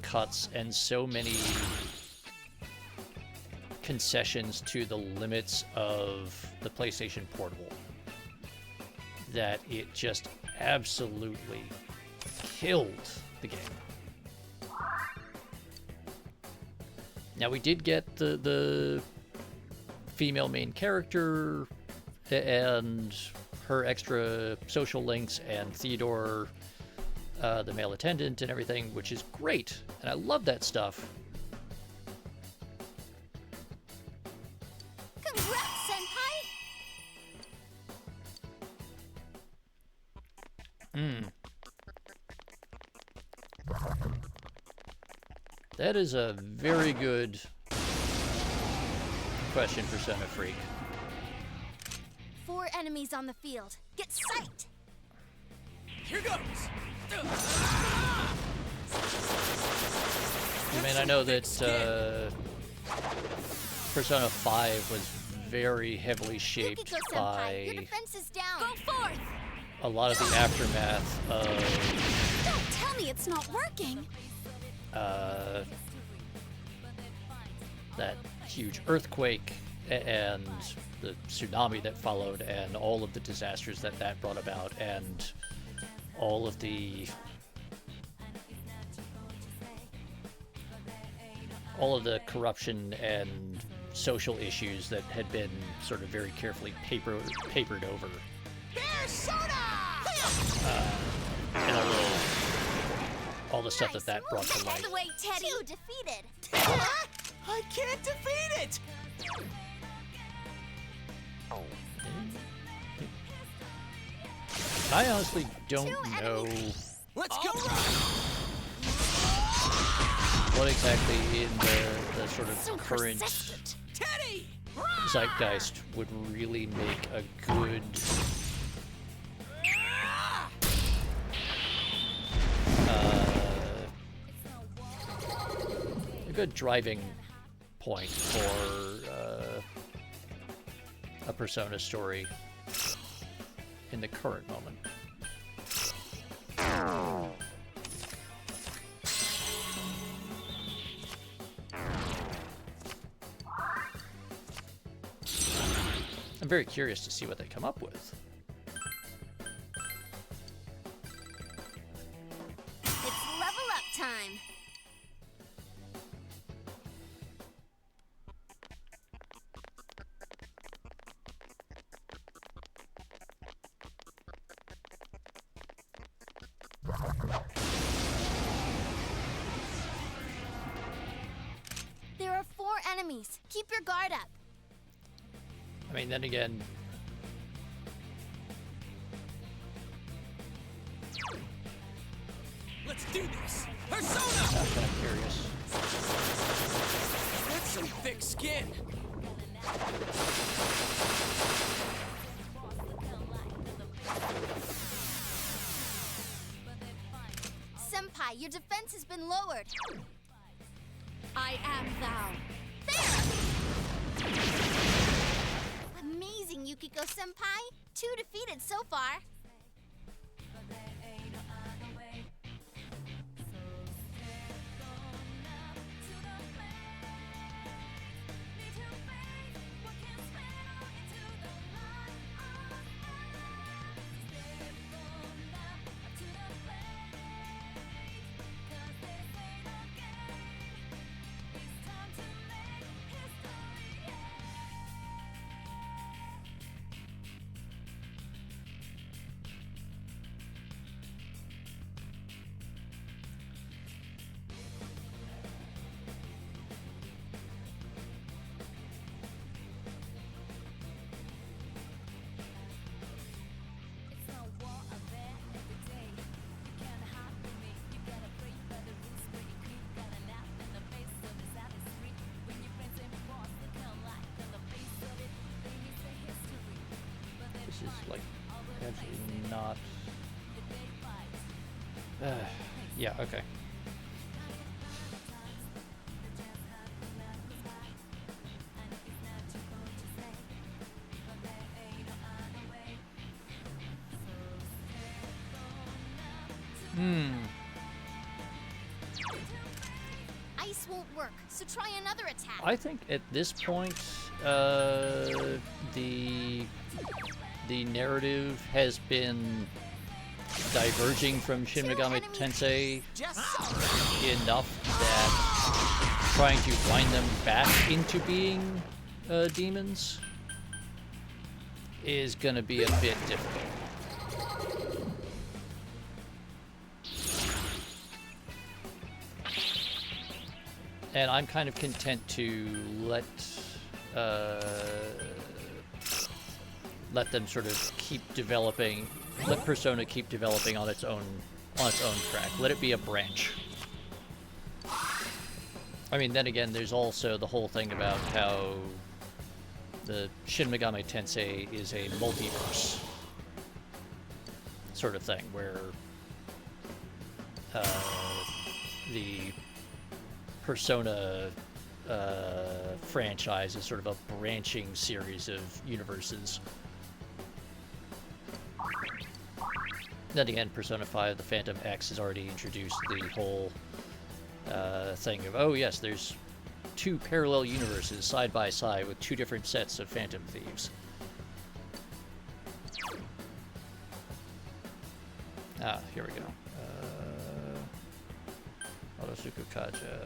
cuts and so many concessions to the limits of the PlayStation Portable that it just absolutely killed the game. Now, we did get the female main character and her extra social links and Theodore, the male attendant and everything, which is great. And I love that stuff. Congrats, Senpai! That is a very good question, Persona Freak. 4 enemies on the field. Get sight! Here goes! I mean, I know that Persona 5 was very heavily shaped Yukiko-senpai, your by defense is down. Go forth! a lot of the aftermath of Don't tell me it's not working! that huge earthquake and the tsunami that followed and all of the disasters that that brought about and all of the corruption and social issues that had been sort of very carefully papered over. And all the stuff that brought to light. Out of the way, Teddy! 2 defeated. I can't defeat it! I honestly don't 2 know Let's go! what exactly in the sort of So current persistent. Teddy! zeitgeist would really make a good driving point for a Persona story in the current moment. I'm very curious to see what they come up with. It's level up time. There are 4 enemies. Keep your guard up. I mean, then again, Let's do this! Persona! I'm kind of curious. That's some thick skin! Senpai, your defense has been lowered. I am thou. Amazing, Yukiko-senpai. 2 defeated so far. This is like absolutely not. Yeah, okay. Ice won't work, so try another attack. I think at this point, the narrative has been diverging from Shin Megami Tensei enough that trying to wind them back into being demons is gonna be a bit difficult. And I'm kind of content to let them sort of keep developing, let Persona keep developing on its own track. Let it be a branch. I mean, then again, there's also the whole thing about how the Shin Megami Tensei is a multiverse sort of thing, where the Persona franchise is sort of a branching series of universes. Then again, Persona 5, the Phantom X, has already introduced the whole thing of, oh yes, there's two parallel universes side by side with two different sets of Phantom Thieves. Ah, here we go. Otosuku Kaja.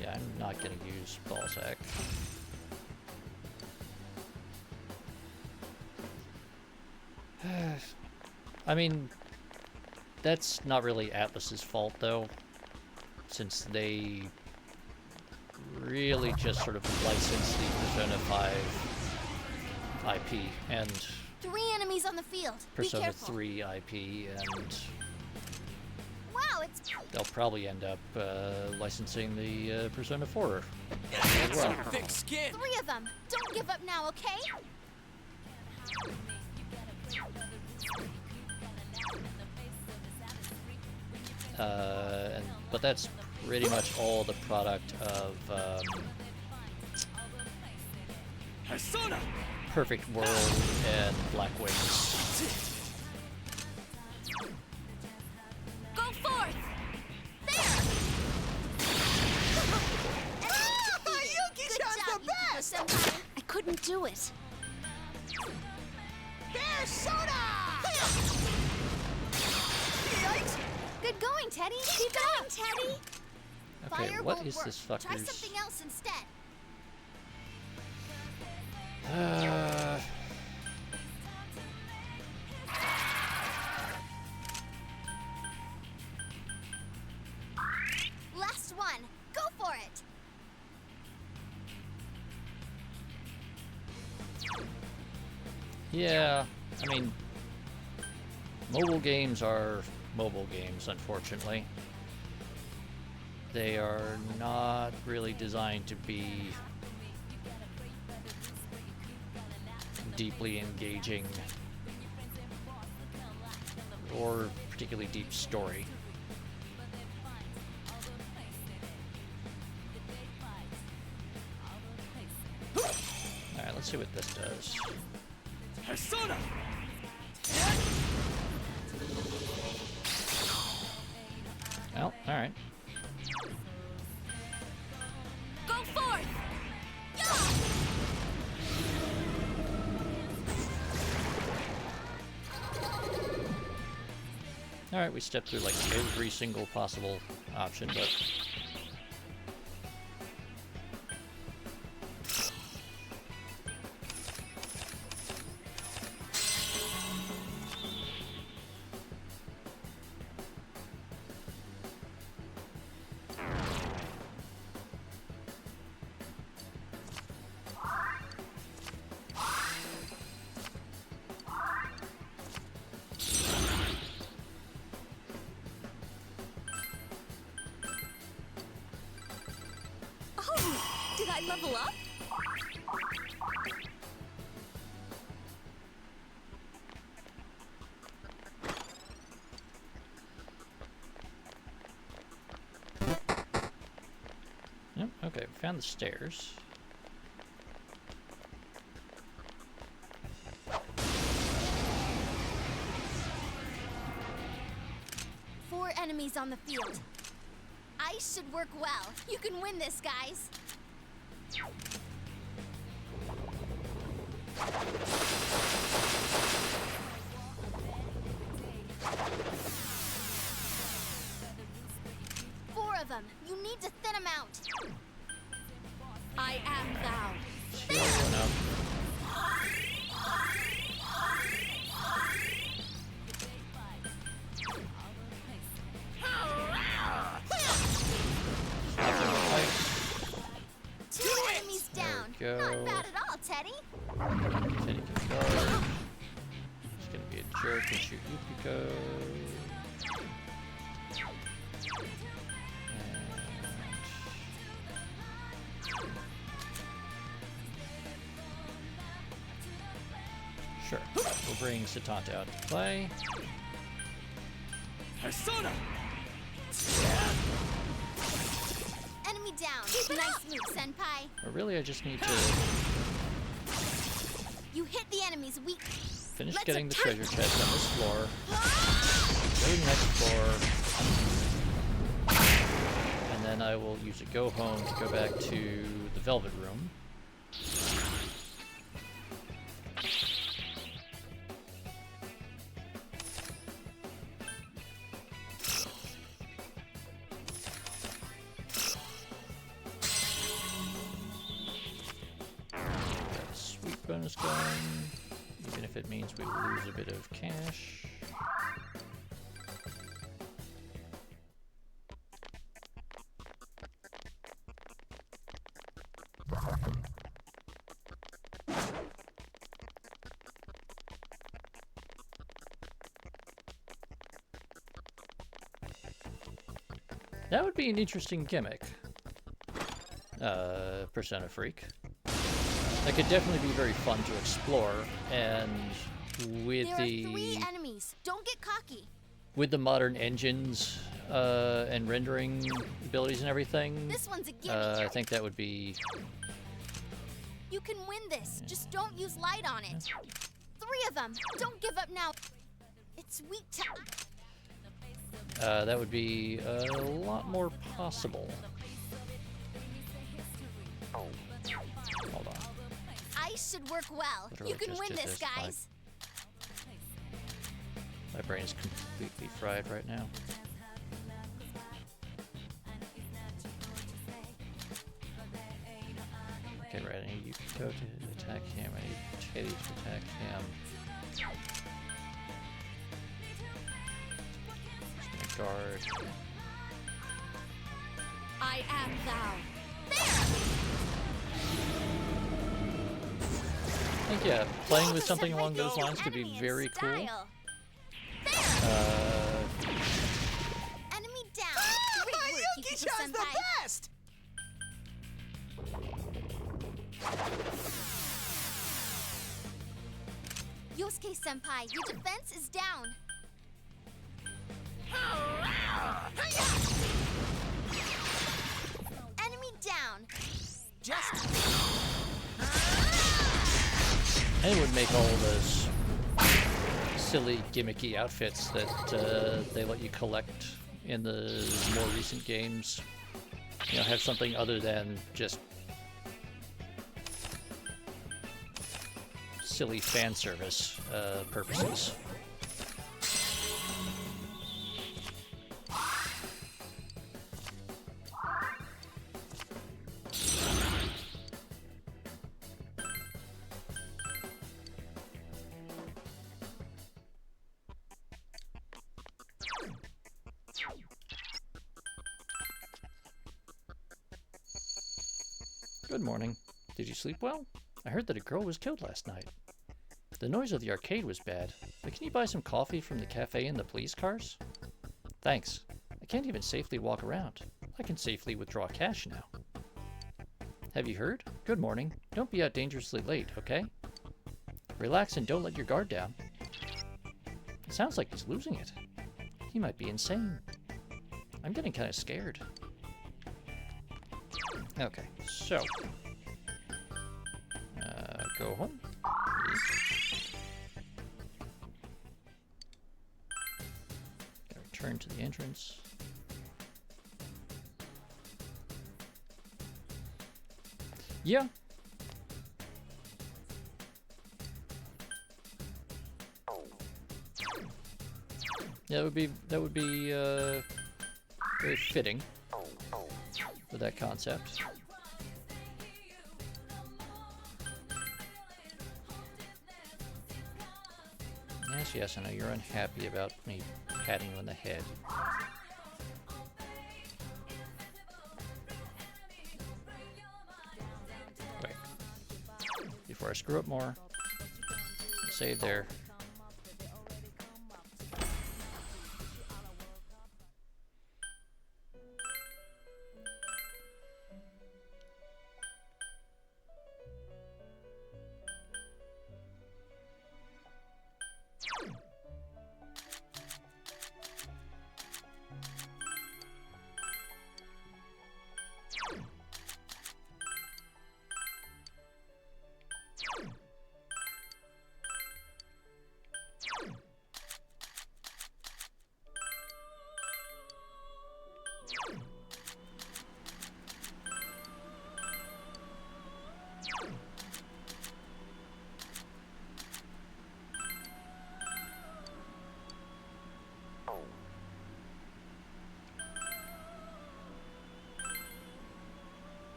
Yeah, I'm not gonna use Balzac. I mean, that's not really Atlus's fault, though, since they really just sort of licensed the Persona 5 IP and 3 enemies on the field. Be Persona careful. 3 IP, and Wow, it's they'll probably end up licensing the Persona 4 That's as well. some thick skin. 3 of them. Don't give up now, okay? But that's pretty much all the product of Persona. Perfect World and Black Wings. Go forth! Yuki-chan's the best! I couldn't do it. Persona. Yikes! Good going, Teddy. Keep going, Teddy. Okay, Fire what won't is work. this Try fucker's... something else instead. Last one. Go for it. Yeah, I mean, mobile games are mobile games, unfortunately. They are not really designed to be deeply engaging or particularly deep story. Alright, let's see what this does. Persona. Oh, alright. Go forth! Alright, we stepped through like every single possible option, but... Oh, did I level up? Yep, okay, we found the stairs. Four enemies on the field. Ice should work well. You can win this, guys. Four of them. You need to thin them out. I am thou. Shield went up. Two enemies down. There we go. Not bad at all, Teddy. Teddy can guard. It's gonna be a sure can shoot Yukiko. Sure, we'll bring Satanta out to play. Persona! Enemy down. Nice move, Senpai. But really, I just need to You hit the enemy's weak. finish Let's getting the attack. treasure chest on this floor. Go to the next floor. And then I will use a go home to go back to the Velvet Room. Bonus going, even if it means we lose a bit of cash. That would be an interesting gimmick. Persona Freak. That could definitely be very fun to explore, and with There are 3 the enemies. Don't get cocky. modern engines and rendering abilities and everything, This one's a gimme. I think that would be You can win this. Just don't use light on it. 3 of them. Don't give up now. It's weak to... that would be a lot more possible. Hold on. Ice should work well. Literally You can just win did this, this, like- guys. My brain is completely fried right now. Okay, right, I need Yukiko to attack him, I need Teddy to attack him. Just gonna guard. I am thou. I think, yeah, playing with something along those lines could be very cool. Enemy down. Great work, Yuki-chan's Yukiko-senpai. the best! Yosuke-senpai, your defense is down. Enemy down. Just And it would make all those silly, gimmicky outfits that they let you collect in the more recent games, you know, have something other than just silly fan service purposes. Good morning. Did you sleep well? I heard that a girl was killed last night. The noise of the arcade was bad, but can you buy some coffee from the cafe and the police cars? Thanks. I can't even safely walk around. I can safely withdraw cash now. Have you heard? Good morning. Don't be out dangerously late, okay? Relax and don't let your guard down. It sounds like he's losing it. He might be insane. I'm getting kind of scared. Okay, so go home. Gotta return to the entrance. Yeah. Yeah, that would be very fitting for that concept. Yes, I know you're unhappy about me patting you on the head. Wait. Before I screw up more, save there.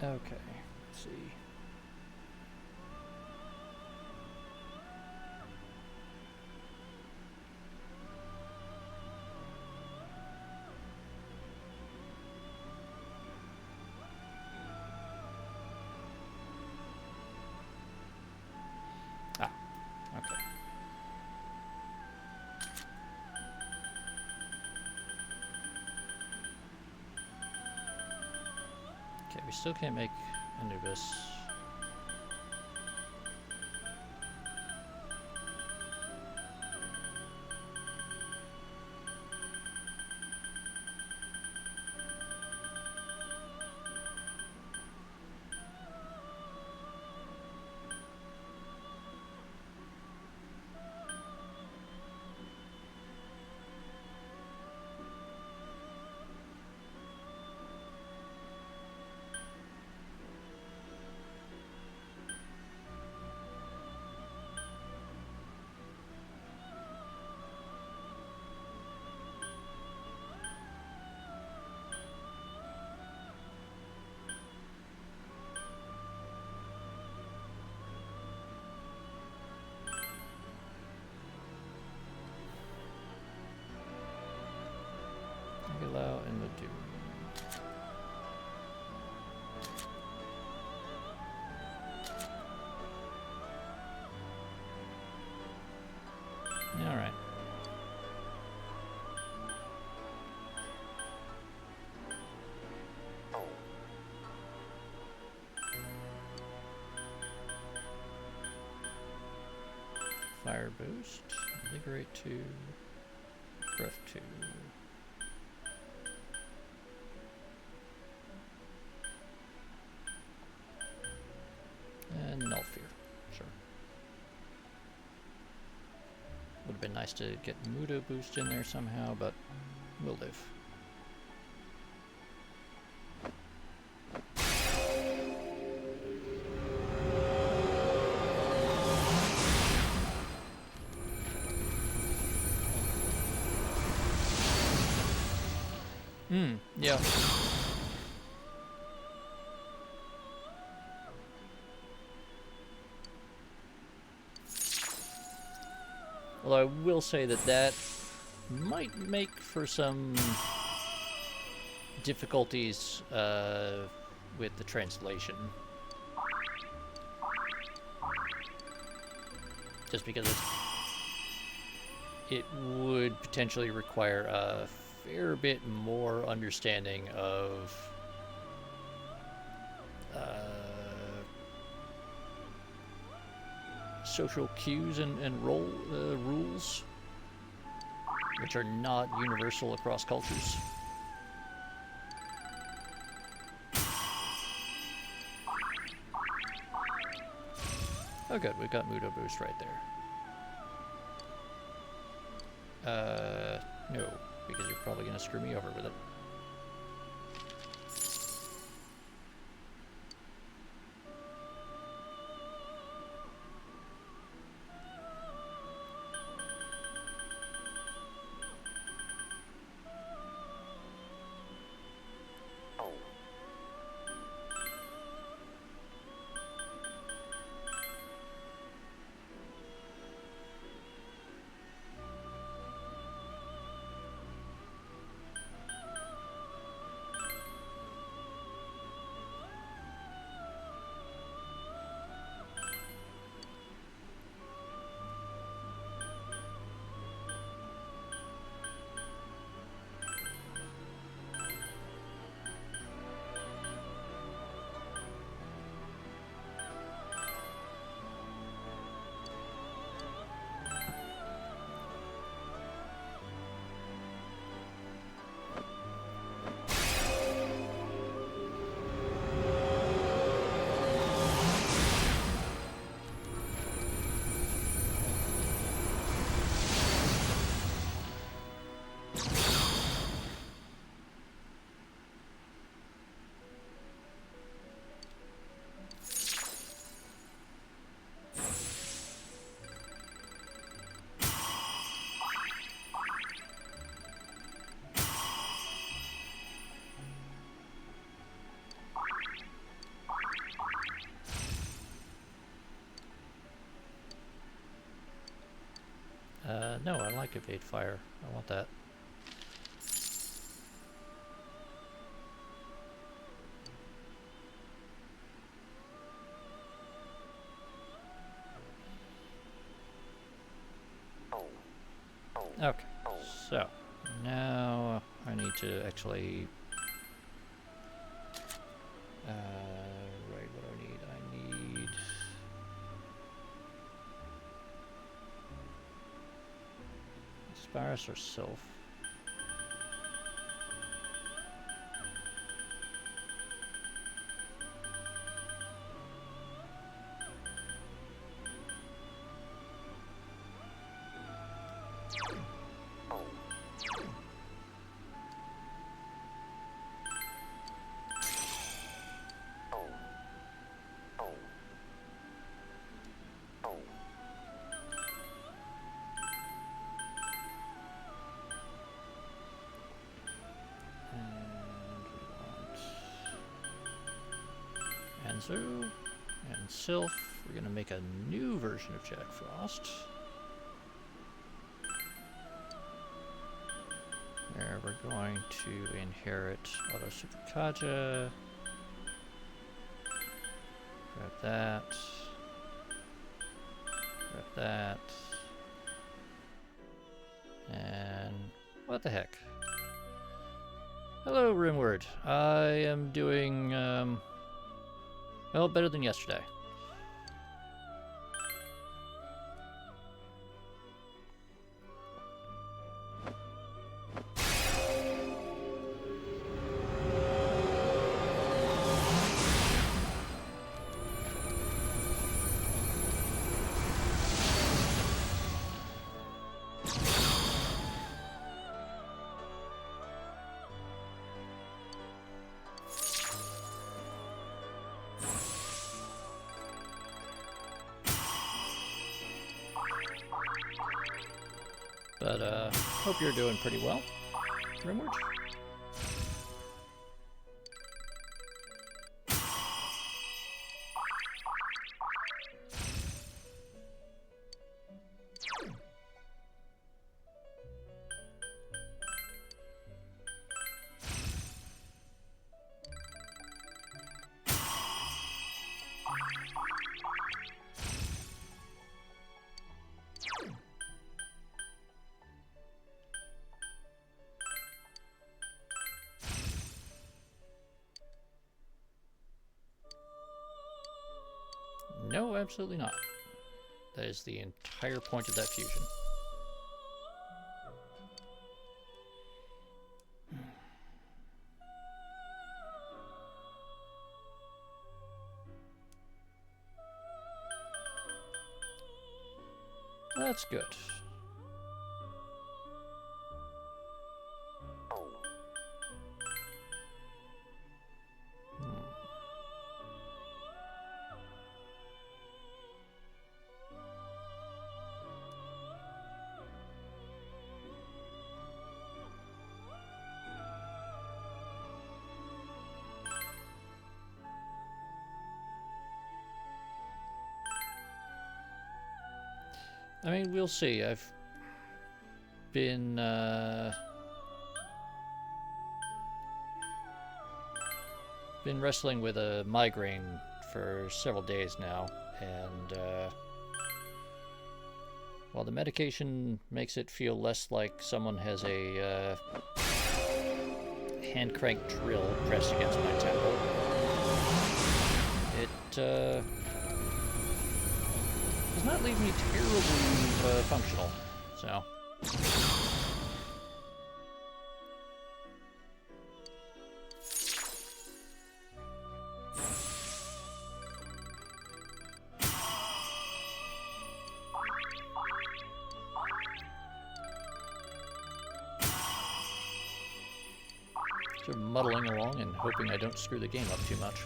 Okay, let's see. Ah, okay. Okay, we still can't make Anubis. Allow and the do. All right. Fire boost, invigorate 2, breath 2. And null fear, sure. Would have been nice to get Mudo boost in there somehow, but we'll live. Yeah. Although I will say that that might make for some difficulties with the translation. Just because it would potentially require a fair bit more understanding of social cues and role rules, which are not universal across cultures. Oh good, we've got Mudo boost right there. No, because you're probably going to screw me over with it. No, I like evade fire. I want that. Okay, so now I need to actually right, what do I need? I need Sparus or Sylph. Anzu and Sylph. We're going to make a new version of Jack Frost. Where we're going to inherit Auto Super Kaja. Grab that. Grab that. And what the heck? Hello, Rimward. I am doing, well, better than yesterday. But, hope you're doing pretty well, Rimward. No, absolutely not. That is the entire point of that fusion. That's good. I mean, we'll see. I've been wrestling with a migraine for several days now, and while the medication makes it feel less like someone has a hand crank drill pressed against my temple, it does not leave me terribly functional, so. Sort of muddling along and hoping I don't screw the game up too much.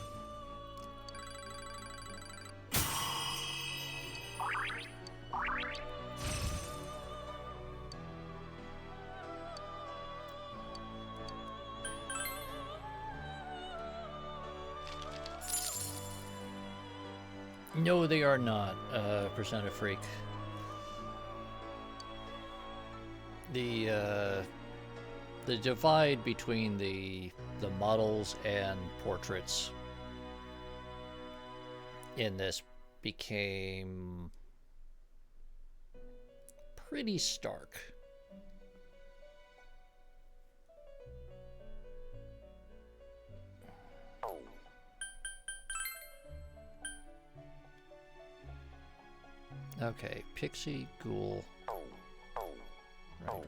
No, they are not, Persona Freak. the divide between the models and portraits in this became pretty stark. Okay, Pixie, Ghoul. Right.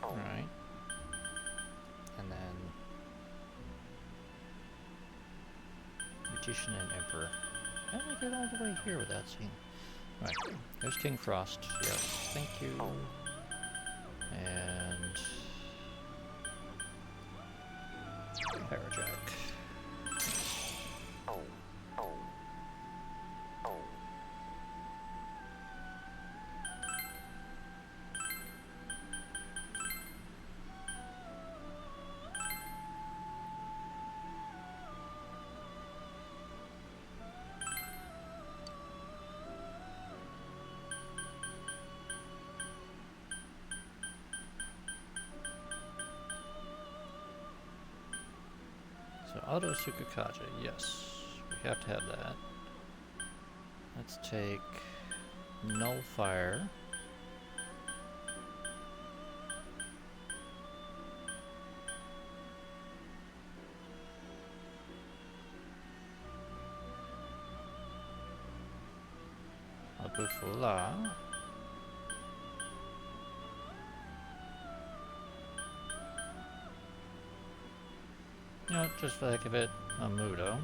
Alright. And then Magician and Emperor. How did I get all the way here without seeing? Right. There's King Frost. Yes. Thank you. And Parajack. So Auto Sukukaja, yes, we have to have that. Let's take Nullfire. Abufula. You know, just for the heck of it, a Mudo.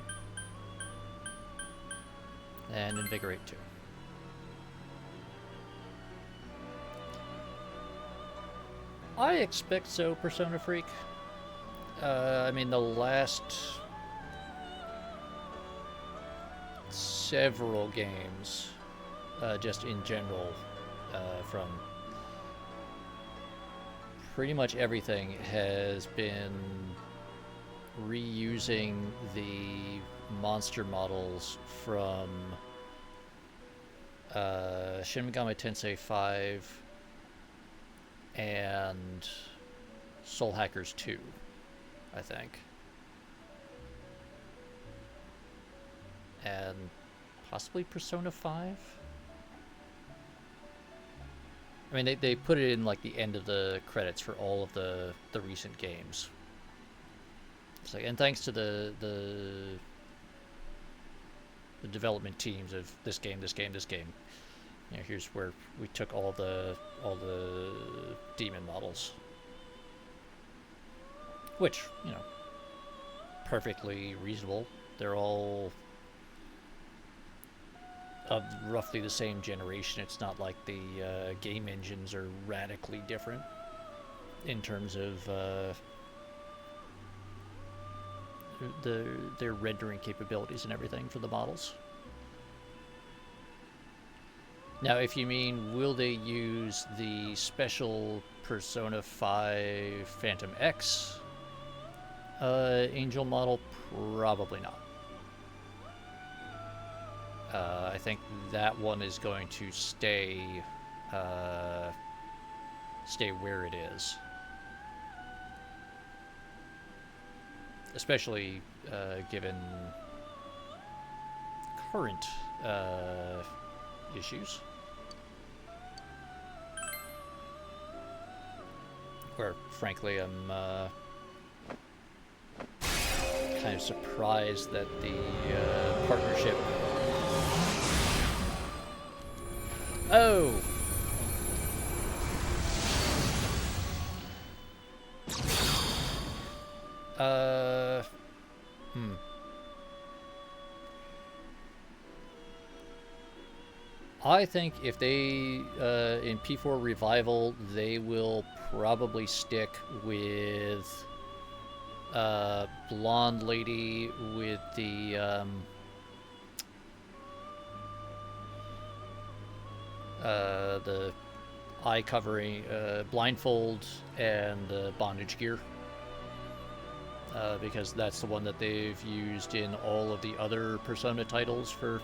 And Invigorate 2. I expect so, Persona Freak. I mean, the last several games, just in general, from pretty much everything, has been reusing the monster models from Shin Megami Tensei 5 and Soul Hackers 2, I think. And possibly Persona 5? I mean, they put it in like the end of the credits for all of the recent games. It's like, and thanks to the development teams of this game, you know, here's where we took all the demon models, which, you know, perfectly reasonable. They're all of roughly the same generation. It's not like the game engines are radically different in terms of their rendering capabilities and everything for the models. Now, if you mean, will they use the special Persona 5 Phantom X angel model? Probably not. I think that one is going to stay where it is. Especially given current issues, where frankly I'm kind of surprised that the partnership. Oh. I think if they, in P4 Revival, they will probably stick with blonde lady with the eye covering, blindfold, and the bondage gear. Because that's the one that they've used in all of the other Persona titles for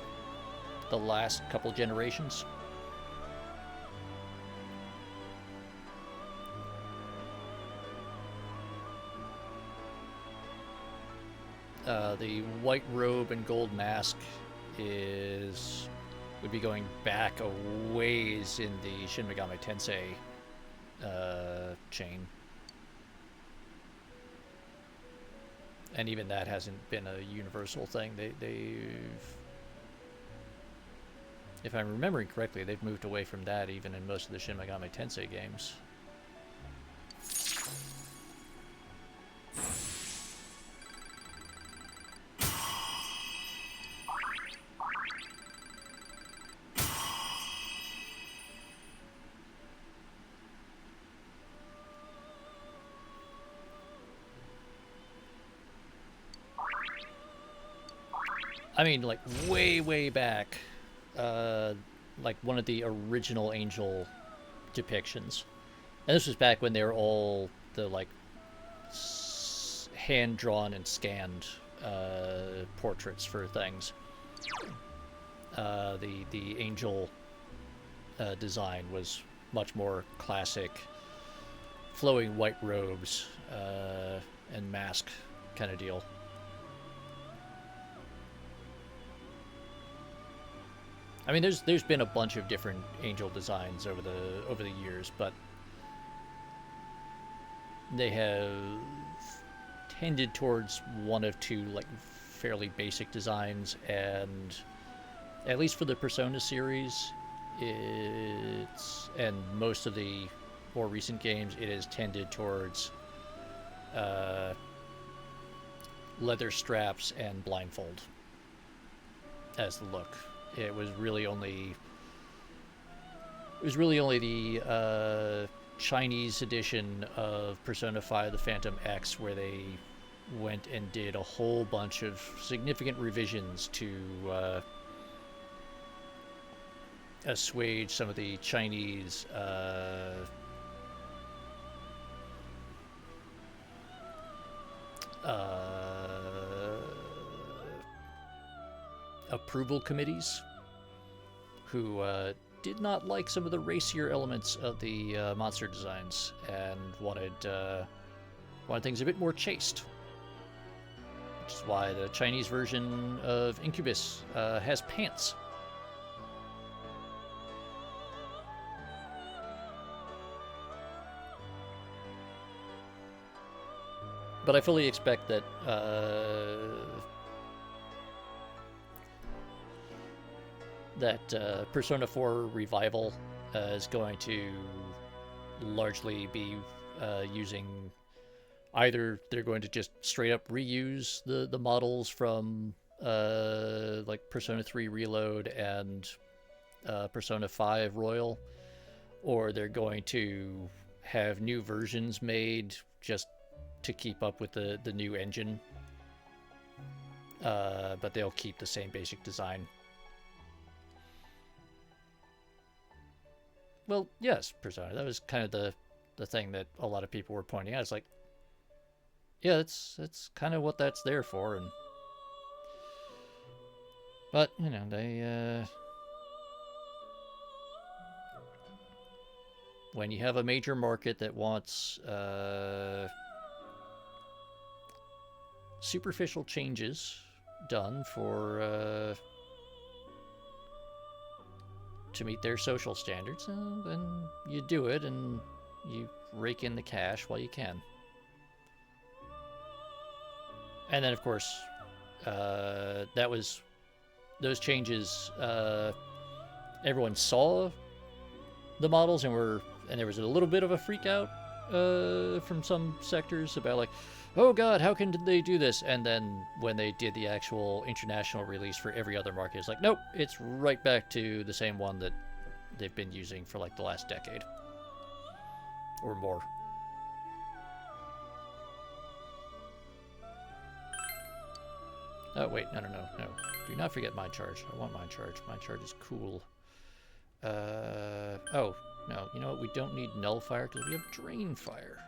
the last couple generations. The white robe and gold mask would be going back a ways in the Shin Megami Tensei chain. And even that hasn't been a universal thing. They've, if I'm remembering correctly, they've moved away from that even in most of the Shin Megami Tensei games. I mean, like, way back, like, one of the original Angel depictions. And this was back when they were all the, like, hand-drawn and scanned portraits for things. The Angel design was much more classic, flowing white robes and mask kind of deal. I mean, there's been a bunch of different Angel designs over the years, but they have tended towards one of two, like, fairly basic designs, and at least for the Persona series, and most of the more recent games, it has tended towards leather straps and blindfold as the look. It was really only the Chinese edition of Persona 5 The Phantom X where they went and did a whole bunch of significant revisions to assuage some of the Chinese approval committees who did not like some of the racier elements of the monster designs and wanted things a bit more chaste, which is why the Chinese version of Incubus has pants. But I fully expect that Persona 4 Revival is going to largely be using either they're going to just straight up reuse the models from like Persona 3 Reload and Persona 5 Royal, or they're going to have new versions made just to keep up with the new engine, but they'll keep the same basic design. Well, yes, Persona. That was kind of the thing that a lot of people were pointing out. It's like, yeah, that's kind of what that's there for. And but you know, they when you have a major market that wants superficial changes done for to meet their social standards, then you do it and you rake in the cash while you can. And then, of course, those changes. Everyone saw the models and there was a little bit of a freak out from some sectors about like, oh god, how can they do this? And then when they did the actual international release for every other market, it's like, nope, it's right back to the same one that they've been using for like the last decade or more. Oh wait, no. Do not forget Mind Charge. I want Mind Charge. Mind Charge is cool. Oh, no, you know what? We don't need Nullifier because we have Drain Fire.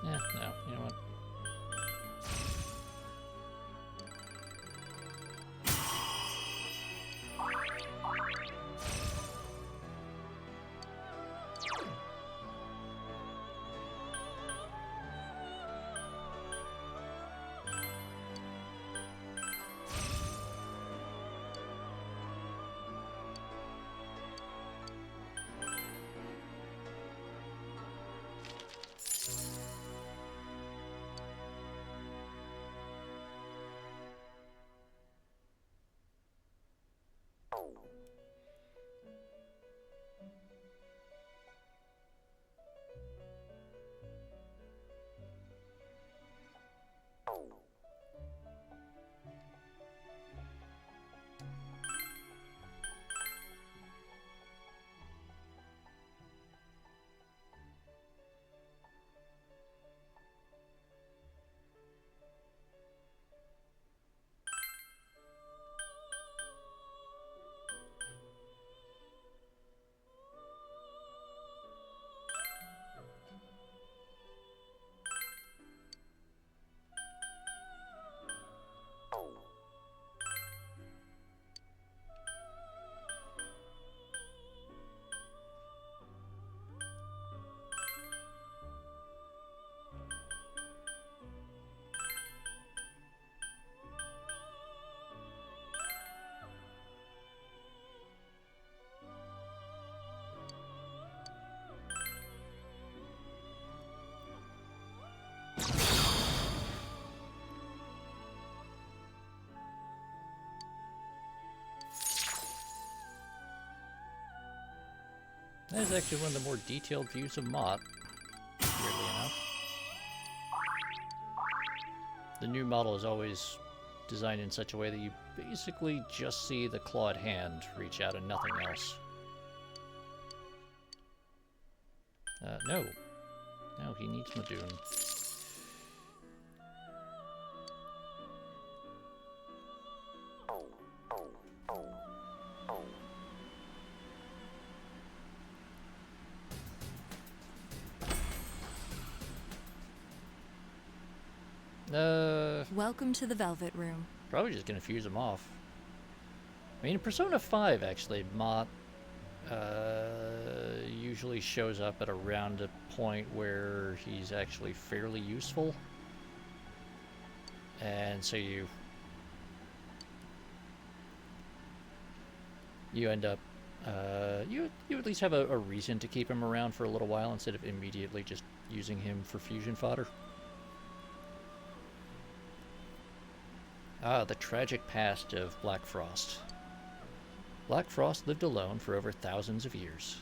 Yeah, no, you know what? That is actually one of the more detailed views of Mott, weirdly enough. The new model is always designed in such a way that you basically just see the clawed hand reach out and nothing else. No. No, he needs Madoon. Welcome to the Velvet Room. Probably just gonna fuse him off. I mean, in Persona 5, actually, Mott usually shows up at around a point where he's actually fairly useful. And so you end up, you at least have a reason to keep him around for a little while instead of immediately just using him for fusion fodder. Ah, the tragic past of Black Frost. Black Frost lived alone for over thousands of years.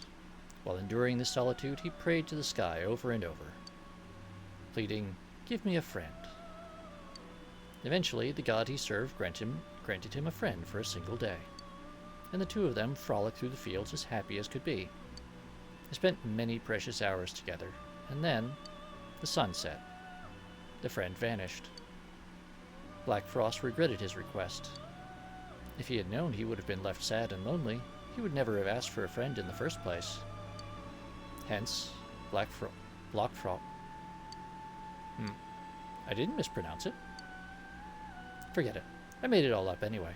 While enduring this solitude, he prayed to the sky over and over, pleading, "Give me a friend." Eventually, the god he served granted him a friend for a single day, and the two of them frolicked through the fields as happy as could be. They spent many precious hours together, and then the sun set. The friend vanished. Black Frost regretted his request. If he had known he would have been left sad and lonely, he would never have asked for a friend in the first place. Hence, I didn't mispronounce it. Forget it. I made it all up anyway.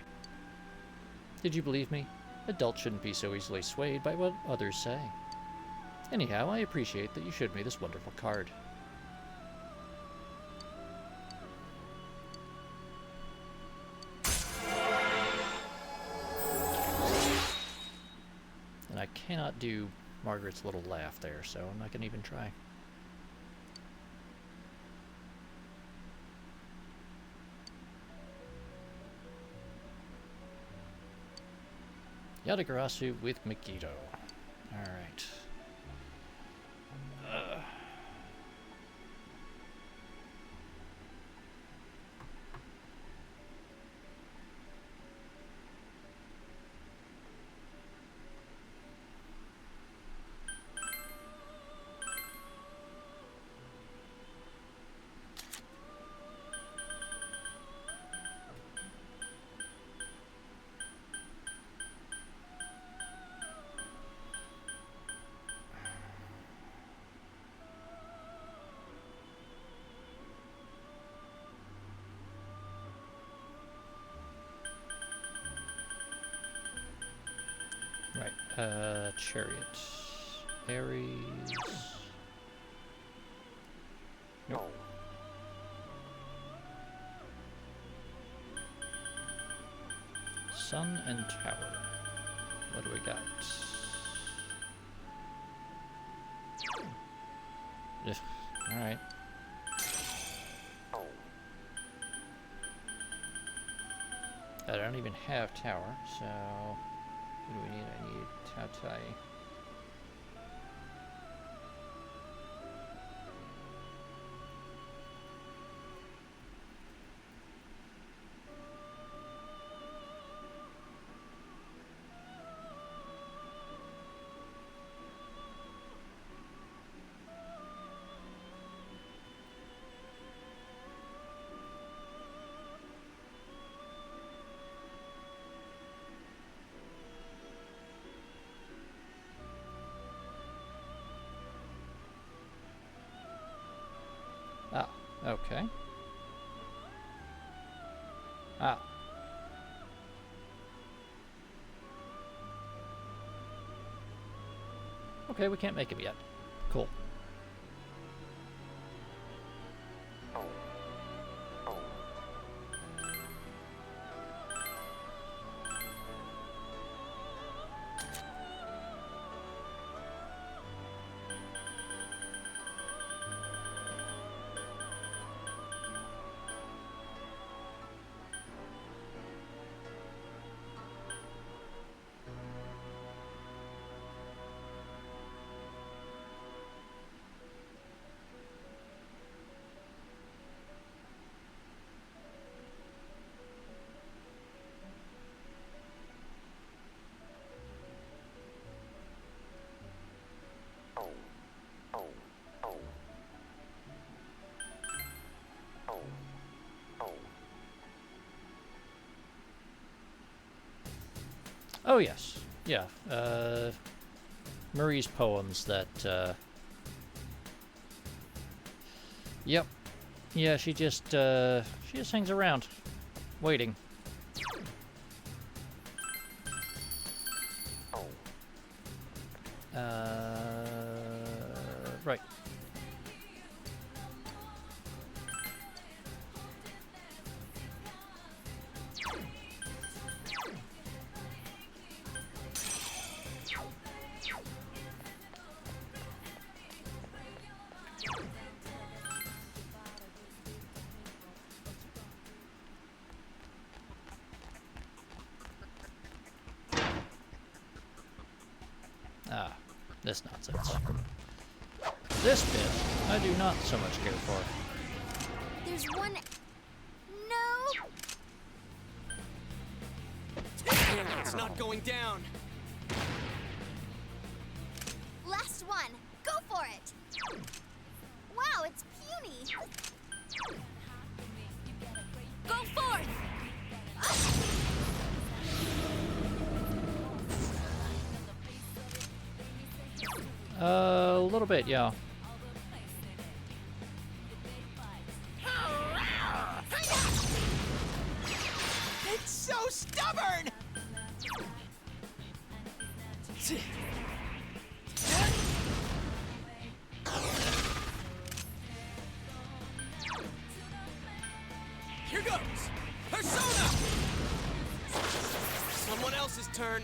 Did you believe me? Adults shouldn't be so easily swayed by what others say. Anyhow, I appreciate that you showed me this wonderful card. cannot do Margaret's little laugh there, so I'm not going to even try. Yadagarasu with Megiddo. Alright. Right, Chariot. Aries. Nope. Sun and Tower. What do we got? Ugh, alright. I don't even have Tower, so... What do we need? I need Tatai. Ah, okay. Ah. Okay, we can't make him yet. Cool. Oh, yes. Yeah. Marie's poems that, Yep. Yeah, she just hangs around, waiting. Right. Ah, this nonsense. This bit, I do not so much care for. There's one... No! It's not going down. Last one! Go for it! Wow, it's puny! Go forth! A little bit, yeah. It's so stubborn! Here goes! Persona! Someone else's turn.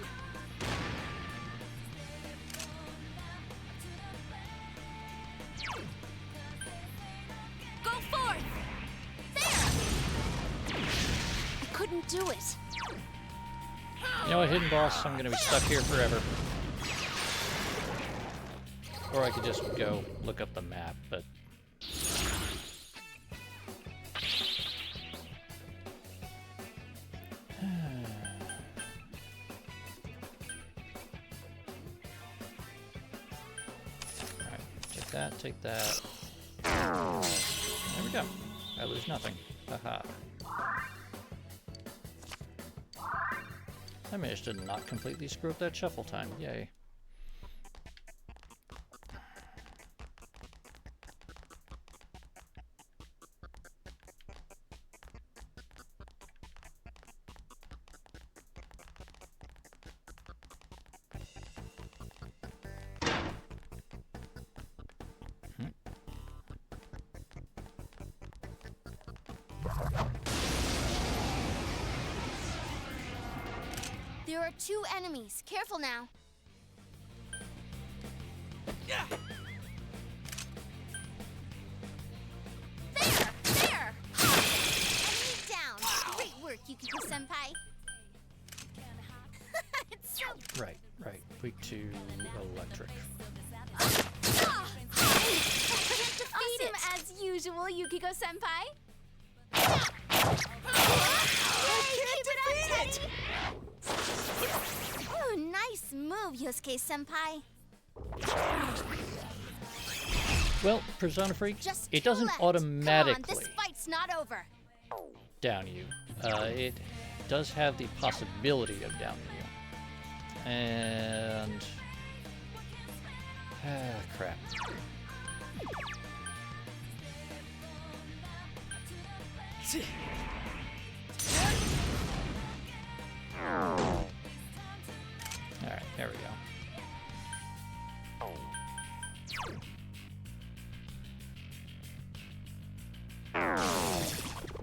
do it. You know what, hidden boss, I'm gonna be stuck here forever. Or I could just go look up the map, but... Alright, take that, take that. There we go. I lose nothing. Haha. I managed to not completely screw up that shuffle time. Yay. There are 2 enemies. Careful now. Yeah. There! Enemy down. Great work, Yukiko-senpai. It's so... Right. Weak to electric. Can't defeat him as usual, Yukiko-senpai. Keep it up, Teddy! Oh, nice move, Yosuke-senpai. Well, Persona Freak, Just it 2 doesn't left. automatically Come on, this fight's not over. down you. It does have the possibility of downing you. And... crap. Alright, there we go.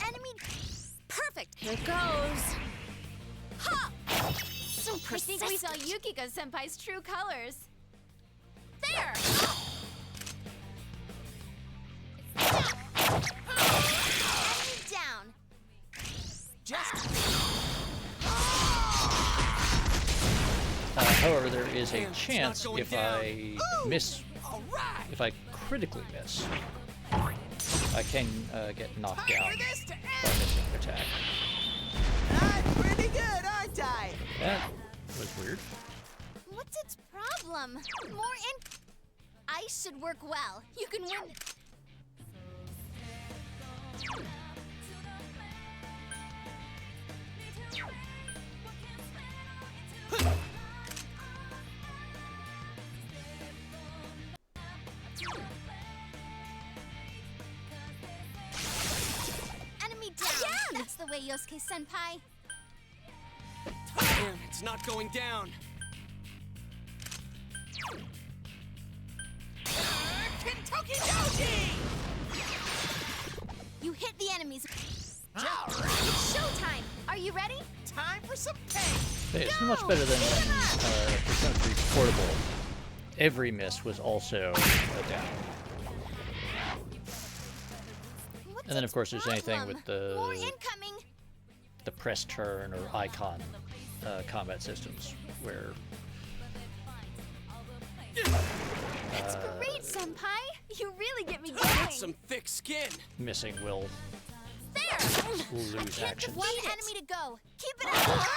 Enemy... Perfect. Here goes. Ha! So I persistent. think we saw Yukiko-senpai's true colors. There! Enemy down. However, there is a chance going if down. I miss, All right. if I critically miss, I can get knocked Time down for this to by end. missing an attack. I'm pretty good, aren't I? That was weird. What's its problem? More in... Ice should work well. You can win... Enemy down! That's the way, Yosuke-senpai. Damn, it's not going down. Kentucky Doji! You hit the enemies. All right. It's showtime! Are you ready? Time for some pain. But it's much better than Persona 3 Portable. Every miss was also a down. What's And then, of its course, there's anything problem? with the- More incoming! The press turn or icon combat systems, where That's great, senpai! You really get me That's going! some thick skin. missing will There! lose action. One enemy to go. Keep it up!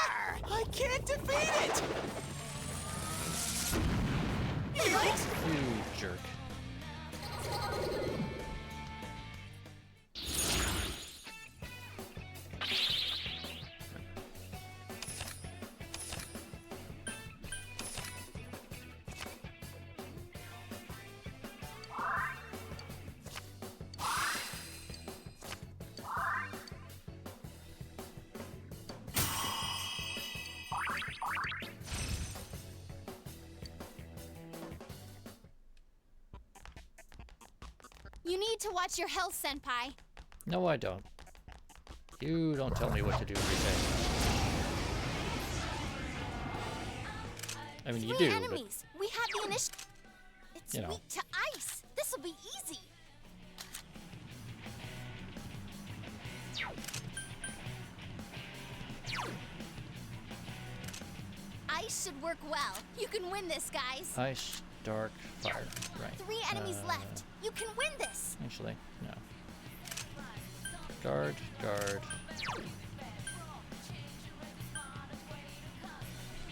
I can't defeat it. You jerk. You need to watch your health, senpai. No, I don't. You don't tell me what to do every day. I mean, you Three do, but enemies. We have the initiative. It's You know. weak to ice. This'll be easy. ice should work well. You can win this, guys. Ice, dark, fire. Right. 3 enemies left. You can win this. Actually, no. Guard, guard.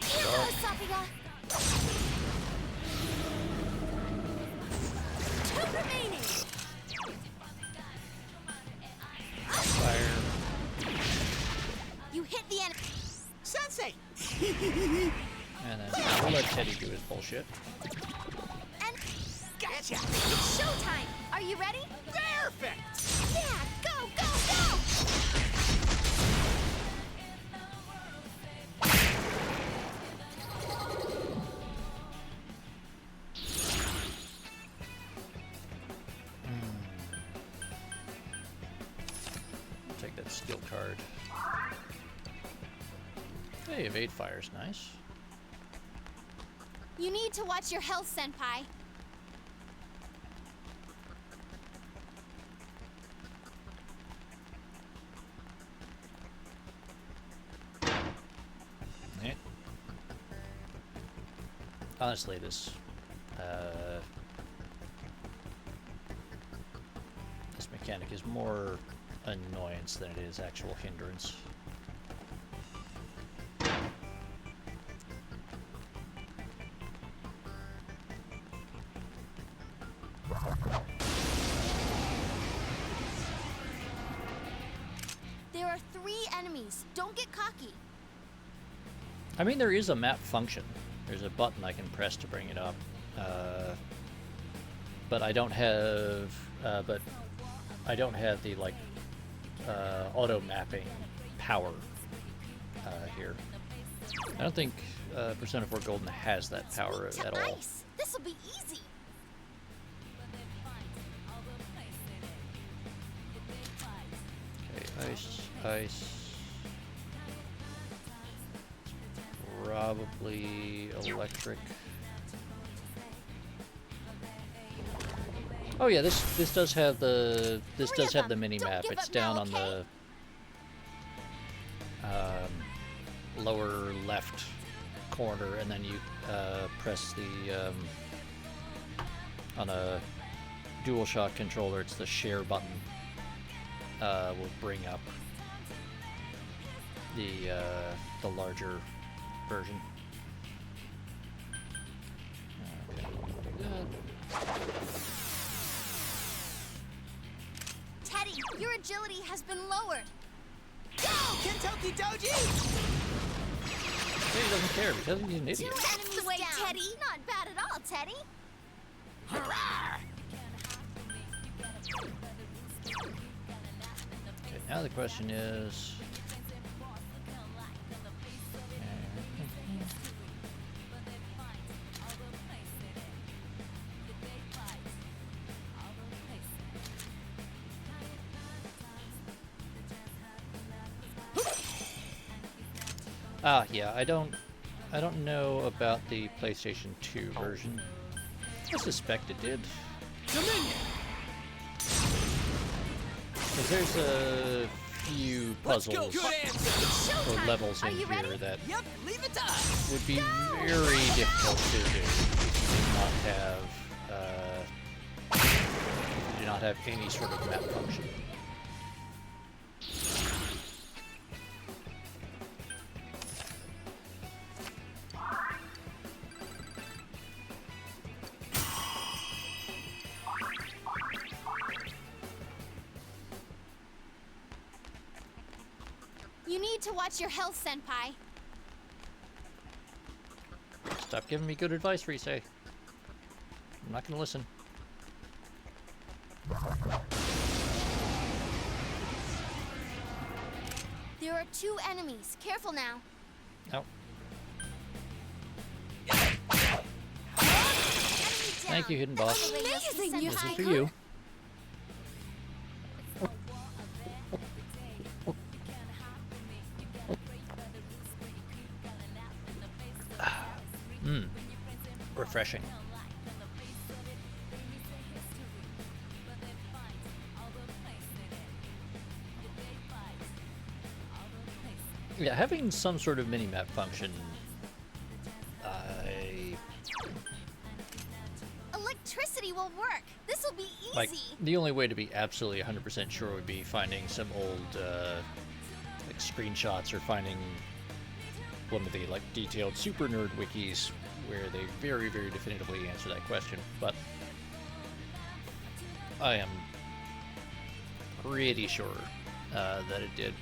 Here goes, Sophia. 2 remaining. Fire. You hit the enemy. Sensei! And then we'll let Teddy do his bullshit. And Gotcha! it's showtime. Are you ready? Perfect! Yeah, go, go, go! Take that skill card. Hey, evade fire's nice. You need to watch your health, Senpai. Eh. Honestly, this mechanic is more annoyance than it is actual hindrance. There are 3 enemies. Don't get cocky. I mean, there is a map function. There's a button I can press to bring it up, but I don't have. But I don't have the like auto mapping power here. I don't think Persona 4 Golden has that power Sweet to at all. ice. This'll be easy. Okay, ice. Probably electric. Oh yeah, this does have the mini Don't map. give It's up down now, on okay? the lower left corner, and then you press the on a DualShock controller. It's the share button. Will bring up the larger version. Teddy, your agility has been lowered. Go, Kentucky Doji! He doesn't care because he's an 2 idiot. enemies the way, down. Teddy. Not bad at all, Teddy. Hurrah! Okay, now the question is. Yeah, I don't know about the PlayStation 2 version. I suspect it did. Dominion! Because there's a few Let's go! puzzles Good answer! or Showtime. levels Are in you here ready? that Yep, leave it to us! would be very difficult to do if you do not have any sort of map function. You need to watch your health, Senpai. Stop giving me good advice, Rise. I'm not gonna listen. There are 2 enemies. Careful now. Oh, Enemy thank you, down. hidden boss. Amazing, This is for you. Refreshing. Yeah, having some sort of mini-map function Electricity will work. This will be easy. Like, the only way to be absolutely 100% sure would be finding some old, like, screenshots or finding one of the, like, detailed super nerd wikis where they very, very definitively answer that question. But I am pretty sure that it did.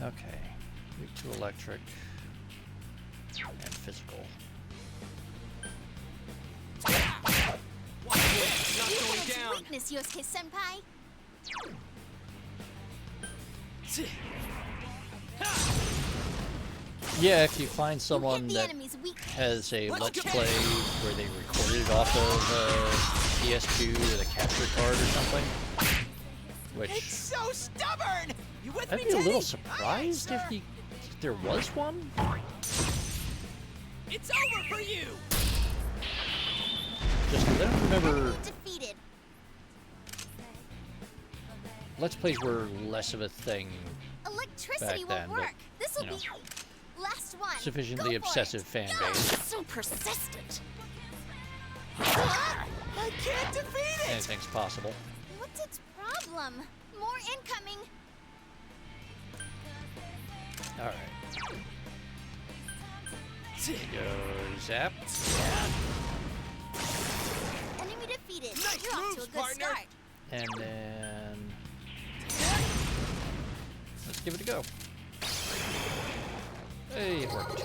Okay, weak to electric and physical. Watch it, it's not You going hit its down. weakness, Yosuke-senpai. Yeah, if you find You someone hit the that enemy's weakness. has a Let's Let's go. Play where they recorded it off of PS2 with a capture card or something, It's which so stubborn! You with I'd me, be a little Teddy? surprised Aye, if sir. there was one. It's over for you! Just 'cause I don't remember Enemy defeated. Let's Plays were less of a thing, Electricity back will then, but, work. This will you know, be last one. sufficiently Go for obsessive it. fan Ah, base. so persistent. I can't defeat it! Anything's possible. What's its problem? More incoming. Alright. Go zap. Enemy defeated. Nice You're off to a moves, good partner. start. And then let's give it a go. Hey, it worked.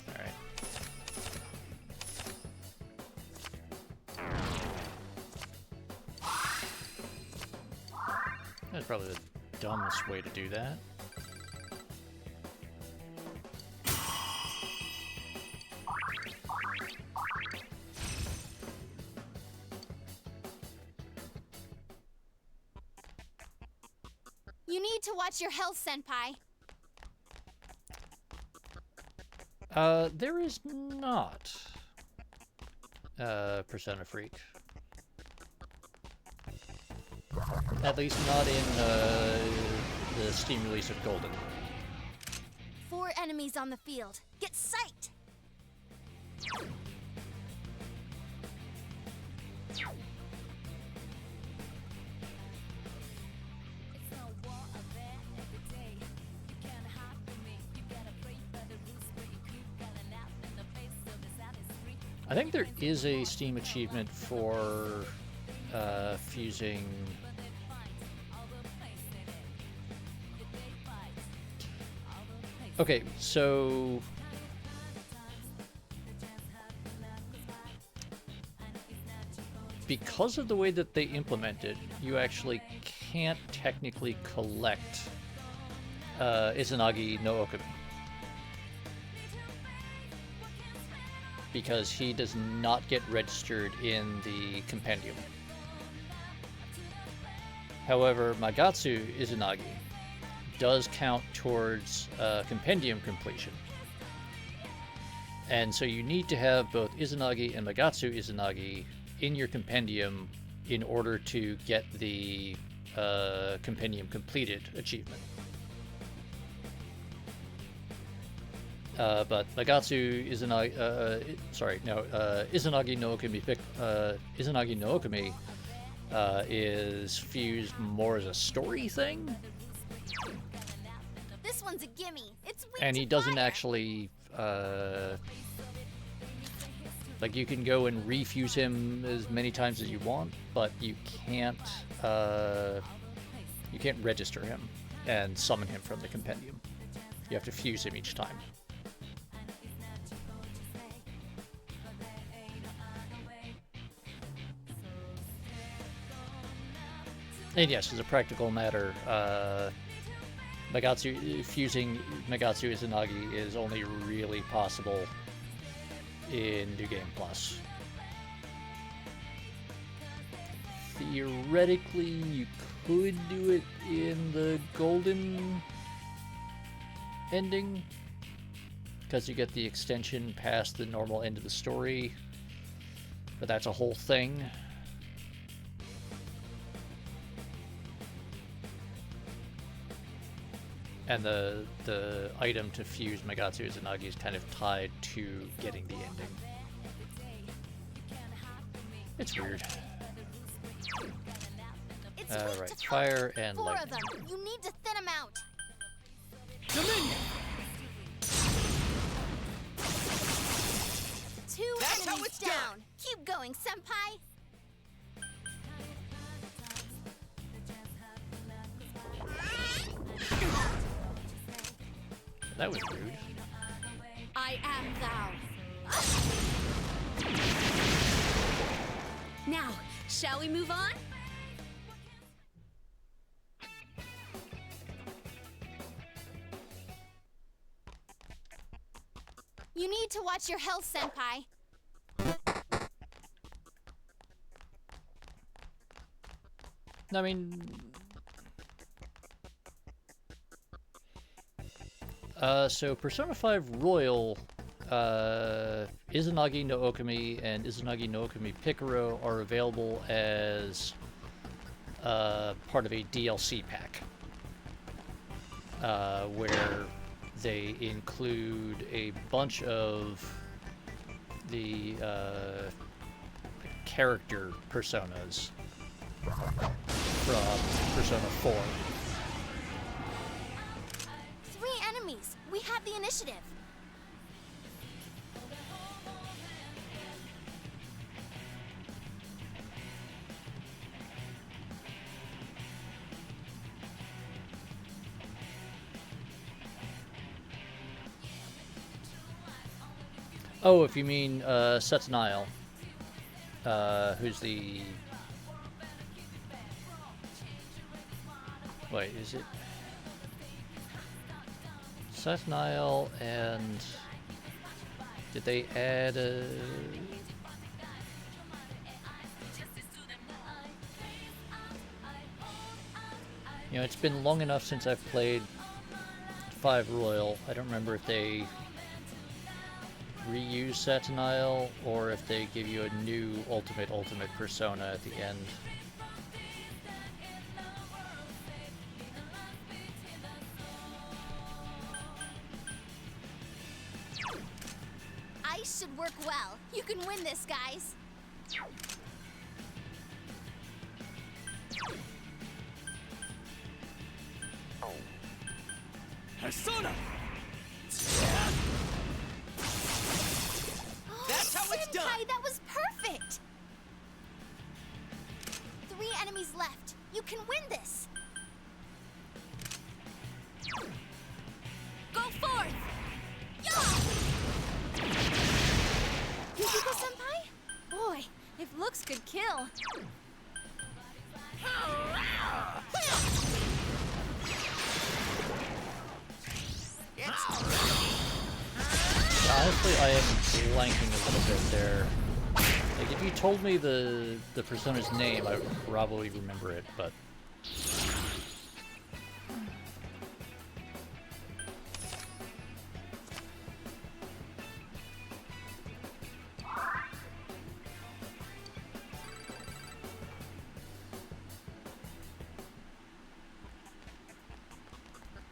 Alright. That's probably the dumbest way to do that. You need to watch your health, senpai. There is not Persona Freak. At least not in the Steam release of Golden. 4 enemies on the field. Get sight. I think there is a Steam achievement for fusing. Okay, so because of the way that they implement it, you actually can't technically collect Izanagi no Okami. Because he does not get registered in the compendium. However, Magatsu Izanagi does count towards compendium completion. And so you need to have both Izanagi and Magatsu Izanagi in your compendium in order to get the compendium completed achievement. But Magatsu Izanagi, Izanagi no Okami, Izanagi no Okami is fused more as a story thing, This one's a gimme. It's weak and to he doesn't fire. actually like, you can go and refuse him as many times as you want, but you can't register him and summon him from the compendium. You have to fuse him each time. And yes, as a practical matter, fusing Magatsu Izanagi is only really possible in New Game Plus. Theoretically, you could do it in the Golden ending, because you get the extension past the normal end of the story, but that's a whole thing. And the item to fuse Megatsu Izanagi is kind of tied to getting the ending. It's weird. It's Alright, fire and 4 lightning. of them. You need to thin them out. Dominion! 2 That's how enemies it's down. done. Keep going, senpai. That was rude. I am thou. Now, shall we move on? You need to watch your health, senpai. I mean... so Persona 5 Royal, Izanagi no Okami and Izanagi no Okami Picaro are available as part of a DLC pack, where they include a bunch of the character personas from Persona 4. 3 enemies. We have the initiative. Oh, if you mean Setsunile, who's the... Wait, is it... Setsunile and... Did they add a... You know, it's been long enough since I've played 5 Royal. I don't remember if they reuse Setsunile or if they give you a new ultimate persona at the end. Ice should work well. You can win this, guys. Persona! That's how it's done! Senpai, that was perfect! 3 enemies left. You can win this. Go forth! Yukiko senpai? Boy, if looks could kill. Honestly, I am blanking a little bit there. Like, if you told me the persona's name, I would probably remember it, but...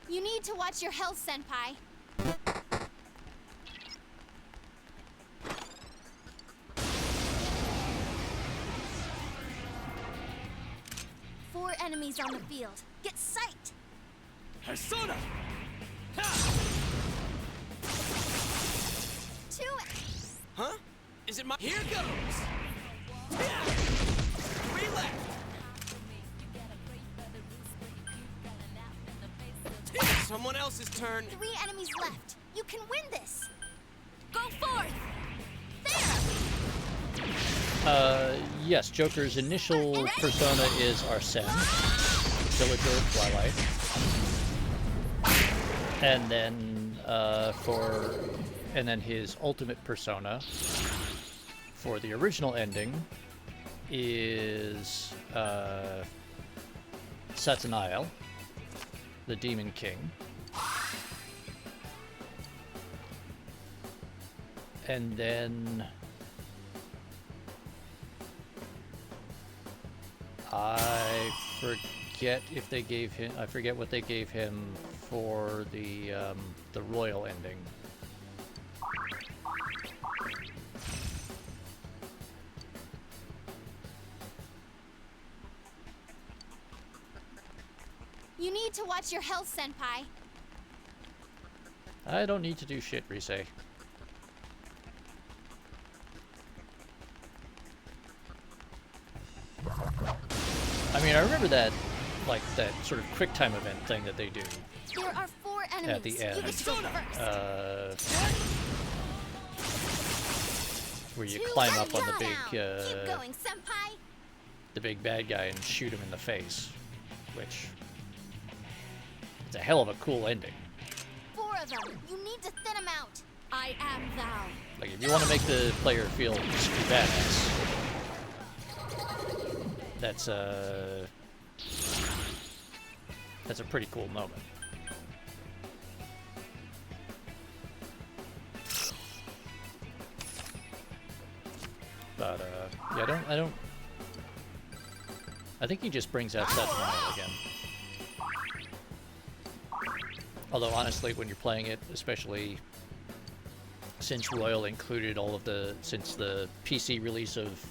You need to watch your health, senpai. Four enemies on the field. Get sight! Persona! 2. Huh? Is it my... Here goes! 3 left! Someone else's turn. 3 enemies left. You can win this. Go forth! Yes, Joker's initial persona is Arsene, Villager of Twilight. And then his ultimate persona for the original ending is Setsunile, the Demon King. And then I forget if they gave him. I forget what they gave him for the royal ending. You need to watch your health, Senpai. I don't need to do shit, Rise. I mean, I remember that, like, that sort of quick time event thing that they do There are 4 enemies. at the You end. get to go first. Where you 2 climb up on the down. big, Keep going, Senpai. the big bad guy and shoot him in the face, which it's a hell of a cool ending. 4 of them. You need to thin them out. I am thou. Like, if you want to make the player feel super badass, that's a pretty cool moment. But yeah, I think he just brings out that smile again. Although honestly, when you're playing it, especially since Royal included all of the, since the PC release of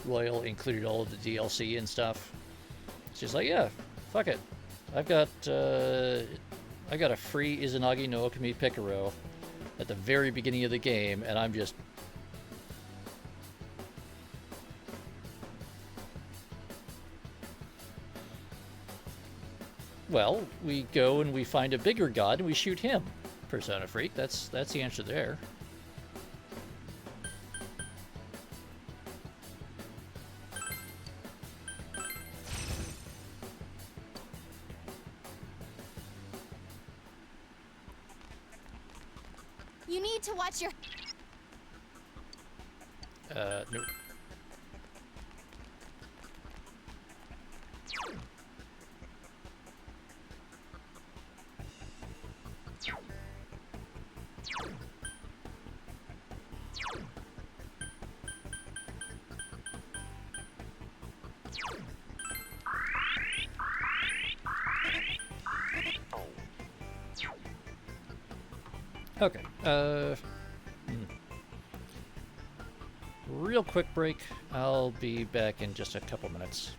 Royal included all of the DLC and stuff, it's just like, yeah, fuck it. I've got a free Izanagi no Okami Picaro at the very beginning of the game, and I'm just well, we go and we find a bigger god and we shoot him. Persona Freak, that's the answer there. You need to watch your... Nope. Okay, real quick break. I'll be back in just a couple minutes.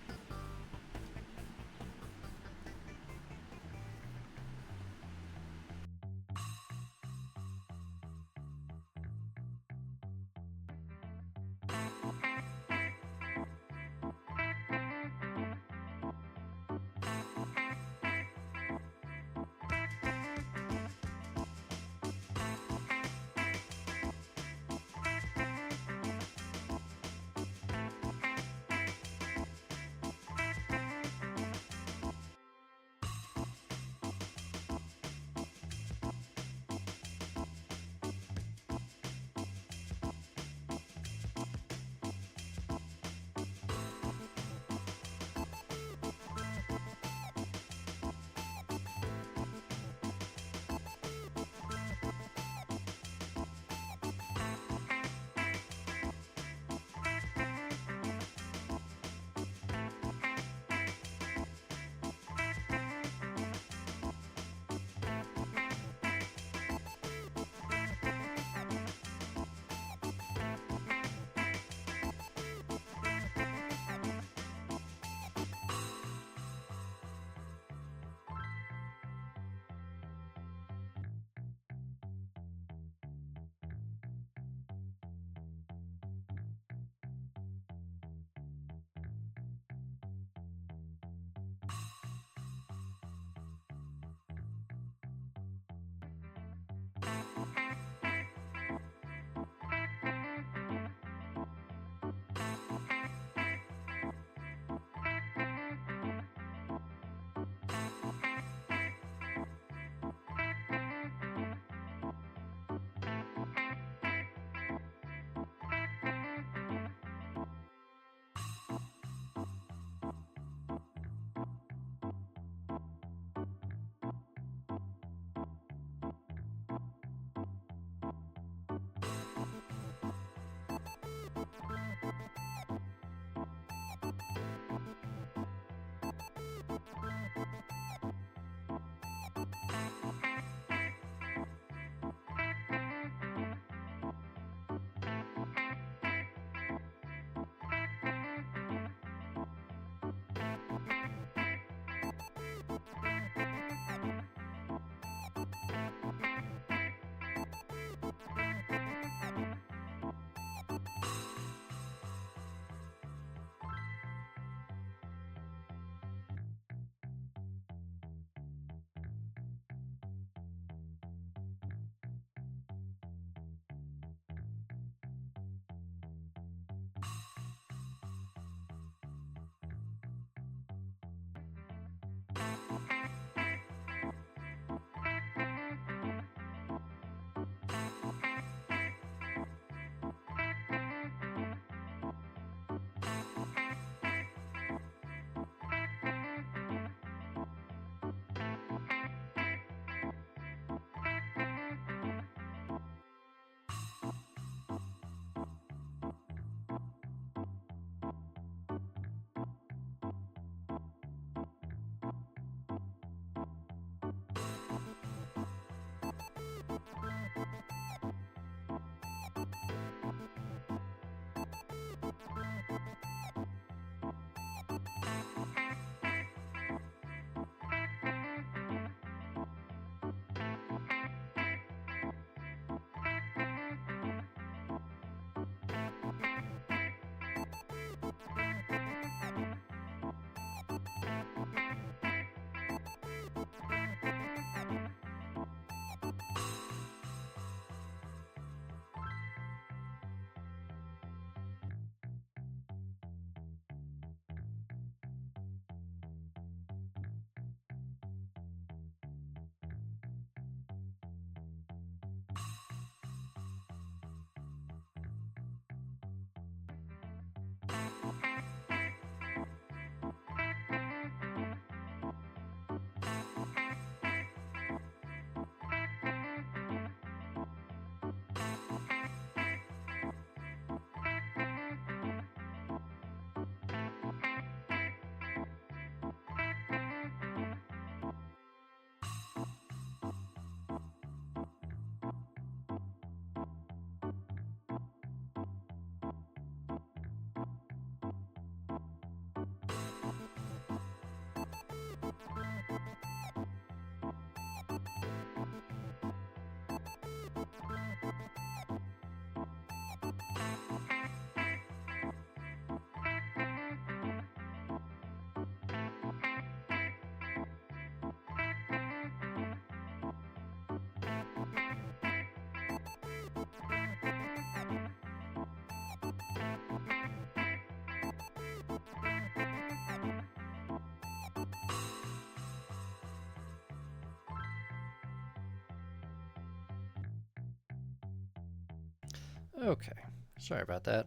Okay, sorry about that.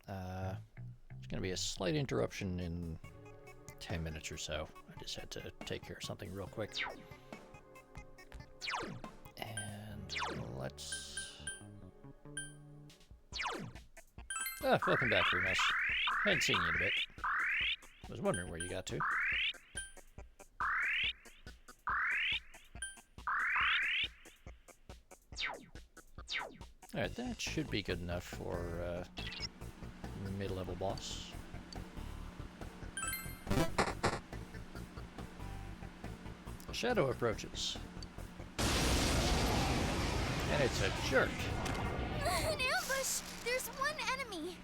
It's going to be a slight interruption in 10 minutes or so. I just had to take care of something real quick. And let's... welcome back, Remus. Hadn't seen you in a bit. Was wondering where you got to. Alright, that should be good enough for mid-level boss. A shadow approaches. And it's a jerk. An ambush! There's one enemy!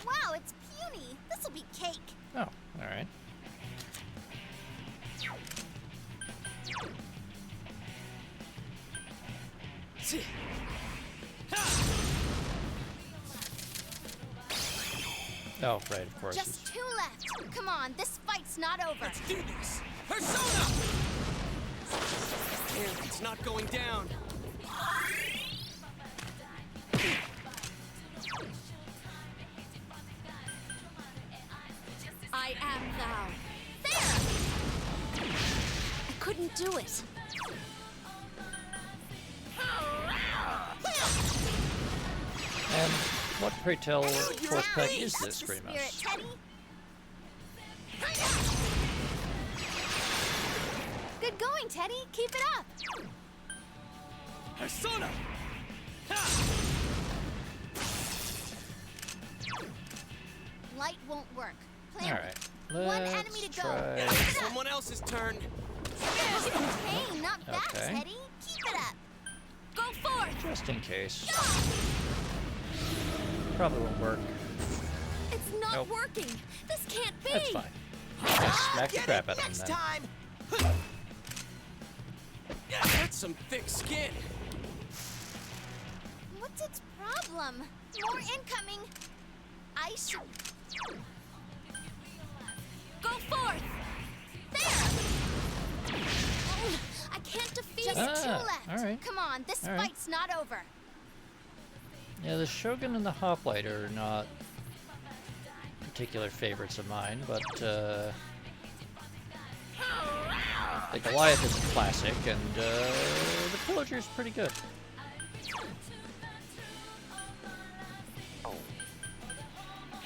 Wow, it's puny! This'll be cake! Oh, alright. Oh, right, of course. Just 2 left! Come on, this fight's not over! Let's do this! Persona! Damn, it's not going down. I am thou. There! I couldn't do it. And what, pray tell, You're fourth peck out. is That's this, the Remus? spirit, Teddy. Good going, Teddy. Keep it up. Persona! Light won't work. Plan. Alright, One enemy let's to go. try... Keep it up. Someone else's turn. Hey, not bad, Okay. Teddy. Keep it up. Go forth! Just in case. Probably won't work. It's not Nope. working. This can't be. That's fine. Just smack the Get crap it out of him next then. time. That's some thick skin. What's its problem? More incoming! I should... Go forth! There! Oh, I can't defeat Just it! two left! alright. Come on, this Alright. fight's not over! Yeah, the Shogun and the Hoplite are not particular favorites of mine, but the Goliath is a classic, and the Pillager's pretty good.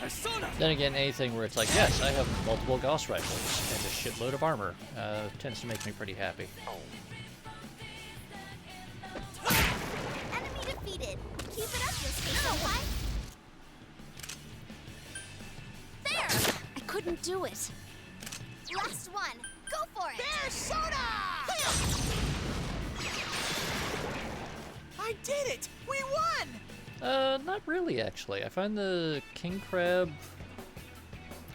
Persona! Then again, anything where it's like, yes, I have multiple Gauss rifles and a shitload of armor, tends to make me pretty happy. Enemy defeated! Keep it up, Yosuke Senpai! There! I couldn't do it. Last one! Go for it! There's Soda! I did it! We won! Not really, actually. I find the King Crab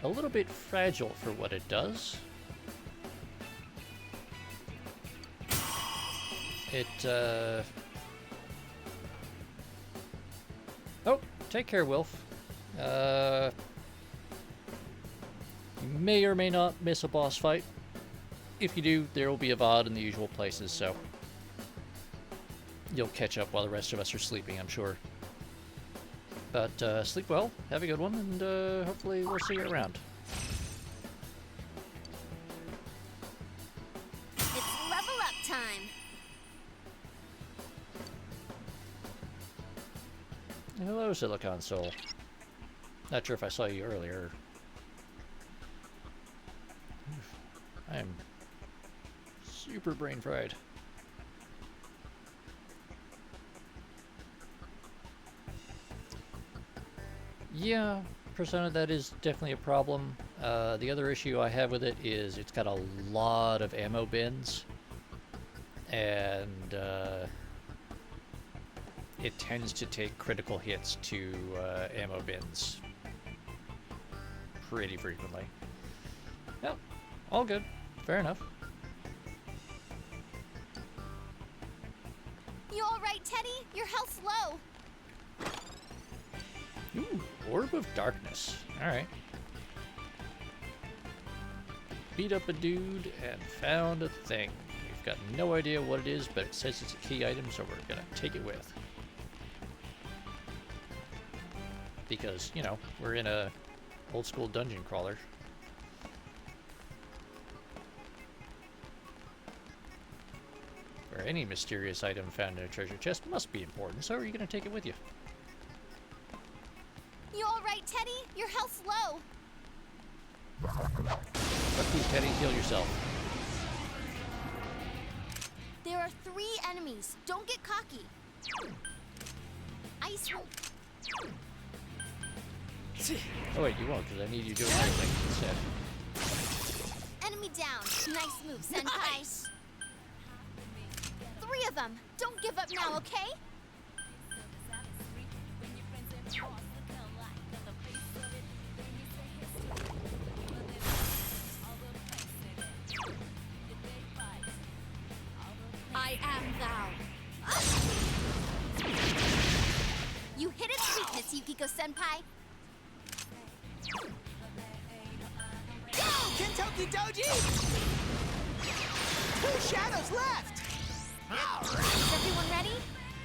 a little bit fragile for what it does. Oh, take care, Wilf. You may or may not miss a boss fight. If you do, there will be a VOD in the usual places, so you'll catch up while the rest of us are sleeping, I'm sure. But sleep well, have a good one, and hopefully we'll see you around. It's level up time! Hello, Silicon Soul. Not sure if I saw you earlier. I am super brain fried. Yeah, Persona, that is definitely a problem. The other issue I have with it is it's got a lot of ammo bins, and it tends to take critical hits to ammo bins pretty frequently. Yep, all good. Fair enough. You alright, Teddy? Your health's low! Ooh, Orb of Darkness. Alright. Beat up a dude and found a thing. We've got no idea what it is, but it says it's a key item, so we're gonna take it with. Because, you know, we're in a old school dungeon crawler. Where any mysterious item found in a treasure chest must be important, so are you gonna take it with you? You alright, Teddy? Your health's low! Fuck you, Teddy, heal yourself. There are 3 enemies. Don't get cocky. Ice... Oh wait, you won't, because I need you doing everything instead. Enemy down. Nice move, Senpai. Nice! 3 of them. Don't give up now, okay? I am thou. You hit its weakness, Yukiko Senpai. Go, Kentucky Doji! 2 shadows left! Alright! Is everyone ready?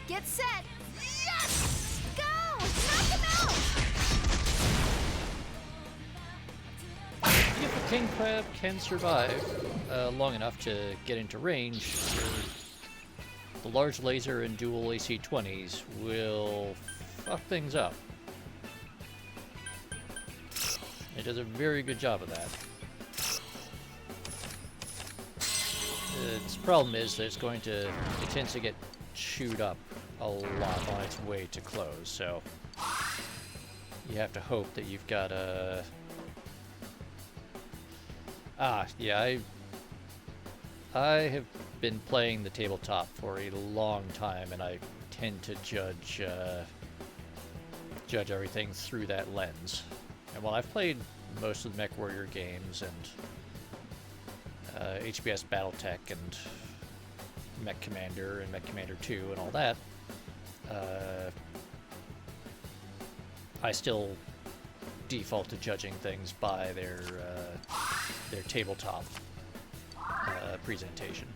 Get set. Yes! Go! Knock him out! If a king crab can survive long enough to get into range, the large laser and dual AC-20s will fuck things up. It does a very good job of that. Its problem is that it tends to get chewed up a lot on its way to close, so you have to hope that you've got a... yeah, I have been playing the tabletop for a long time, and I tend to judge everything through that lens. And while I've played most of the MechWarrior games and HBS BattleTech and Mech Commander and Mech Commander 2 and all that, I still default to judging things by their tabletop presentation.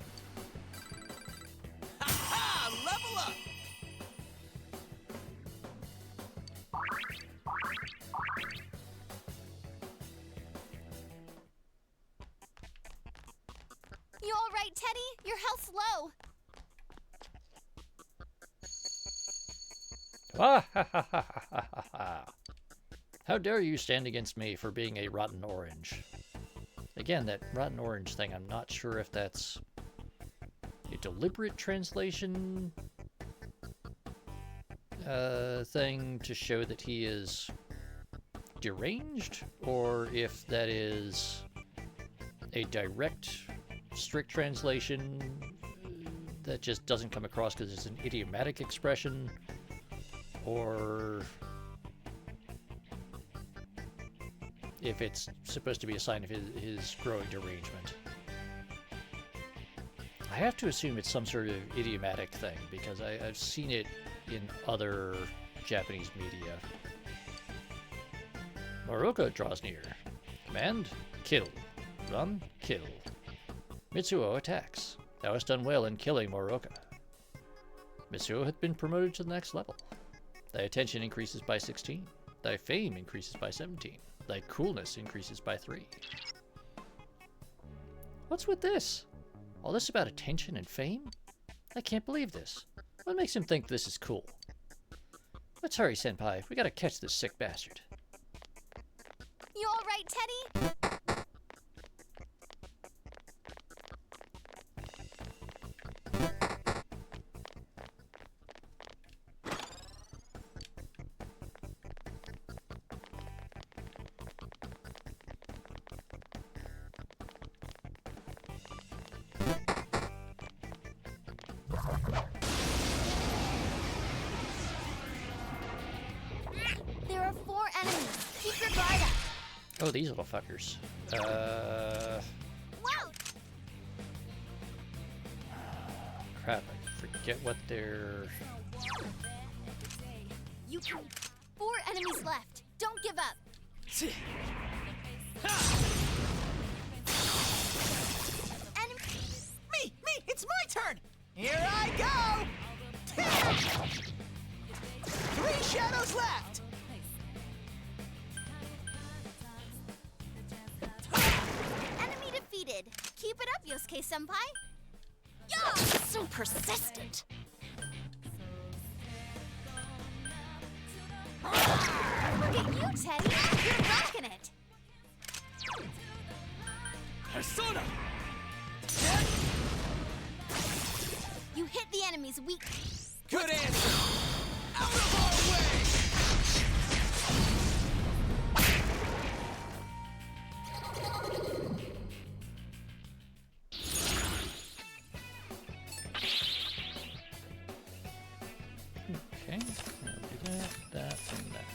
Ha! Level up! You all right, Teddy? Your health's low. Ah, ha, ha, ha, ha, ha, ha. How dare you stand against me for being a rotten orange? Again, that rotten orange thing, I'm not sure if that's a deliberate translation thing to show that he is deranged, or if that is a direct, strict translation that just doesn't come across because it's an idiomatic expression, or if it's supposed to be a sign of his growing derangement. I have to assume it's some sort of idiomatic thing, because I've seen it in other Japanese media. Moroka draws near. Command, kill. Run, kill. Mitsuo attacks. Thou hast done well in killing Moroka. Mitsuo hath been promoted to the next level. Thy attention increases by 16. Thy fame increases by 17. Thy coolness increases by 3. What's with this? All this about attention and fame? I can't believe this. What makes him think this is cool? Let's hurry, Senpai. We gotta catch this sick bastard. You all right, Teddy? There are 4 enemies. Keep your guard up. Oh, these little fuckers. Wow! Crap, I forget what they're... You can. 4 enemies left. Don't give up. Enemy. Me! It's my turn! Here I go! 3 shadows left! Enemy defeated. Keep it up, Yosuke-senpai. Yeah! So persistent. Look at you, Teddy. You're rocking it. Persona! You hit the enemy's weak. Good answer! Out of our way! Okay, I'll do that, and that.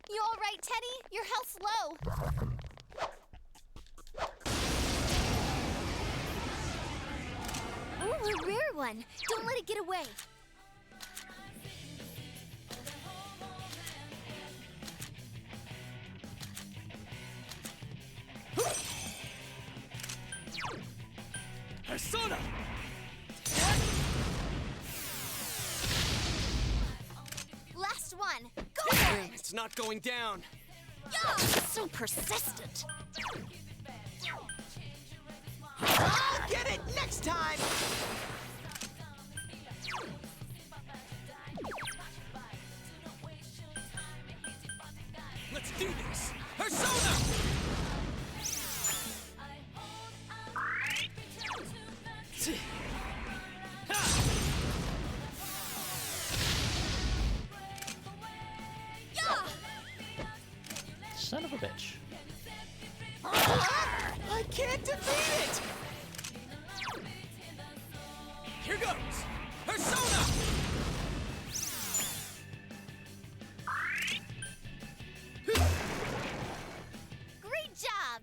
You all right, Teddy? Your health's low. Ooh, a rare one. Don't let it get away. Persona! Last one. Go for it. It's not going down. Yeah! So persistent. I'll get it next time! Let's do this! Persona! Yeah! Son of a bitch. I can't defeat it! Here goes! Persona! Great job!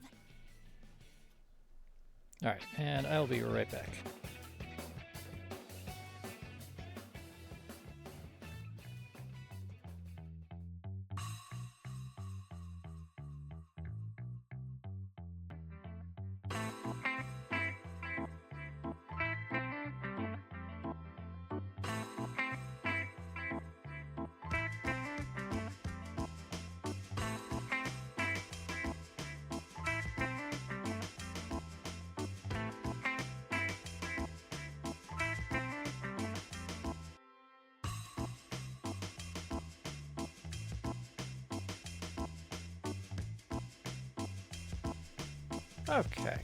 Alright, and I'll be right back. Okay.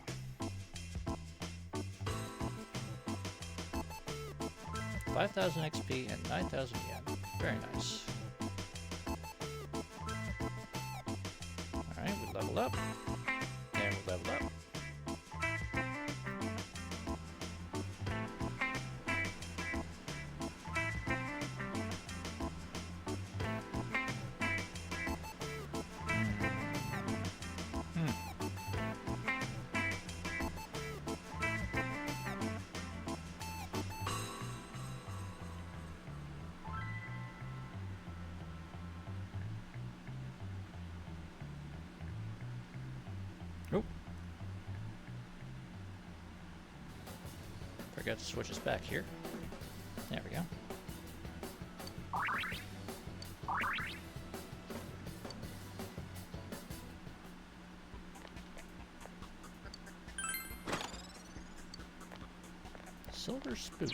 $5,000 XP and 9,000 yen. Very nice. Alright, we leveled up. And we leveled up. Nope. Forgot to switch us back here. There we go. Silver spoon.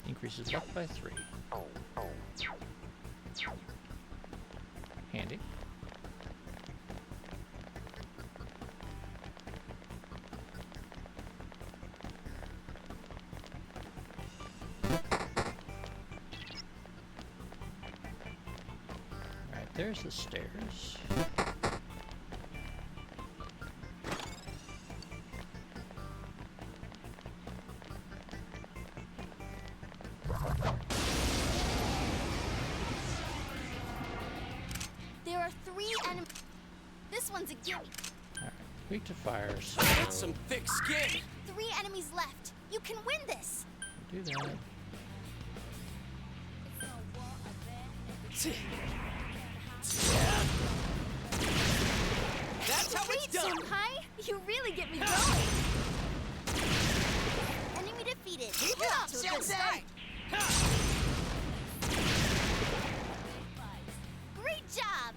Increases luck by 3. Handy. Alright, there's the stairs. There are 3 enemies. This one's a gimme. Alright, weak to fire, so That's some thick skin. 3 enemies left. You can win this. do that. That's how it's Great, done. Senpai. You really get me going. Enemy defeated. Keep We're it off up, to a good Sensei. start. Ha! Great job.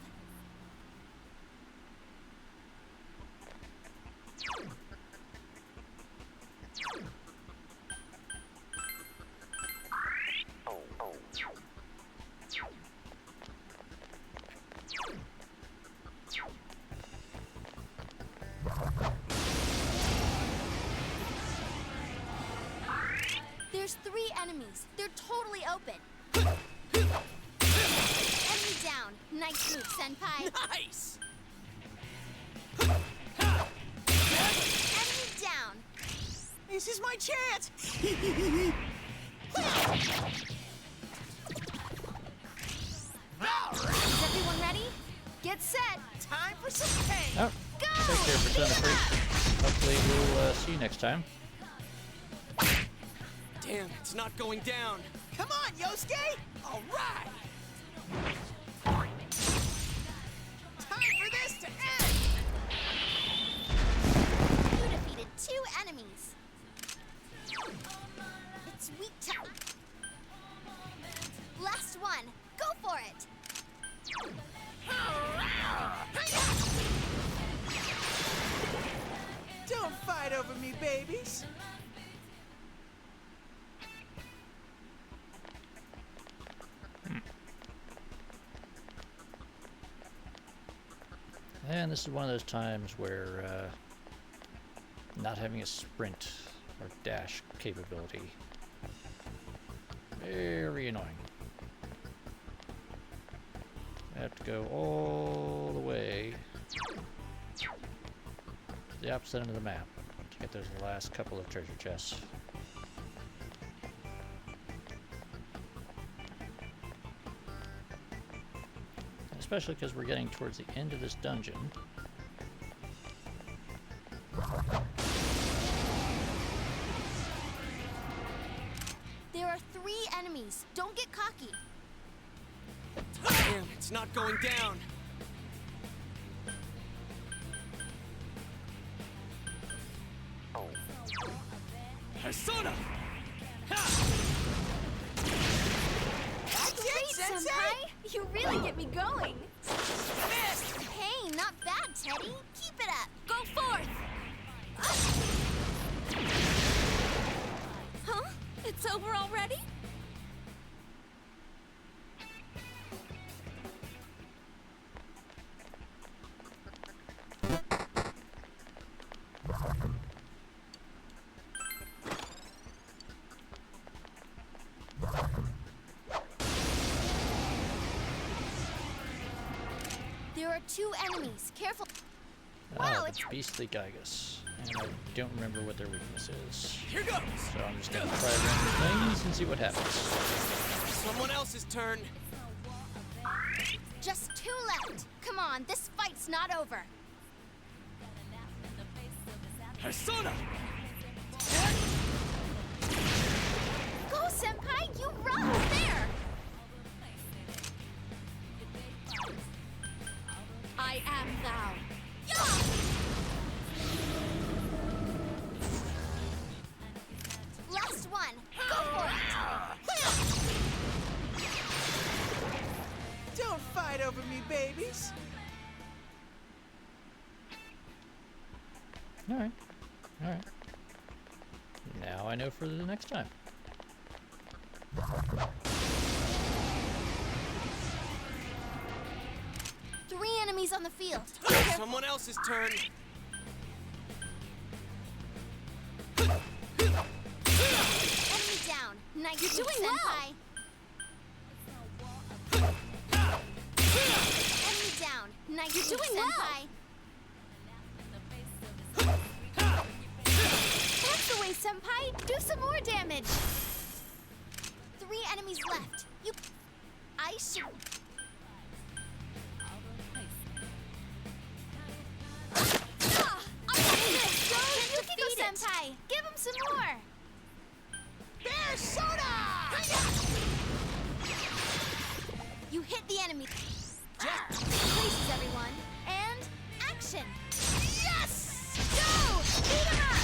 There's 3 enemies. They're totally open. Enemy down. Nice move, Senpai. Nice. Enemy down. This is my chance. Is everyone ready? Get set. Time for some pain. Oh, Go! take care, Persona Freak. Hopefully we'll see you next time. Damn, it's not going down. Come on, Yosuke. All right. Time for this to end. You defeated 2 enemies. It's weak to... Last one. Go for it. Don't fight over me, babies. And this is one of those times where not having a sprint or dash capability, very annoying. I have to go all the way the opposite end of the map to get those last couple of treasure chests. Especially because we're getting towards the end of this dungeon. There are 3 enemies. Don't get cocky. Damn, it's not going down. Persona! Ha! That's it, Senpai! You really get me going. Missed! Hey, not bad, Teddy. Keep it up. Go forth! Huh? It's over already? There are 2 enemies. Careful. Ah, Wow, the it's beastly Gygus. And I don't remember what their weakness is. Here goes! So I'm just gonna try random things and see what happens. Someone else's turn. just 2 left. Come on, this fight's not over. Persona! Go, Senpai! You rock! There! I am thou. Last one. Go for it. Don't fight over me, babies. Alright. Alright. Now I know for the next time. Three enemies on the field. Someone else's turn. Enemy down. Nice. You're doing Senpai. Enemy down. Nice. You're doing well. Senpai. That's the way, Senpai. Do some more damage. 3 enemies left. I should. Senpai, give him some more. Bear soda! You hit the enemy. Places, everyone. And action. Yes! Go! Beat him up!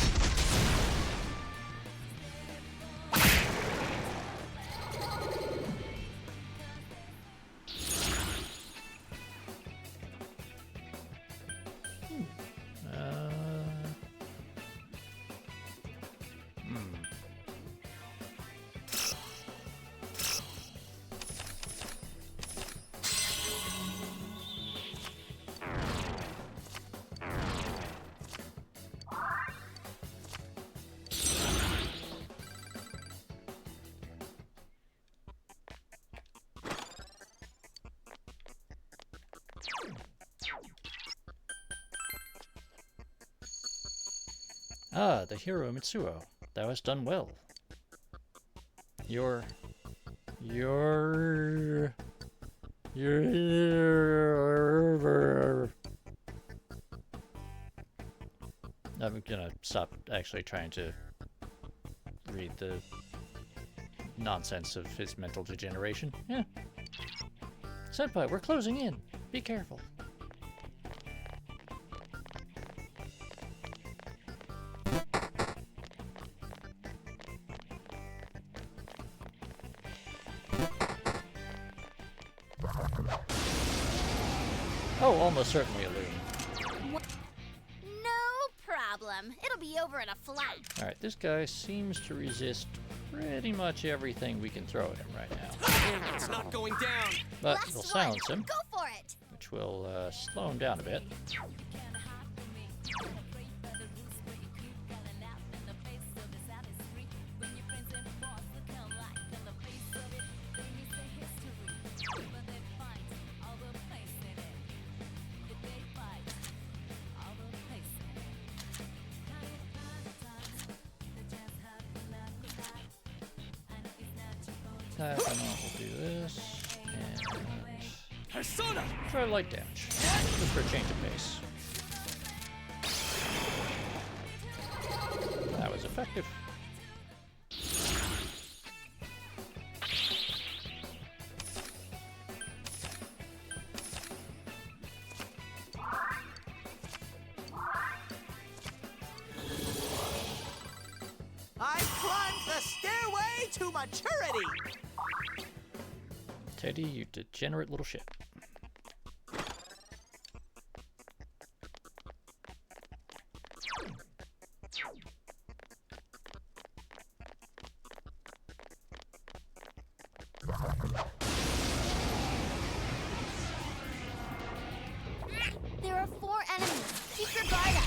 Ah, the hero Mitsuo. Thou hast done well. Your... I'm gonna stop actually trying to read the nonsense of his mental degeneration. Yeah. Senpai, we're closing in. Be careful. Oh, almost certainly a loon. No problem. It'll be over in a flash. Alright, this guy seems to resist pretty much everything we can throw at him right now. Damn, it's not going down. But Last we'll one. silence him, Go for it. which will slow him down a bit. attack, and then we'll do this, and Persona! try light damage, just for a change of pace. That was effective. I climbed the stairway to maturity! Teddy, you degenerate little shit. There are 4 enemies. Keep your guard up.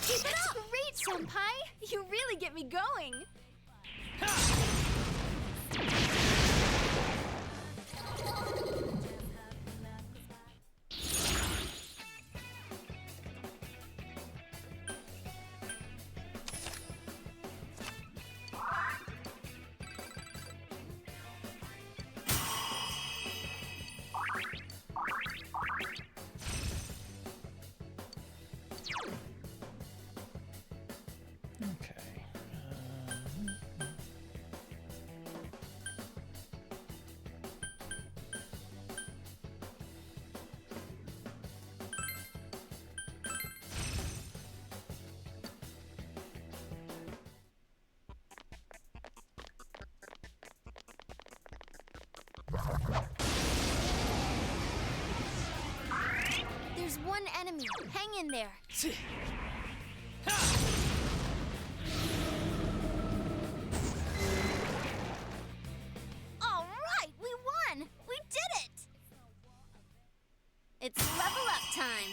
Keep it up! Great, Senpai! You really get me going! Okay. There's 1 enemy. Hang in there. All right, we won! We did it! It's level up time.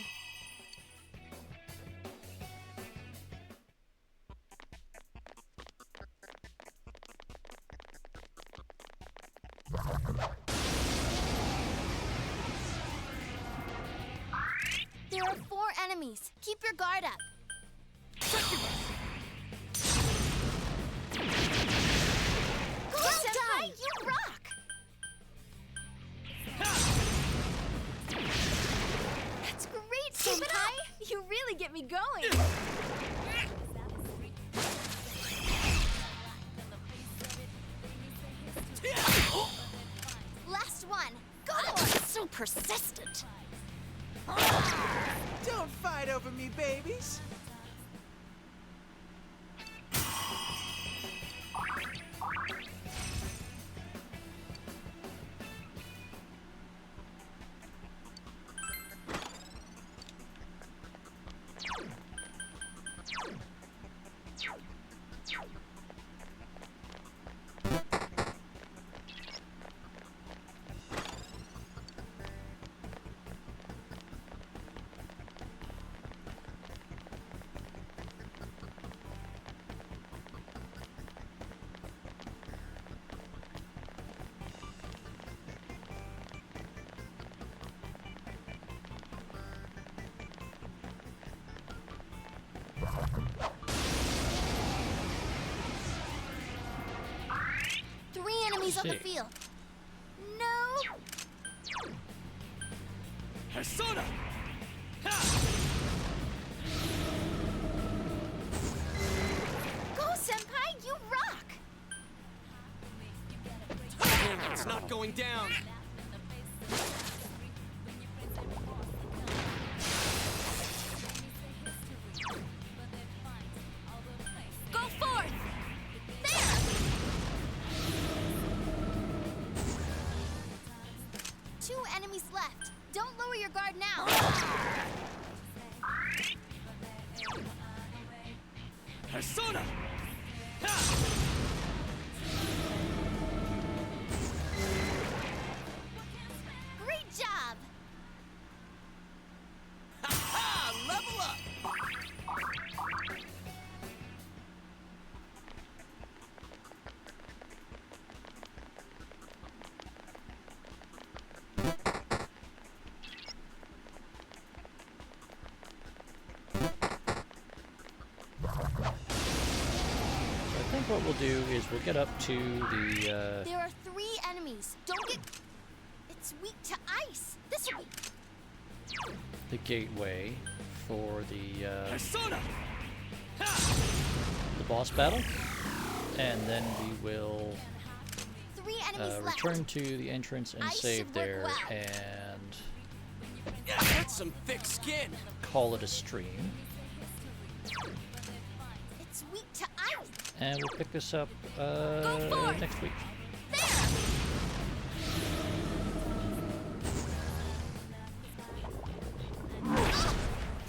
There are 4 enemies. Keep your guard up. Go, Senpai! You rock! That's great, Senpai! You really get me going! Last one! Go! So persistent. Don't fight over me, babies! Enemies on the See. field. No! Persona! Go, Senpai! You rock! It's not going down! Go forth! There! 2 enemies left. Don't lower your guard now. Persona! Great job! Ha! Level up! think what we'll do is we'll get up to the There are 3 enemies. Don't get... It's weak to ice. This will be... the gateway for the Persona! boss battle, and then we will 3 enemies left. return to the entrance and Ice save should work there, well. and That's some thick skin! call it a stream. It's weak to ice. And we'll pick this up for it. next week.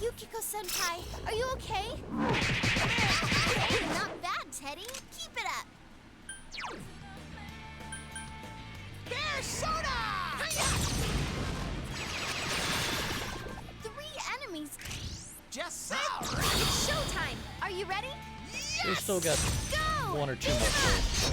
Yukiko-senpai, are you okay? Not bad, Teddy. Keep it up. Persona! 3 enemies. Just so! It's showtime. Are you ready? We've still got Go! 1 or 2 more plays.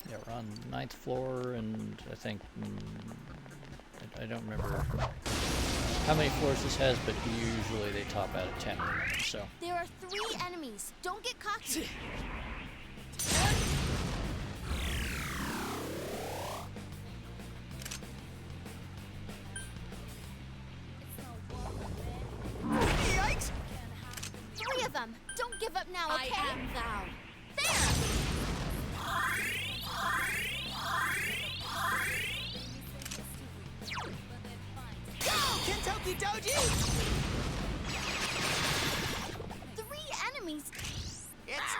Yeah, we're on 9th floor, and I think I don't remember how many floors this has, but usually they top out at 10 or 11, so. There are 3 enemies. Don't get cocky. Yikes! 3 of them. Don't give up now, I okay? am thou. There! Go, Kentucky Doji! 3 enemies. It's...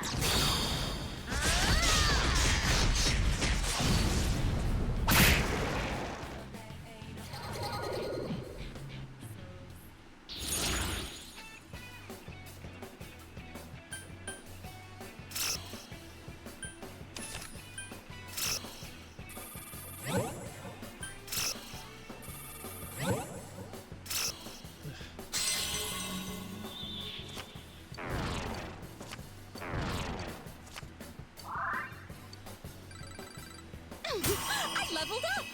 I leveled up.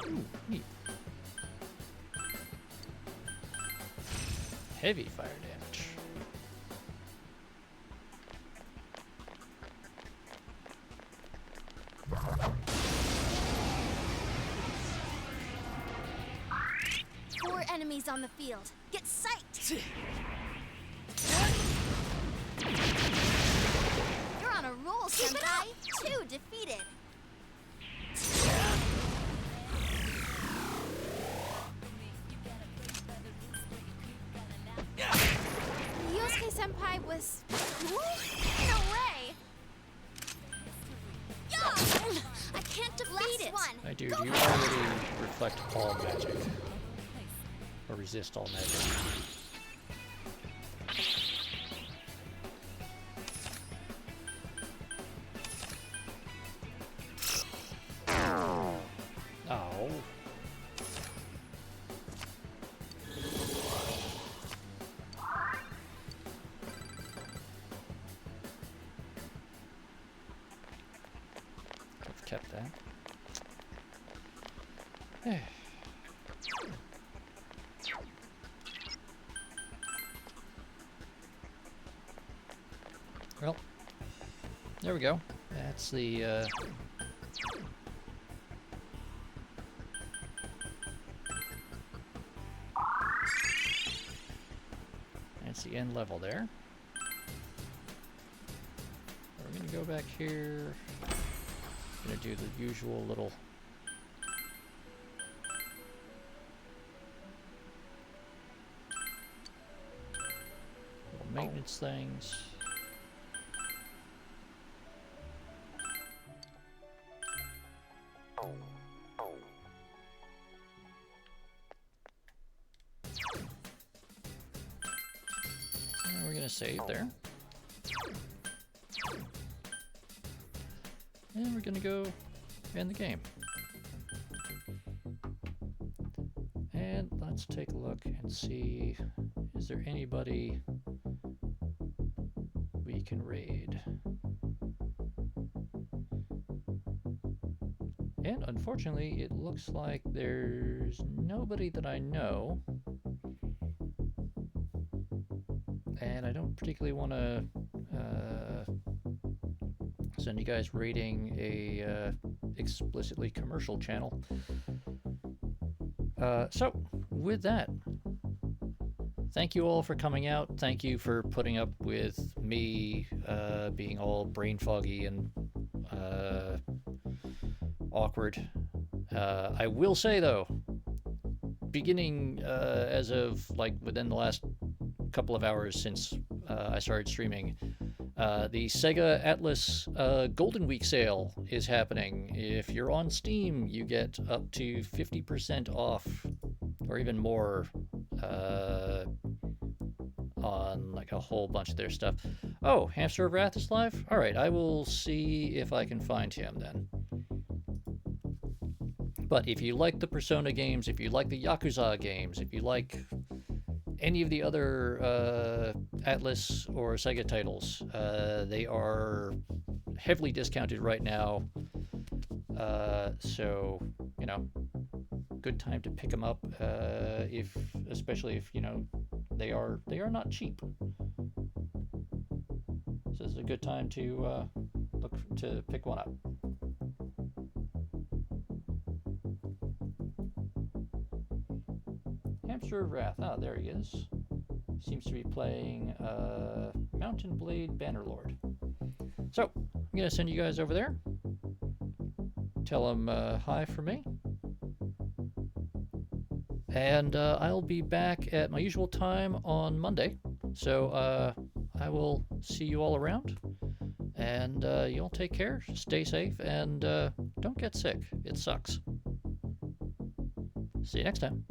Ooh, neat. Heavy fire damage. Four enemies on the field. Get psyched! You're on a roll, Senpai. 2 defeated. Yosuke Senpai was cool? No way! Yeah! I can't defeat Last it. one. I do. Go You for it. already reflect all magic. Or resist all magic. Oh. I've kept that. Well, there we go. That's the that's the end level there. We're gonna go back here. Gonna do the usual little maintenance things. And we're gonna save there. And we're gonna go in the game. And let's take a look and see, is there anybody we can raid? And unfortunately, it looks like there's nobody that I know. And I don't particularly want to send you guys raiding a explicitly commercial channel. So, with that, thank you all for coming out. Thank you for putting up with me being all brain foggy and awkward. I will say, though, beginning as of like within the last couple of hours since I started streaming, the Sega Atlus Golden Week sale is happening. If you're on Steam, you get up to 50% off, or even more, on like a whole bunch of their stuff. Oh, Hamster of Wrath is live? Alright, I will see if I can find him then. But if you like the Persona games, if you like the Yakuza games, if you like any of the other Atlus or Sega titles, they are heavily discounted right now. So, you know, good time to pick them up, especially if, you know, they are not cheap. So this is a good time to look to pick one up. Hamster of Wrath. Ah, there he is. Seems to be playing Mountain Blade Bannerlord. So, I'm going to send you guys over there. Tell them hi for me. And I'll be back at my usual time on Monday. So, I will see you all around. And you all take care, stay safe, and don't get sick. It sucks. See you next time.